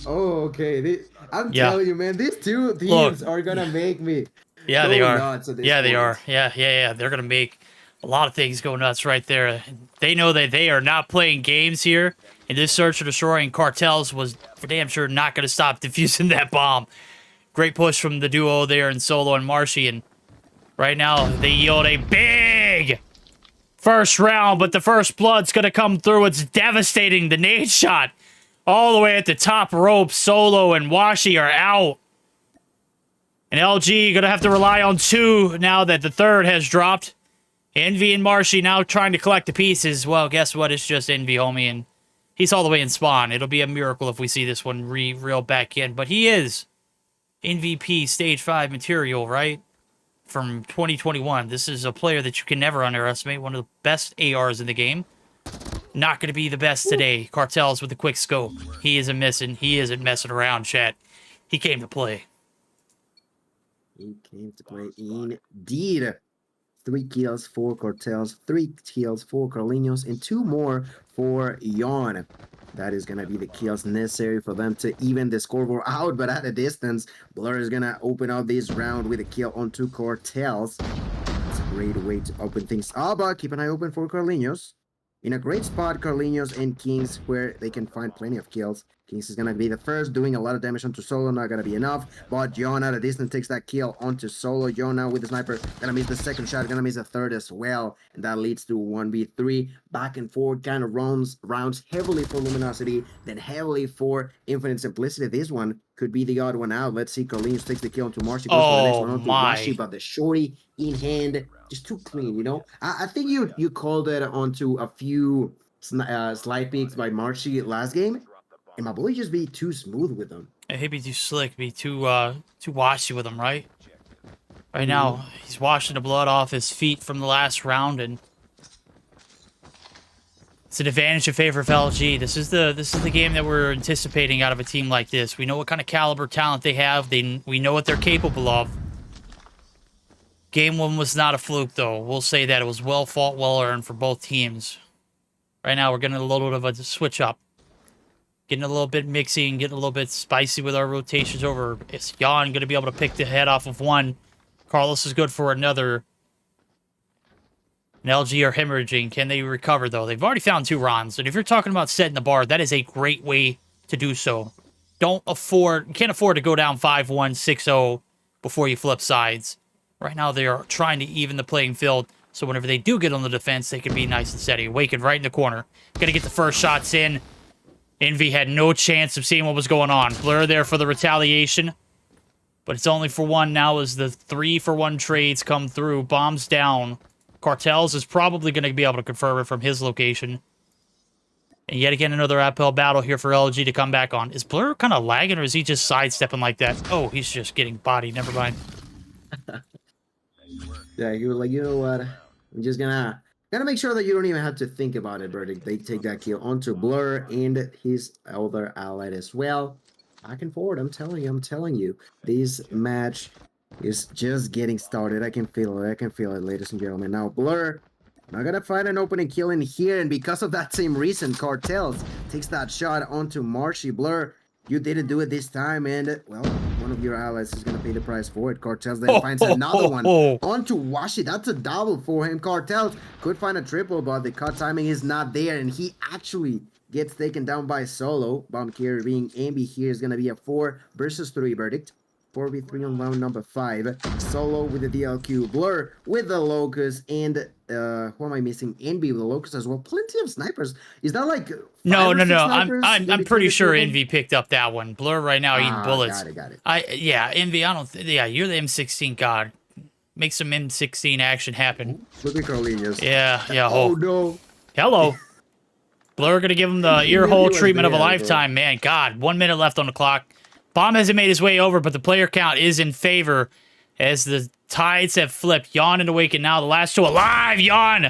Oh, okay. I'm telling you, man, these two teams are gonna make me Yeah, go they are. nuts at this Yeah, they point. are. Yeah. They're gonna make a lot of things go nuts right there. They know that they are not playing games here, and this search and destroying Cartels was for damn sure not gonna stop defusing that bomb. Great push from the duo there in Solo and Marshy, and right now they yield a big first round, but the first blood's gonna come through. It's devastating. The nade shot all the way at the top rope. Solo and Washi are out. And LG gonna have to rely on 2 now that the third has dropped. Envy and Marshy now trying to collect the pieces. Well, guess what? It's just Envy, homie, and he's all the way in spawn. It'll be a miracle if we see this one reel back in. But he is MVP Stage 5 material, right? From 2021. This is a player that you can never underestimate. One of the best ARs in the game. Not going to be the best today. Cartels with the quick scope. He isn't missing. He isn't messing around, chat. He came to play. He came to play indeed. 3 kills for Cartels, 3 kills for Carlinhos, and 2 more for Yon. That is going to be the kills necessary for them to even the scoreboard out, but at a distance, Blur is going to open up this round with a kill on 2 Cartels. It's a great way to open things up, but keep an eye open for Carlinhos. In a great spot, Carlinhos and Kings, where they can find plenty of kills. Kings is going to be the first, doing a lot of damage onto Solo, not going to be enough. But Yon at a distance takes that kill onto Solo. Yon now with the sniper, going to miss the second shot, going to miss the third as well. And that leads to 1v3, back and forth kind of rounds heavily for Luminosity, then heavily for Infinite Simplicity. This one could be the odd one out. Let's see, Carlinhos takes the kill onto Marshy, goes for the next one onto Washi, but the shorty in hand, just too clean, you know? I think you called it onto a few slide peeks by Marshy last game. And my boy just be too smooth with them. He'd be too slick, be too washy with him, right? Right now, he's washing the blood off his feet from the last round, and it's an advantage in favor of LG. This is the game that we're anticipating out of a team like this. We know what kind of caliber talent they have. We know what they're capable of. Game 1 was not a fluke, though. We'll say that it was well fought, well earned for both teams. Right now, we're getting a little bit of a switch up. Getting a little bit mixy and getting a little bit spicy with our rotations over. Is Jan going to be able to pick the head off of one? Carlos is good for another. And LG are hemorrhaging. Can they recover, though? They've already found 2 runs. And if you're talking about setting the bar, that is a great way to do so. You can't afford to go down 5-1, 6-0 before you flip sides. Right now, they are trying to even the playing field. So whenever they do get on the defense, they can be nice and steady. Awakened right in the corner. Got to get the first shots in. Envy had no chance of seeing what was going on. Blur there for the retaliation. But it's only for 1 now as the 3-for-1 trades come through. Bombs down. Cartels is probably going to be able to confirm it from his location. And yet again, another uphill battle here for LG to come back on. Is Blur kind of lagging, or is he just sidestepping like that? Oh, he's just getting bodied. Never mind. Yeah, he was like, you know what? I'm just gonna make sure that you don't even have to think about it, Verdict. They take that kill onto Blur and his other ally as well. Back and forward, I'm telling you. This match is just getting started. I can feel it, ladies and gentlemen. Now, Blur not gonna find an opening kill in here, and because of that same reason, Cartels takes that shot onto Marshy. Blur, you didn't do it this time, and, well, one of your allies is going to pay the price for it. Cartels then finds another one onto Washi. That's a double for him. Cartels could find a triple, but the cut timing is not there, and he actually gets taken down by Solo. Bomb carrier being Ambi here is going to be a 4 versus 3 verdict. 4v3 on round number 5. Solo with the DLQ. Blur with the Locust, and who am I missing? Envy with the Locust as well. Plenty of snipers. Is that like no? I'm pretty sure Envy picked up that one. Blur right now eating bullets. Got it. Envy. You're the M16 god. Make some M16 action happen. Look at Carlinhos. Yeah. Oh no. Hello. Blur gonna give him the ear hole treatment of a lifetime, man. God, 1 minute left on the clock. Bomb hasn't made his way over, but the player count is in favor as the tides have flipped. Yawn and Awaken now. The last 2 alive. Yawn.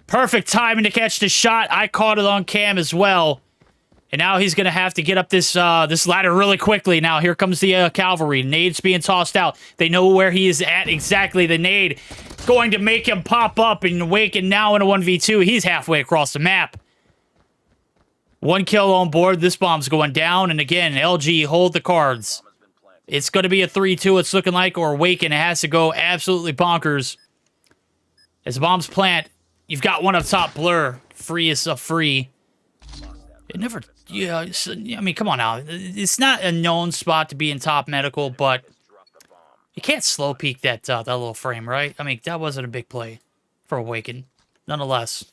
Perfect timing to catch the shot. I caught it on cam as well. And now he's going to have to get up this this ladder really quickly. Now here comes the cavalry. Nade's being tossed out. They know where he is at exactly. The nade going to make him pop up and awaken now in a 1v2. He's halfway across the map. 1 kill on board. This bomb's going down. And again, LG, hold the cards. It's going to be a 3-2, it's looking like, or Awaken. It has to go absolutely bonkers. As the bombs plant, you've got one up top, Blur. Free is a free. It never... Yeah, I mean, come on now. It's not a known spot to be in top medical, but you can't slow peek that that little frame, right? I mean, that wasn't a big play for Awaken, nonetheless.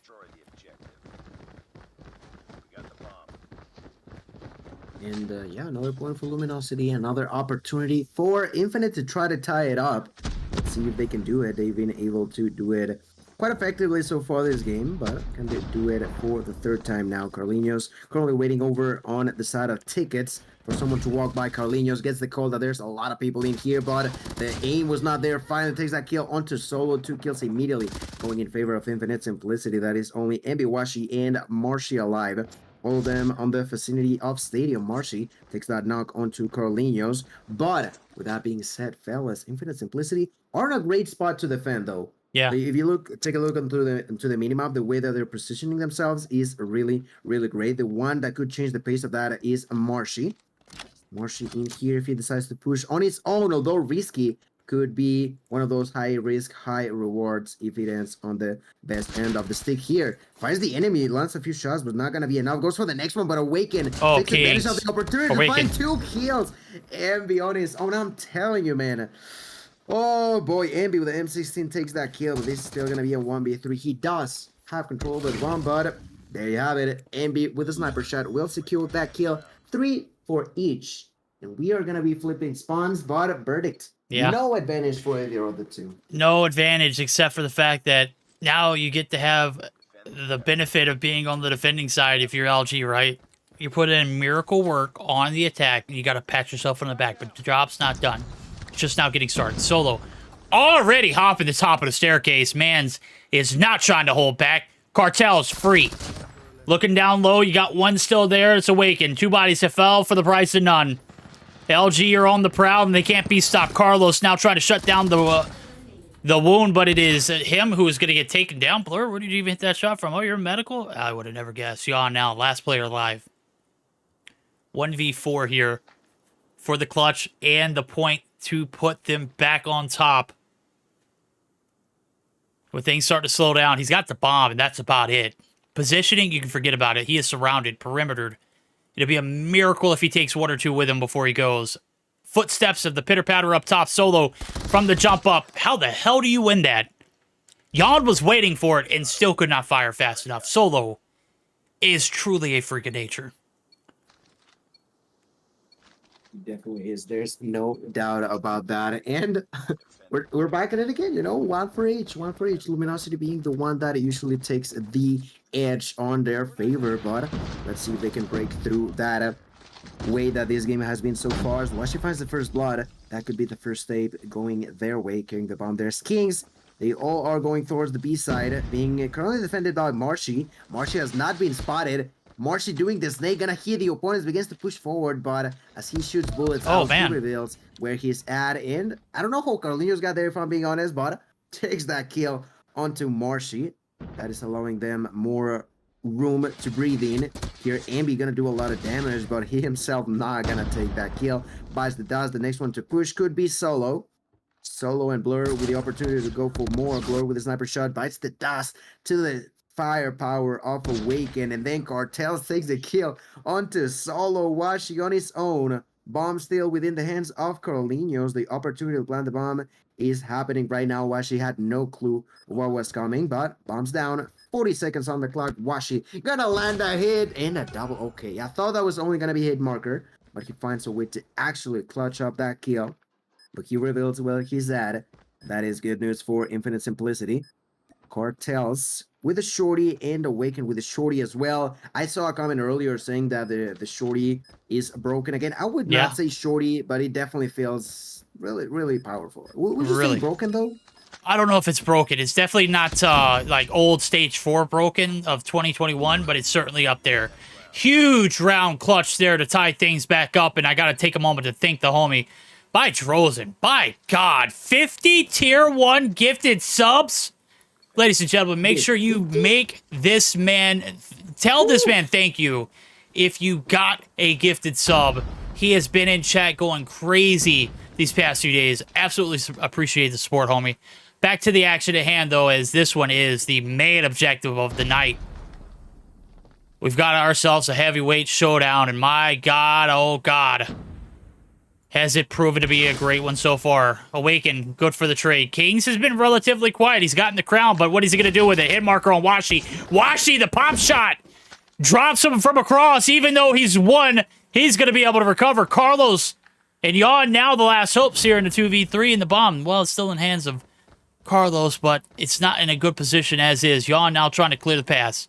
And yeah, another point for Luminosity, another opportunity for Infinite to try to tie it up. Let's see if they can do it. They've been able to do it quite effectively so far this game, but can they do it for the 3rd time now? Carlinhos currently waiting over on the side of tickets for someone to walk by. Carlinhos gets the call that there's a lot of people in here, but the aim was not there. Finally takes that kill onto Solo. 2 kills immediately going in favor of Infinite Simplicity. That is only Mbiwashi and Marshy alive. All of them on the vicinity of Stadium. Marshy takes that knock onto Carlinhos, but with that being said, fellas, Infinite Simplicity are in a great spot to defend though. Yeah. If you take a look into the minimap, the way that they're positioning themselves is really, really great. The one that could change the pace of that is Marshy. Marshy in here, if he decides to push on his own, although risky, could be one of those high risk, high rewards if it ends on the best end of the stick here. Finds the enemy, lands a few shots, but not gonna be enough. Goes for the next one, but Awaken takes advantage of the opportunity to find 2 kills. Ambi on his own, I'm telling you, man. Oh boy, Ambi with the M16 takes that kill, but this is still gonna be a 1v3. He does have control of the bomb, but there you have it. Ambi with a sniper shot will secure that kill. 3 for each. And we are gonna be flipping spawns, but verdict. Yeah. No advantage for either of the two. No advantage except for the fact that now you get to have the benefit of being on the defending side if you're LG, right? You put in miracle work on the attack, and you got to pat yourself on the back, but the job's not done. It's just now getting started. Solo already hopping the top of the staircase. Mans is not trying to hold back. Cartel's free. Looking down low, you got one still there. It's Awaken. 2 bodies that fell for the price of none. LG are on the prowl, and they can't be stopped. Carlos now trying to shut down the wound, but it is him who is going to get taken down. Blur, where did you even hit that shot from? Oh, you're medical? I would have never guessed. Yawn now, last player alive. 1v4 here for the clutch and the point to put them back on top. When things start to slow down, he's got the bomb, and that's about it. Positioning, you can forget about it. He is surrounded, perimetered. It'll be a miracle if he takes 1 or 2 with him before he goes. Footsteps of the pitter-patter up top. Solo from the jump up. How the hell do you win that? Yon was waiting for it and still could not fire fast enough. Solo is truly a freak of nature. He definitely is. There's no doubt about that. And we're back at it again, you know, 1 for each. Luminosity being the one that usually takes the edge on their favor, but let's see if they can break through that way that this game has been so far. As Washi finds the first blood, that could be the first save going their way, carrying the bomb. There's Kings. They all are going towards the B side, being currently defended by Marshy. Marshy has not been spotted. Marshy doing the snake, gonna hear the opponents, begins to push forward, but as he shoots bullets out, he reveals where he's at. And I don't know how Carlinhos got there, if I'm being honest, but takes that kill onto Marshy. That is allowing them more room to breathe in. Here, Ambi gonna do a lot of damage, but he himself not gonna take that kill. Buys the dust. The next one to push could be Solo. Solo and Blur with the opportunity to go for more. Blur with a sniper shot, bites the dust to the firepower of Awaken, and then Cartels takes the kill onto Solo. Washi on his own. Bomb still within the hands of Carlinhos. The opportunity to plant the bomb is happening right now. Washi had no clue what was coming, but bomb's down. 40 seconds on the clock. Washi gonna land a hit and a double. Okay, I thought that was only gonna be hit marker, but he finds a way to actually clutch up that kill. But he reveals where he's at. That is good news for Infinite Simplicity. Cartels with a shorty and Awaken with a shorty as well. I saw a comment earlier saying that the shorty is broken again. I would not say shorty, but it definitely feels really, really powerful. Would you say broken though? I don't know if it's broken. It's definitely not like old stage 4 broken of 2021, but it's certainly up there. Huge round clutch there to tie things back up, and I got to take a moment to thank the homie. By Drozen, by God, 50 tier 1 gifted subs. Ladies and gentlemen, make sure you make this man, tell this man thank you if you got a gifted sub. He has been in chat going crazy these past few days. Absolutely appreciate the support, homie. Back to the action at hand, though, as this one is the main objective of the night. We've got ourselves a heavyweight showdown, and my God, oh God, has it proven to be a great one so far. Awaken, good for the trade. Kings has been relatively quiet. He's gotten the crown, but what is he going to do with it? Hit marker on Washi. Washi, the pop shot, drops him from across. Even though he's won, he's going to be able to recover. Carlos and Yawn now the last hopes here in the 2v3 in the bomb. Well, it's still in hands of Carlos, but it's not in a good position as is. Yawn now trying to clear the pass.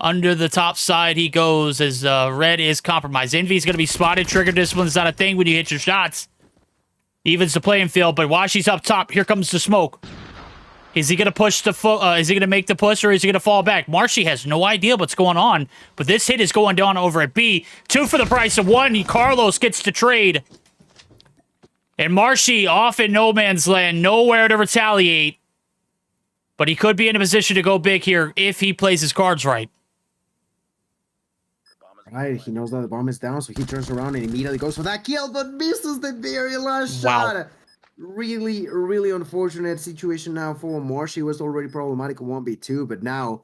Under the top side he goes as Red is compromised. Envy's going to be spotted. Trigger discipline's not a thing when you hit your shots. Evens the playing field, but Washi's up top. Here comes the smoke. Is he going to push the is he going to make the push, or is he going to fall back? Marshy has no idea what's going on, but this hit is going down over at B. 2 for the price of 1. Carlos gets to trade. And Marshy off in no man's land, nowhere to retaliate. But he could be in a position to go big here if he plays his cards right. Right, he knows that the bomb is down, so he turns around and immediately goes for that kill, but misses the very last shot. Really, really unfortunate situation now for Marshy. Was already problematic in 1v2, but now,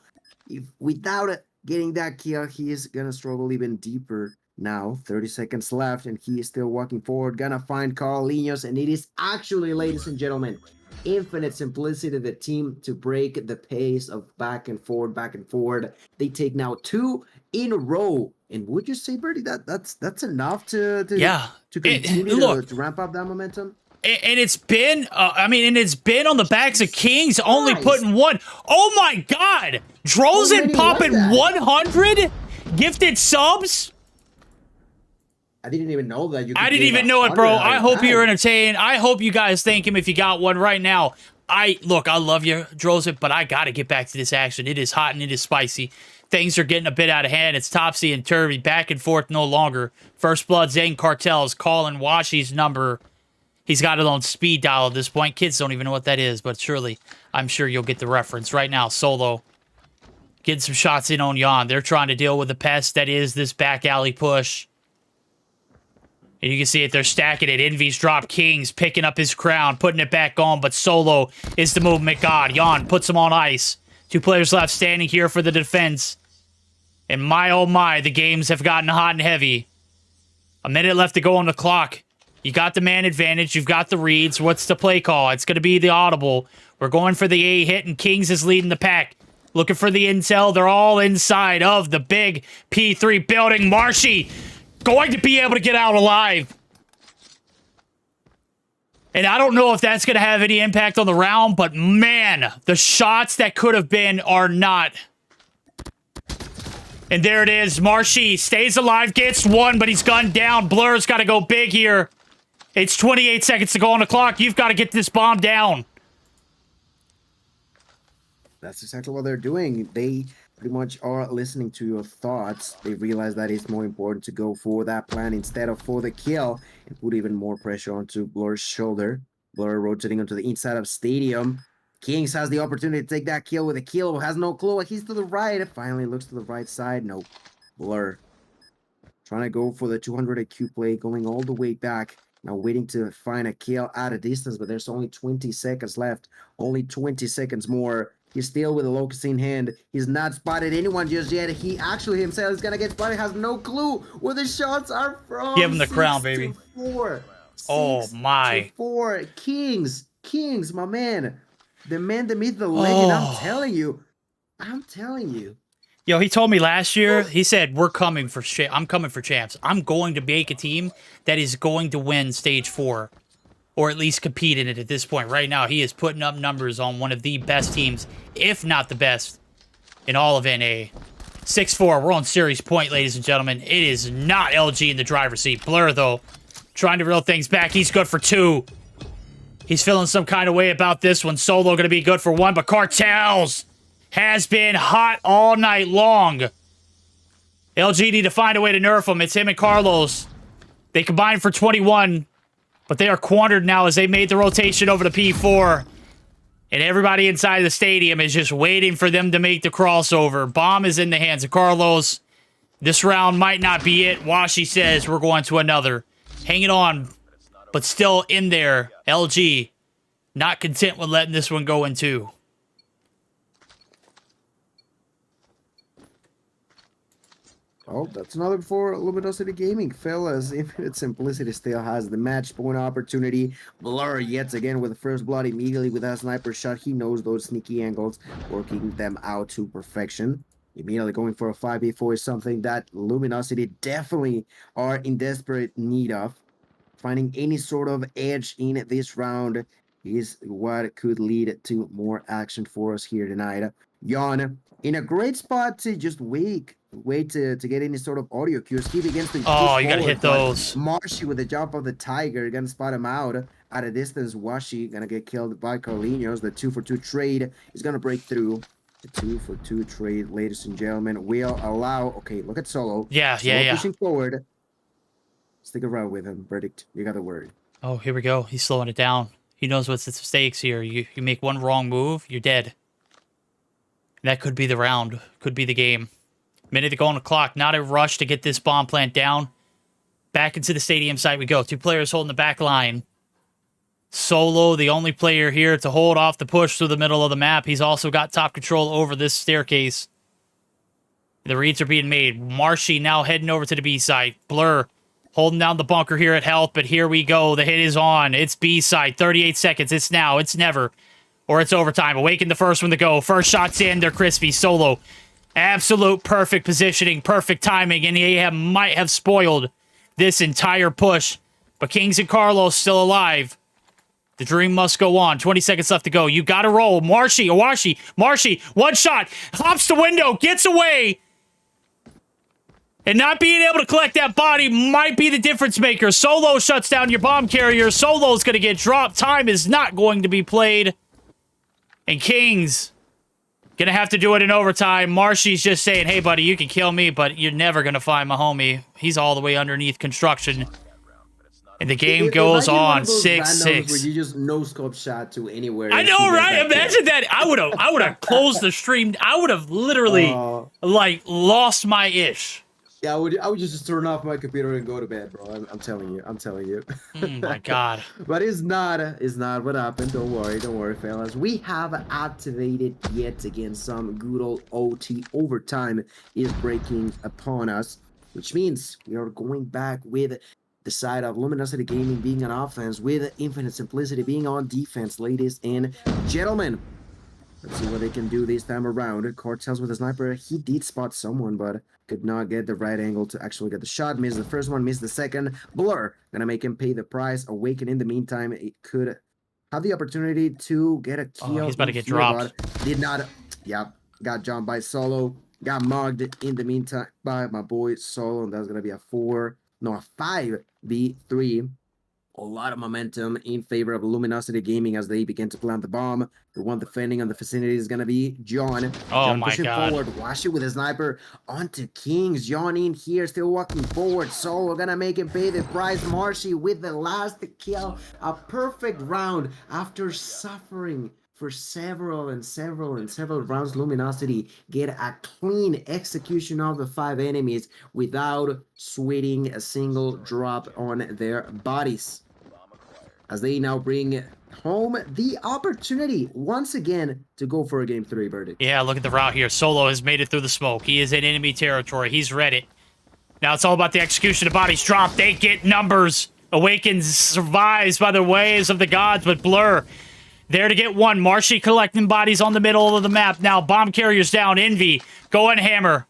without getting that kill, he is gonna struggle even deeper. Now, 30 seconds left, and he is still walking forward, gonna find Carlinhos, and it is actually, ladies and gentlemen, infinite simplicity of the team to break the pace of back and forward. They take now 2 in a row. And would you say, Birdie, that's enough to continue to ramp up that momentum? And it's been, it's been on the backs of Kings, only putting 1. Oh my God! Drozen popping 100 gifted subs? I didn't even know that. I didn't even know it, bro. I hope you're entertained. I hope you guys thank him if you got one right now. I love you, Drozen, but I got to get back to this action. It is hot and it is spicy. Things are getting a bit out of hand. It's topsy and turvy, back and forth no longer. First Blood, Zane Cartel's calling Washi's number. He's got it on speed dial at this point. Kids don't even know what that is, but surely, I'm sure you'll get the reference. Right now, Solo getting some shots in on Yon. They're trying to deal with the pest that is this back alley push. And you can see it, they're stacking it. Envy's dropped Kings, picking up his crown, putting it back on, but Solo is the movement god. Yon puts him on ice. 2 players left standing here for the defense. And my, oh my, the games have gotten hot and heavy. A minute left to go on the clock. You got the man advantage. You've got the reads. What's the play call? It's going to be the audible. We're going for the A hit, and Kings is leading the pack. Looking for the intel. They're all inside of the big P3 building. Marshy going to be able to get out alive. And I don't know if that's going to have any impact on the round, but man, the shots that could have been are not. And there it is. Marshy stays alive, gets 1, but he's gunned down. Blur's got to go big here. It's 28 seconds to go on the clock. You've got to get this bomb down. That's exactly what they're doing. They pretty much are listening to your thoughts. They realize that it's more important to go for that plan instead of for the kill and put even more pressure onto Blur's shoulder. Blur rotating onto the inside of Stadium. Kings has the opportunity to take that kill with a kill. Has no clue. He's to the right. Finally looks to the right side. No. Blur trying to go for the 200 IQ play, going all the way back. Now waiting to find a kill at a distance, but there's only 20 seconds left. Only 20 seconds more. He's still with a locust in hand. He's not spotted anyone just yet. He actually himself is going to get spotted. Has no clue where the shots are from. Give him the crown, baby. 4. Oh, my. 4. Kings, my man. The man, the myth, the legend. I'm telling you. Yo, he told me last year, he said, I'm coming for champs. I'm going to make a team that is going to win stage 4. Or at least compete in it at this point. Right now, he is putting up numbers on one of the best teams, if not the best, in all of NA. 6-4, we're on series point, ladies and gentlemen. It is not LG in the driver's seat. Blur, though, trying to reel things back. He's good for 2. He's feeling some kind of way about this one. Solo going to be good for 1, but Cartels has been hot all night long. LG need to find a way to nerf him. It's him and Carlos. They combined for 21, but they are cornered now as they made the rotation over to P4. And everybody inside the stadium is just waiting for them to make the crossover. Bomb is in the hands of Carlos. This round might not be it. Washi says we're going to another. Hanging on, but still in there. LG, not content with letting this one go in two. Oh, that's another for Luminosity Gaming, fellas. Infinite Simplicity still has the match point opportunity. Blur yet again with the first blood immediately with that sniper shot. He knows those sneaky angles, working them out to perfection. Immediately going for a 5v4 is something that Luminosity definitely are in desperate need of. Finding any sort of edge in this round is what could lead to more action for us here tonight. Jan, in a great spot to just wait to get any sort of audio cues. Keep against the Oh, you gotta hit those. Marshy with the jump of the Tiger, gonna spot him out at a distance. Washi gonna get killed by Carlinhos. The 2-for-2 trade is gonna break through. The 2-for-2 trade, ladies and gentlemen, will allow. Okay, look at Solo. Yeah. Pushing forward. Stick around with him. Verdict, you got the word. Oh, here we go. He's slowing it down. He knows what's at stakes here. You make one wrong move, you're dead. That could be the round. Could be the game. Minute to go on the clock. Not a rush to get this bomb plant down. Back into the stadium site we go. Two players holding the back line. Solo, the only player here to hold off the push through the middle of the map. He's also got top control over this staircase. The reads are being made. Marshy now heading over to the B side. Blur holding down the bunker here at health, but here we go. The hit is on. It's B side. 38 seconds. It's now. It's never. Or it's overtime. Awaken the first one to go. First shot's in. They're crispy. Solo. Absolute perfect positioning. Perfect timing. And he might have spoiled this entire push. But Kings and Carlos still alive. The dream must go on. 20 seconds left to go. You gotta roll. Marshy, Awashi. Marshy, one shot. Hops the window. Gets away. And not being able to collect that body might be the difference maker. Solo shuts down your bomb carrier. Solo's gonna get dropped. Time is not going to be played. And Kings gonna have to do it in overtime. Marshy's just saying, hey, buddy, you can kill me, but you're never gonna find my homie. He's all the way underneath construction. And the game goes on 6-6. Where you just no scope shot to anywhere. I know, right? Imagine that. I would have closed the stream. I would have literally like lost my ish. Yeah, I would just turn off my computer and go to bed, bro. I'm telling you. Oh my god. But it's not what happened. Don't worry, fellas. We have activated yet again some good old OT. Overtime is breaking upon us, which means we are going back with the side of Luminosity Gaming being on offense, with Infinite Simplicity being on defense, ladies and gentlemen. Let's see what they can do this time around. Cartels with a sniper. He did spot someone, but could not get the right angle to actually get the shot. Missed the first one, missed the second. Blur gonna make him pay the price. Awaken in the meantime. It could have the opportunity to get a kill. Oh, he's about to get dropped. Did not. Yep. Got jumped by Solo. Got mugged in the meantime by my boy Solo. And that's gonna be a 5v3. A lot of momentum in favor of Luminosity Gaming as they begin to plant the bomb. The one defending on the vicinity is going to be John. Oh John my pushing god. forward. Wash it with a sniper onto Kings. John in here, still walking forward. So we're going to make him pay the price. Marshy with the last kill. A perfect round after suffering for several rounds. Luminosity get a clean execution of the 5 enemies without sweating a single drop on their bodies, as they now bring home the opportunity once again to go for a game 3 verdict. Yeah, look at the route here. Solo has made it through the smoke. He is in enemy territory. He's read it. Now it's all about the execution of bodies dropped. They get numbers. Awakens survives by the waves of the gods, but Blur there to get one. Marshy collecting bodies on the middle of the map. Now bomb carriers down. Envy going hammer.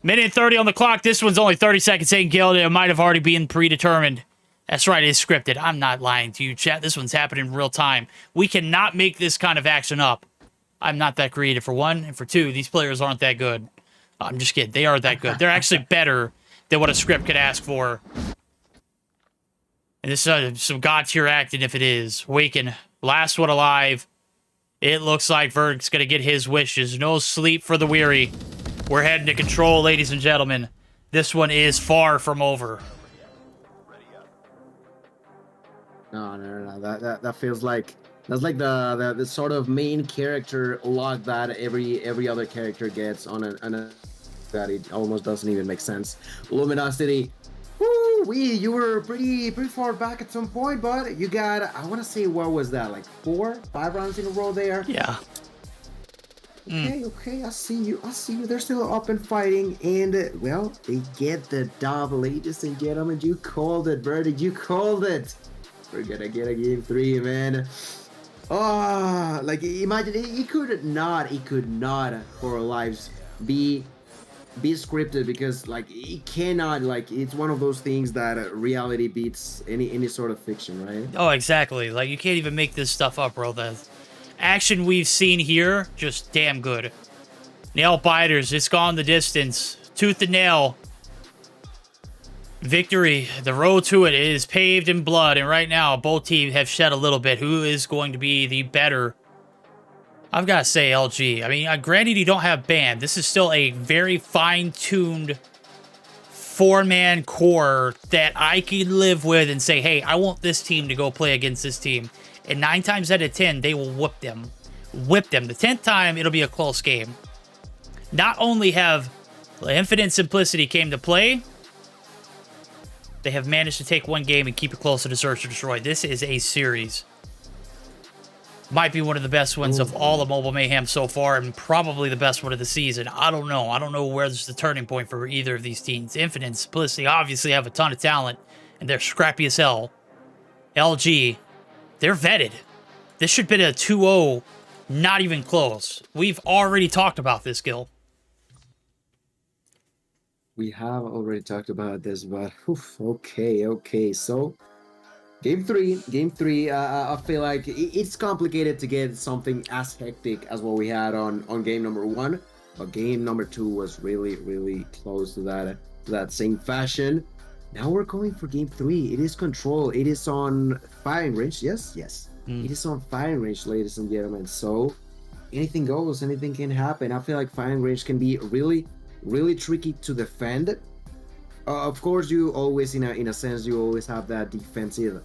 Minute 30 on the clock. This one's only 30 seconds ain't killed. It might have already been predetermined. That's right, it's scripted. I'm not lying to you, chat. This one's happening in real time. We cannot make this kind of action up. I'm not that creative, for one. And for two, these players aren't that good. I'm just kidding. They are that good. They're actually better than what a script could ask for. And this is some god-tier acting if it is. Waken. Last one alive. It looks like Verdict's going to get his wishes. No sleep for the weary. We're heading to control, ladies and gentlemen. This one is far from over. No. That feels like that's like the sort of main character lock that every other character gets on a that it almost doesn't even make sense. Luminosity. Woo, you were pretty far back at some point, but you got, I want to say, what was that, like 4-5 rounds in a row there? Yeah. Okay, I see you. They're still up and fighting, and well, they get the dub, ladies and gentlemen. You called it, Birdie. You called it. We're gonna get a game 3, man. Oh, like imagine it could not for our lives be scripted, because like it cannot, like it's one of those things that reality beats any sort of fiction, right? Oh, exactly. Like you can't even make this stuff up, bro. The action we've seen here, just damn good. Nail biters, it's gone the distance. Tooth and nail. Victory, the road to it is paved in blood, and right now both teams have shed a little bit. Who is going to be the better? I've got to say LG. I mean, granted you don't have band. This is still a very fine-tuned 4-man core that I can live with and say, hey, I want this team to go play against this team. And 9 times out of 10, they will whip them. Whip them. The 10th time, it'll be a close game. Not only have Infinite Simplicity came to play, they have managed to take one game and keep it close to Search or Destroy. This is a series. Might be one of the best wins of all of Mobile Mayhem so far, and probably the best one of the season. I don't know. I don't know where there's the turning point for either of these teams. Infinite and Simplicity obviously have a ton of talent, and they're scrappy as hell. LG, they're vetted. This should have been a 2-0, not even close. We've already talked about this, Gil. We have already talked about this, but okay. So, game three. I feel like it's complicated to get something as hectic as what we had on game number 1, but game number 2 was really close to that same fashion. Now we're going for game 3. It is control. It is on firing range. Yes. It is on firing range, ladies and gentlemen. So anything goes. Anything can happen. I feel like firing range can be really tricky to defend. Of course, you always, in a sense, you always have that defensive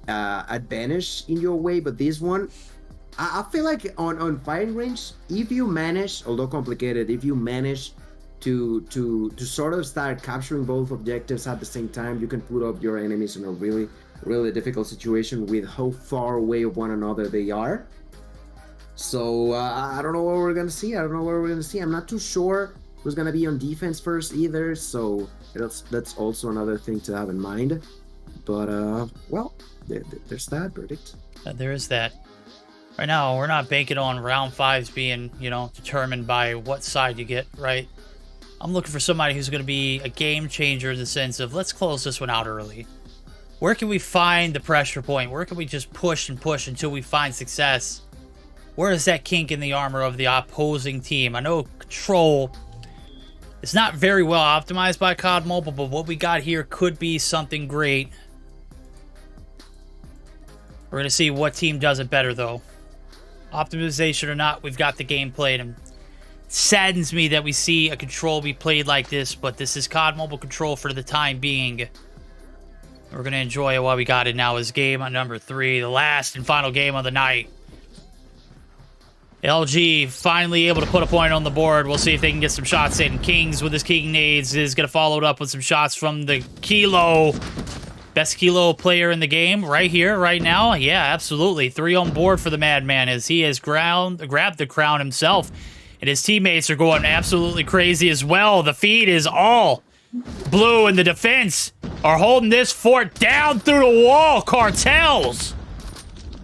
advantage in your way, but this one, I feel like on firing range, if you manage, although complicated, if you manage to sort of start capturing both objectives at the same time, you can put up your enemies in a really difficult situation with how far away of one another they are. So I don't know what we're gonna see. I'm not too sure who's gonna be on defense first either, so that's also another thing to have in mind. But well, there's that verdict. There is that. Right now, we're not banking on round 5s being, determined by what side you get, right? I'm looking for somebody who's going to be a game changer in the sense of, let's close this one out early. Where can we find the pressure point? Where can we just push and push until we find success? Where is that kink in the armor of the opposing team? I know control is not very well optimized by COD Mobile, but what we got here could be something great. We're going to see what team does it better, though. Optimization or not, we've got the game played. And it saddens me that we see a control be played like this, but this is COD Mobile control for the time being. We're going to enjoy it while we got it now. Is game on number 3, the last and final game of the night. LG finally able to put a point on the board. We'll see if they can get some shots in. Kings with his King nades is going to follow it up with some shots from the Kilo. Best Kilo player in the game right here, right now. Yeah, absolutely. 3 on board for the Madman as he has grabbed the crown himself. And his teammates are going absolutely crazy as well. The feed is all blue, and the defense are holding this fort down through the wall. Cartels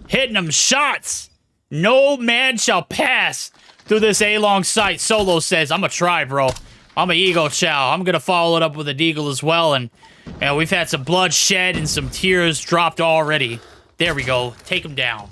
hitting them shots. No man shall pass through this A-long sight. Solo says, I'm going to try, bro. I'm an Eagle chow. I'm going to follow it up with a Deagle as well. And we've had some blood shed and some tears dropped already. There we go. Take him down.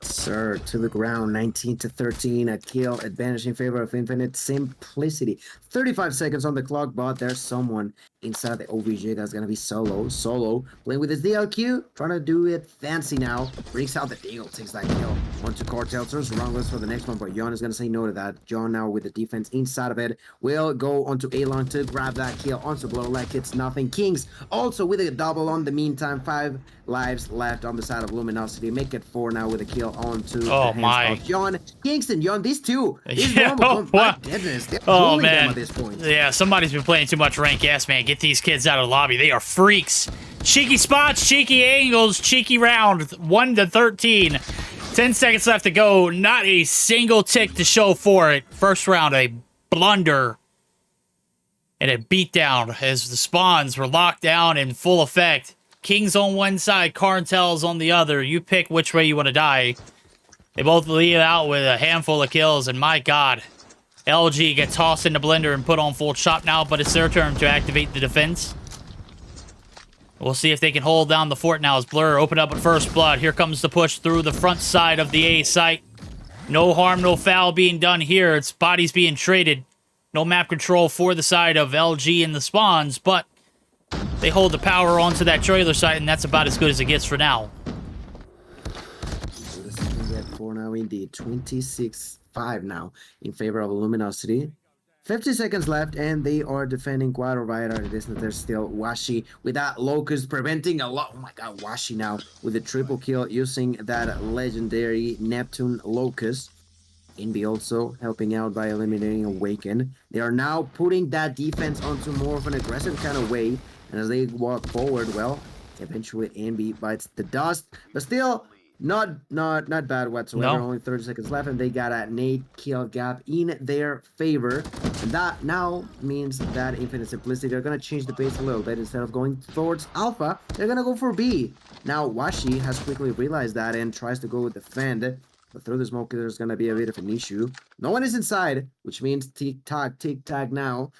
Sir, to the ground, 19-13, a kill advantage in favor of Infinite Simplicity. 35 seconds on the clock, but there's someone inside the OVJ. That's gonna be Solo. Solo playing with his DLQ, trying to do it fancy now. Brings out the Dingle, takes that kill onto Cartel. Turns around, goes for the next one, but John is gonna say no to that. John now with the defense inside of it will go onto A-Long to grab that kill onto Blow like it's nothing. Kings also with a double on the meantime. 5 lives left on the side of Luminosity. Make it 4 now with a kill onto the hands of John. Kingston, John, these two. Yeah, my goodness, they're oh them man, at this point. yeah, somebody's been playing too much rank S, man. Get these kids out of the lobby. They are freaks. Cheeky spots, cheeky angles, cheeky round. 1 to 13. 10 seconds left to go. Not a single tick to show for it. First round, a blunder and a beatdown as the spawns were locked down in full effect. Kings on one side, Cartels on the other. You pick which way you want to die. They both leave out with a handful of kills, and my god, LG gets tossed in the blender and put on full chop now, but it's their turn to activate the defense. We'll see if they can hold down the fort now as Blur open up at first blood. Here comes the push through the front side of the A site. No harm, no foul being done here. It's bodies being traded. No map control for the side of LG in the spawns, but they hold the power onto that trailer site, and that's about as good as it gets for now. For now, indeed, 26-5 now in favor of Luminosity. 50 seconds left, and they are defending quite alright. There's still Washi with that Locust preventing a lot. Oh my god, Washi now with a triple kill using that legendary Neptune Locust. Inby also helping out by eliminating Awaken. They are now putting that defense onto more of an aggressive kind of way. And as they walk forward, well, eventually Inby bites the dust. But still, not bad whatsoever. No. Only 30 seconds left, and they got an 8 kill gap in their favor. And that now means that Infinite Simplicity, they're going to change the pace a little bit. Instead of going towards Alpha, they're going to go for B. Now, Washi has quickly realized that and tries to go with Defend. But through the smoke, there's going to be a bit of an issue. No one is inside, which means tick-tock now.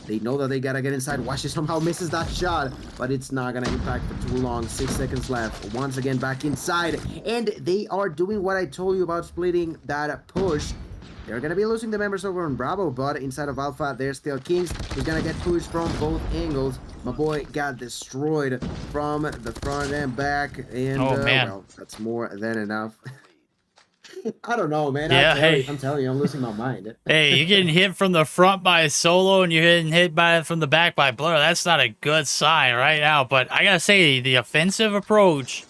They know that they got to get inside. Washi somehow misses that shot, but it's not going to impact for too long. 6 seconds left. Once again, back inside. And they are doing what I told you about splitting that push. They're going to be losing the members over on Bravo, but inside of Alpha, there's still Kings. He's going to get pushed from both angles. My boy got destroyed from the front and back. And, well, that's more than enough. I don't know, man. Yeah, I'm telling you, I'm losing my mind. Hey, you're getting hit from the front by Solo, and you're getting hit from the back by Blur. That's not a good sign right now. But I gotta say, the offensive approach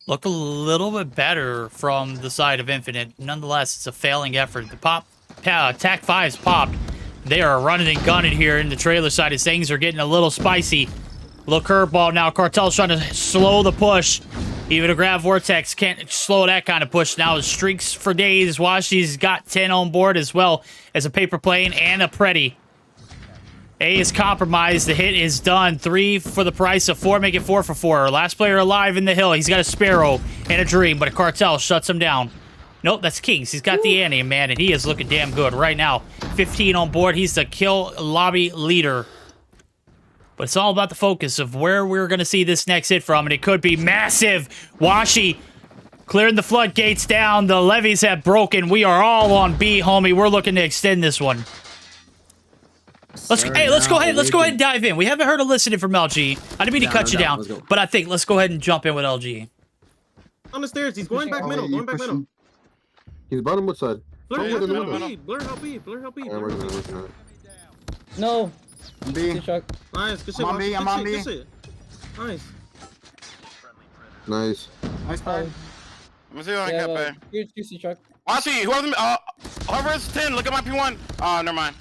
looked a little bit better from the side of Infinite. Nonetheless, it's a failing effort. The Attack 5's popped. They are running and gunning here in the trailer side as things are getting a little spicy. Little curveball now. Cartel's trying to slow the push. Even a Grab Vortex can't slow that kind of push now. Streaks for days. Washi's got 10 on board as well as a paper plane and a Pretty. A is compromised. The hit is done. 3 for the price of 4. Make it 4 for 4. Last player alive in the hill. He's got a Sparrow and a Dream, but a Cartel shuts him down. Nope, that's Kings. He's got the Annie, man, and he is looking damn good right now. 15 on board. He's the kill lobby leader. But it's all about the focus of where we're going to see this next hit from, and it could be massive. Washi clearing the floodgates down. The levees have broken. We are all on B, homie. We're looking to extend this one. Let's go ahead and dive in. We haven't heard a listening from LG. I didn't mean to cut you down, but I think let's go ahead and jump in with LG. On the stairs. He's going back middle. Going back middle. He's bottom what side? Blur help B. No. B. Nice. Good shit. I'm on B. I'm on B. Nice. Nice. Nice play. Let me see what I can get, Here's QC truck. Watch whoever's 10, look at my P1. Oh, never mind.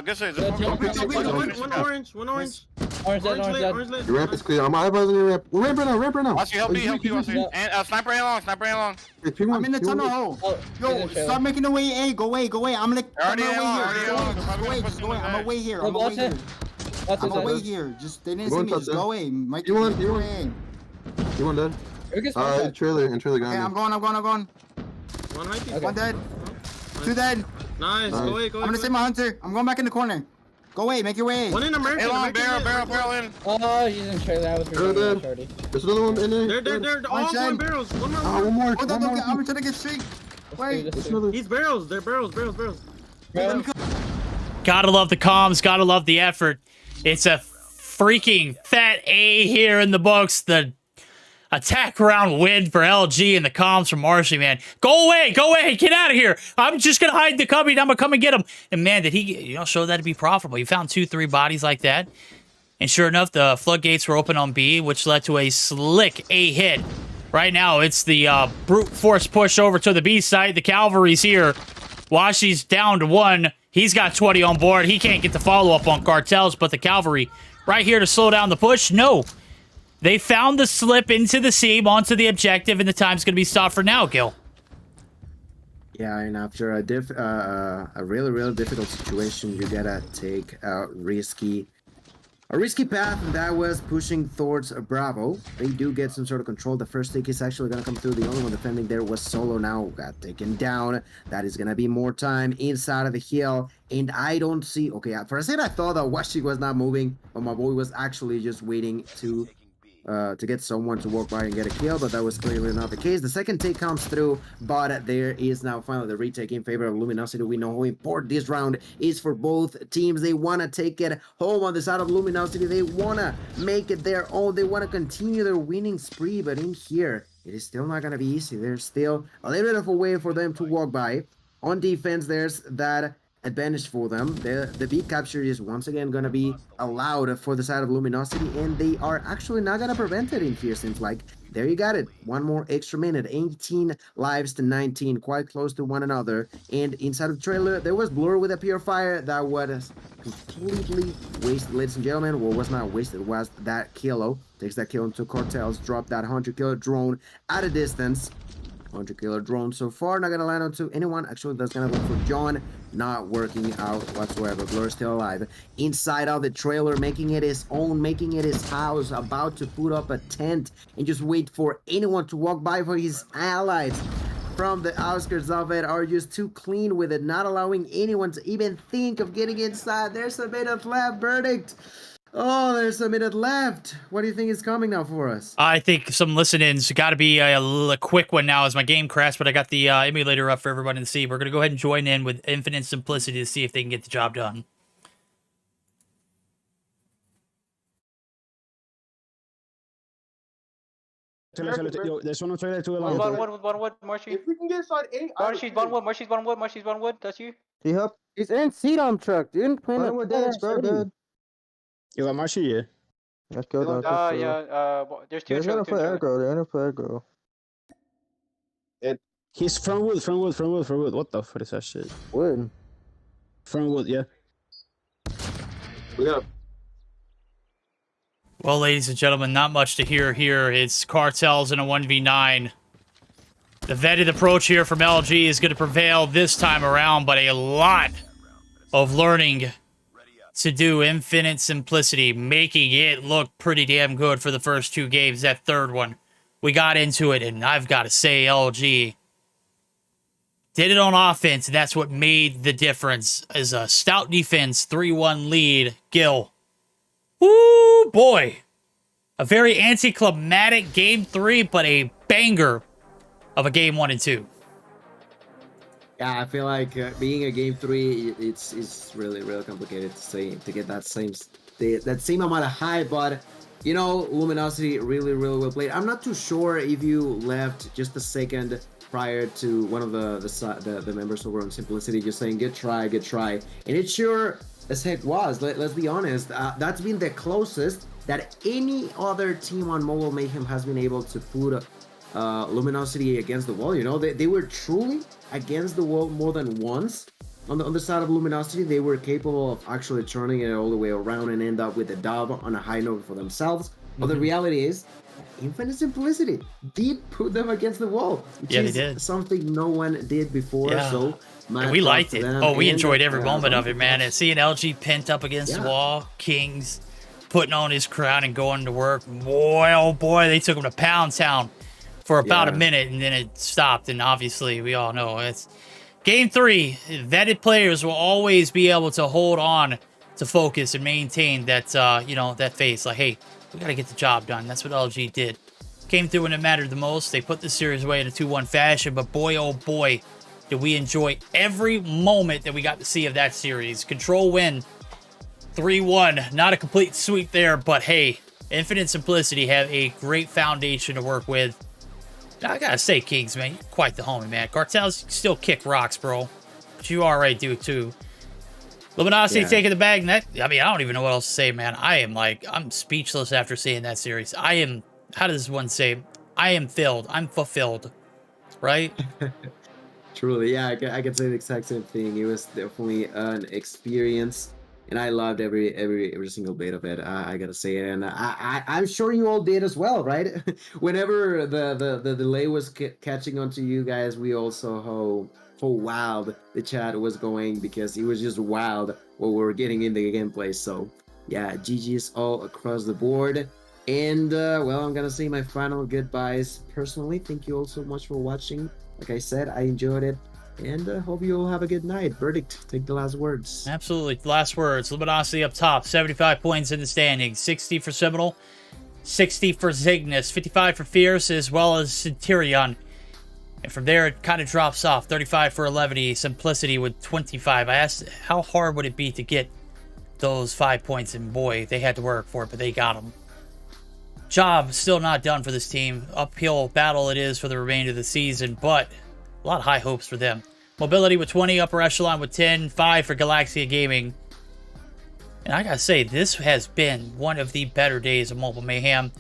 Good shit. One orange. Orange dead. Your ramp is clear. I'm eyeballing your ramp. We're ramp right now. Watch you, help me. And sniper ain't long. I'm in the tunnel. Yo, start making the way A. Go away. I'm gonna I'm away here. I'm away here. Just they didn't see me. Just go away. Mike, you want dead? Trailer got me. I'm going. One dead. 2 dead. Nice. Go away. I'm gonna save my hunter. I'm going back in the corner. Go away, make your way. One in American. Barrel in. Oh, he's in trailer. I was already. There's another one in there. They're all going barrels. One more. One more. I'm trying to get straight. Wait. He's barrels. They're barrels. Gotta love the comms. Gotta love the effort. It's a freaking fat A here in the books. The attack round win for LG and the comms from Marshy, man. Go away, get out of here. I'm just gonna hide the cubby and I'm gonna come and get him. And man, did he, show that to be profitable. He found 2-3 bodies like that. And sure enough, the floodgates were open on B, which led to a slick A hit. Right now, it's the brute force push over to the B site. The cavalry's here. Washi's down to 1. He's got 20 on board. He can't get the follow-up on cartels, but the cavalry right here to slow down the push. No. They found the slip into the seam, onto the objective, and the time's going to be stopped for now, Gil. Yeah, and after a really, really difficult situation, you gotta take a risky path, and that was pushing towards Bravo. They do get some sort of control. The first take is actually gonna come through. The only one defending there was Solo. Now got taken down. That is gonna be more time inside of the hill, and I don't see. Okay, for a second I thought that Washi was not moving, but my boy was actually just waiting to get someone to walk by and get a kill, but that was clearly not the case. The second take comes through, but there is now finally the retake in favor of Luminosity. We know how important this round is for both teams. They want to take it home on the side of Luminosity. They want to make it their own. They want to continue their winning spree, but in here, it is still not going to be easy. There's still a little bit of a way for them to walk by. On defense, there's that advantage for them. The beat capture is once again going to be allowed for the side of Luminosity, and they are actually not going to prevent it in here. Seems like there you got it. One more extra minute. 18 lives to 19, quite close to one another. And inside of the trailer, there was Blur with a purifier that was completely wasted, ladies and gentlemen. What was not wasted was that kilo. Takes that kill into cartels, drop that 100-killer drone at a distance. 100-killer drone so far, not gonna land onto anyone. Actually, that's gonna go for John. Not working out whatsoever. Blur still alive. Inside of the trailer, making it his own, making it his house, about to put up a tent and just wait for anyone to walk by. For his allies from the outskirts of it are just too clean with it, not allowing anyone to even think of getting inside. There's a minute left. Verdict. Oh, there's a minute left. What do you think is coming now for us? I think some listen-ins. Got to be a quick one now as my game crashed, but I got the emulator up for everybody to see. We're going to go ahead and join in with Infinite Simplicity to see if they can get the job done. Yo, there's one on trailer, 2 alone. One wood, Marshy. If we can get inside A, Marshy's one wood, that's you. he up. He's in CODM truck, dude. We're dead, bro, dude. You got Marshy, yeah? Let's go down. There's 2 They're gonna trucks. play aggro. They're gonna play aggro. He's front wood. What the fuck is that shit? Wood. Front wood, yeah. We got Well, ladies and gentlemen, not much to hear here. It's cartels in a 1v9. The vetted approach here from LG is going to prevail this time around, but a lot of learning to do. Infinite Simplicity, making it look pretty damn good for the first 2 games. That third one, we got into it, and I've got to say, LG did it on offense, and that's what made the difference. As a stout defense, 3-1 lead. Gil. Woo, boy. A very anticlimactic game 3, but a banger of a game 1 and 2. Yeah, I feel like being a game 3, it's really, really complicated to get that same amount of high, but you know, Luminosity really, really well played. I'm not too sure if you left just a second prior to one of the members over on Simplicity just saying, get try, and it sure as heck was. Let's be honest. That's been the closest that any other team on Mobile Mayhem has been able to put Luminosity against the wall. You know, they were truly against the wall more than once. On the side of Luminosity, they were capable of actually turning it all the way around and end up with a dub on a high note for themselves. But the reality is, Infinite Simplicity did put them against the wall. Which yeah, is they did. Something no one did before. Yeah. So And we liked it. Oh, we enjoyed every moment of it, man. And seeing LG pent up against the wall, Kings putting on his crown and going to work. Boy, oh boy, they took him to Pound Town for about a minute, and then it stopped. And obviously, we all know it's Game 3. Vetted players will always be able to hold on to focus and maintain that, you know, that face. Like, hey, we got to get the job done. That's what LG did. Came through when it mattered the most. They put the series away in a 2-1 fashion, but boy, oh boy, did we enjoy every moment that we got to see of that series. Control win 3-1. Not a complete sweep there, but hey, Infinite Simplicity have a great foundation to work with. I gotta say, Kings, man, you're quite the homie, man. Cartels still kick rocks, bro. But you already do, too. Luminosity taking the bag. I mean, I don't even know what else to say, man. I'm speechless after seeing that series. How does one say? I am filled. I'm fulfilled. Right? Truly, yeah, I can say the exact same thing. It was definitely an experience, and I loved every single bit of it. I gotta say it, and I'm sure you all did as well, right? Whenever the delay was catching on to you guys, we also how wild the chat was going, because it was just wild what we were getting in the gameplay. So yeah, GG's all across the board. And well, I'm gonna say my final goodbyes. Personally, thank you all so much for watching. Like I said, I enjoyed it, and hope you all have a good night. Verdict, take the last words. Absolutely, last words. Luminosity up top, 75 points in the standings. 60 for Seminole, 60 for Cygnus, 55 for Fierce, as well as Centurion. And from there, it kind of drops off. 35 for 11, Simplicity with 25. I asked, how hard would it be to get those 5 points? And boy, they had to work for it, but they got them. Job still not done for this team. Uphill battle it is for the remainder of the season, but a lot of high hopes for them. Mobility with 20, Upper Echelon with 10, 5 for Galaxia Gaming. And I gotta say, this has been one of the better days of Mobile Mayhem.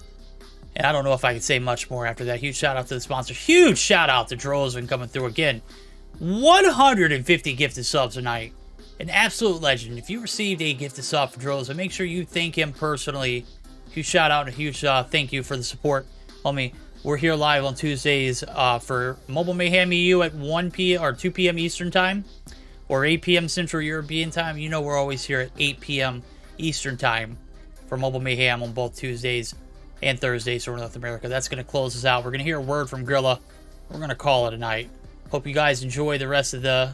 And I don't know if I can say much more after that. Huge shout out to the sponsor. Huge shout out to Drozen coming through again. 150 gifted subs tonight. An absolute legend. If you received a gifted sub for Drozen, make sure you thank him personally. Huge shout out and a huge thank you for the support. Homie, we're here live on Tuesdays for Mobile Mayhem EU at 1 p.m. or 2 p.m. Eastern Time, or 8 p.m. Central European Time. You know we're always here at 8 p.m. Eastern Time for Mobile Mayhem on both Tuesdays and Thursdays for North America. That's going to close us out. We're going to hear a word from Grilla. We're going to call it a night. Hope you guys enjoy the rest of the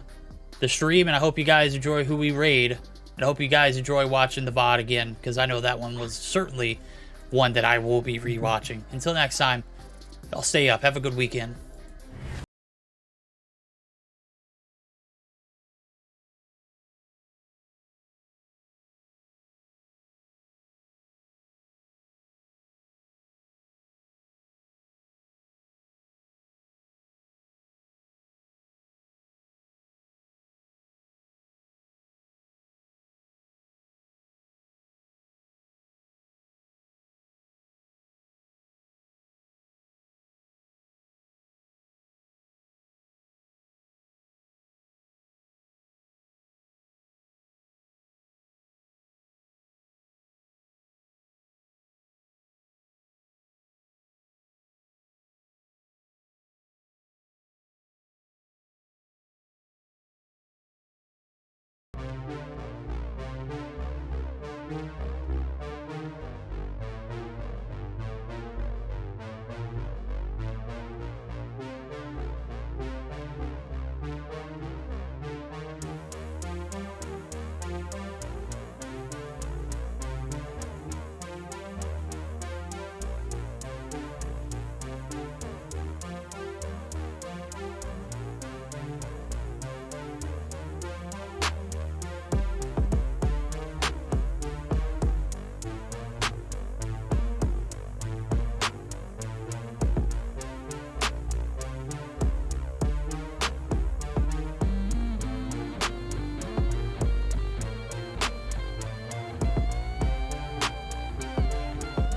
stream, and I hope you guys enjoy who we raid. And I hope you guys enjoy watching the VOD again, because I know that one was certainly one that I will be rewatching. Until next time, y'all stay up. Have a good weekend.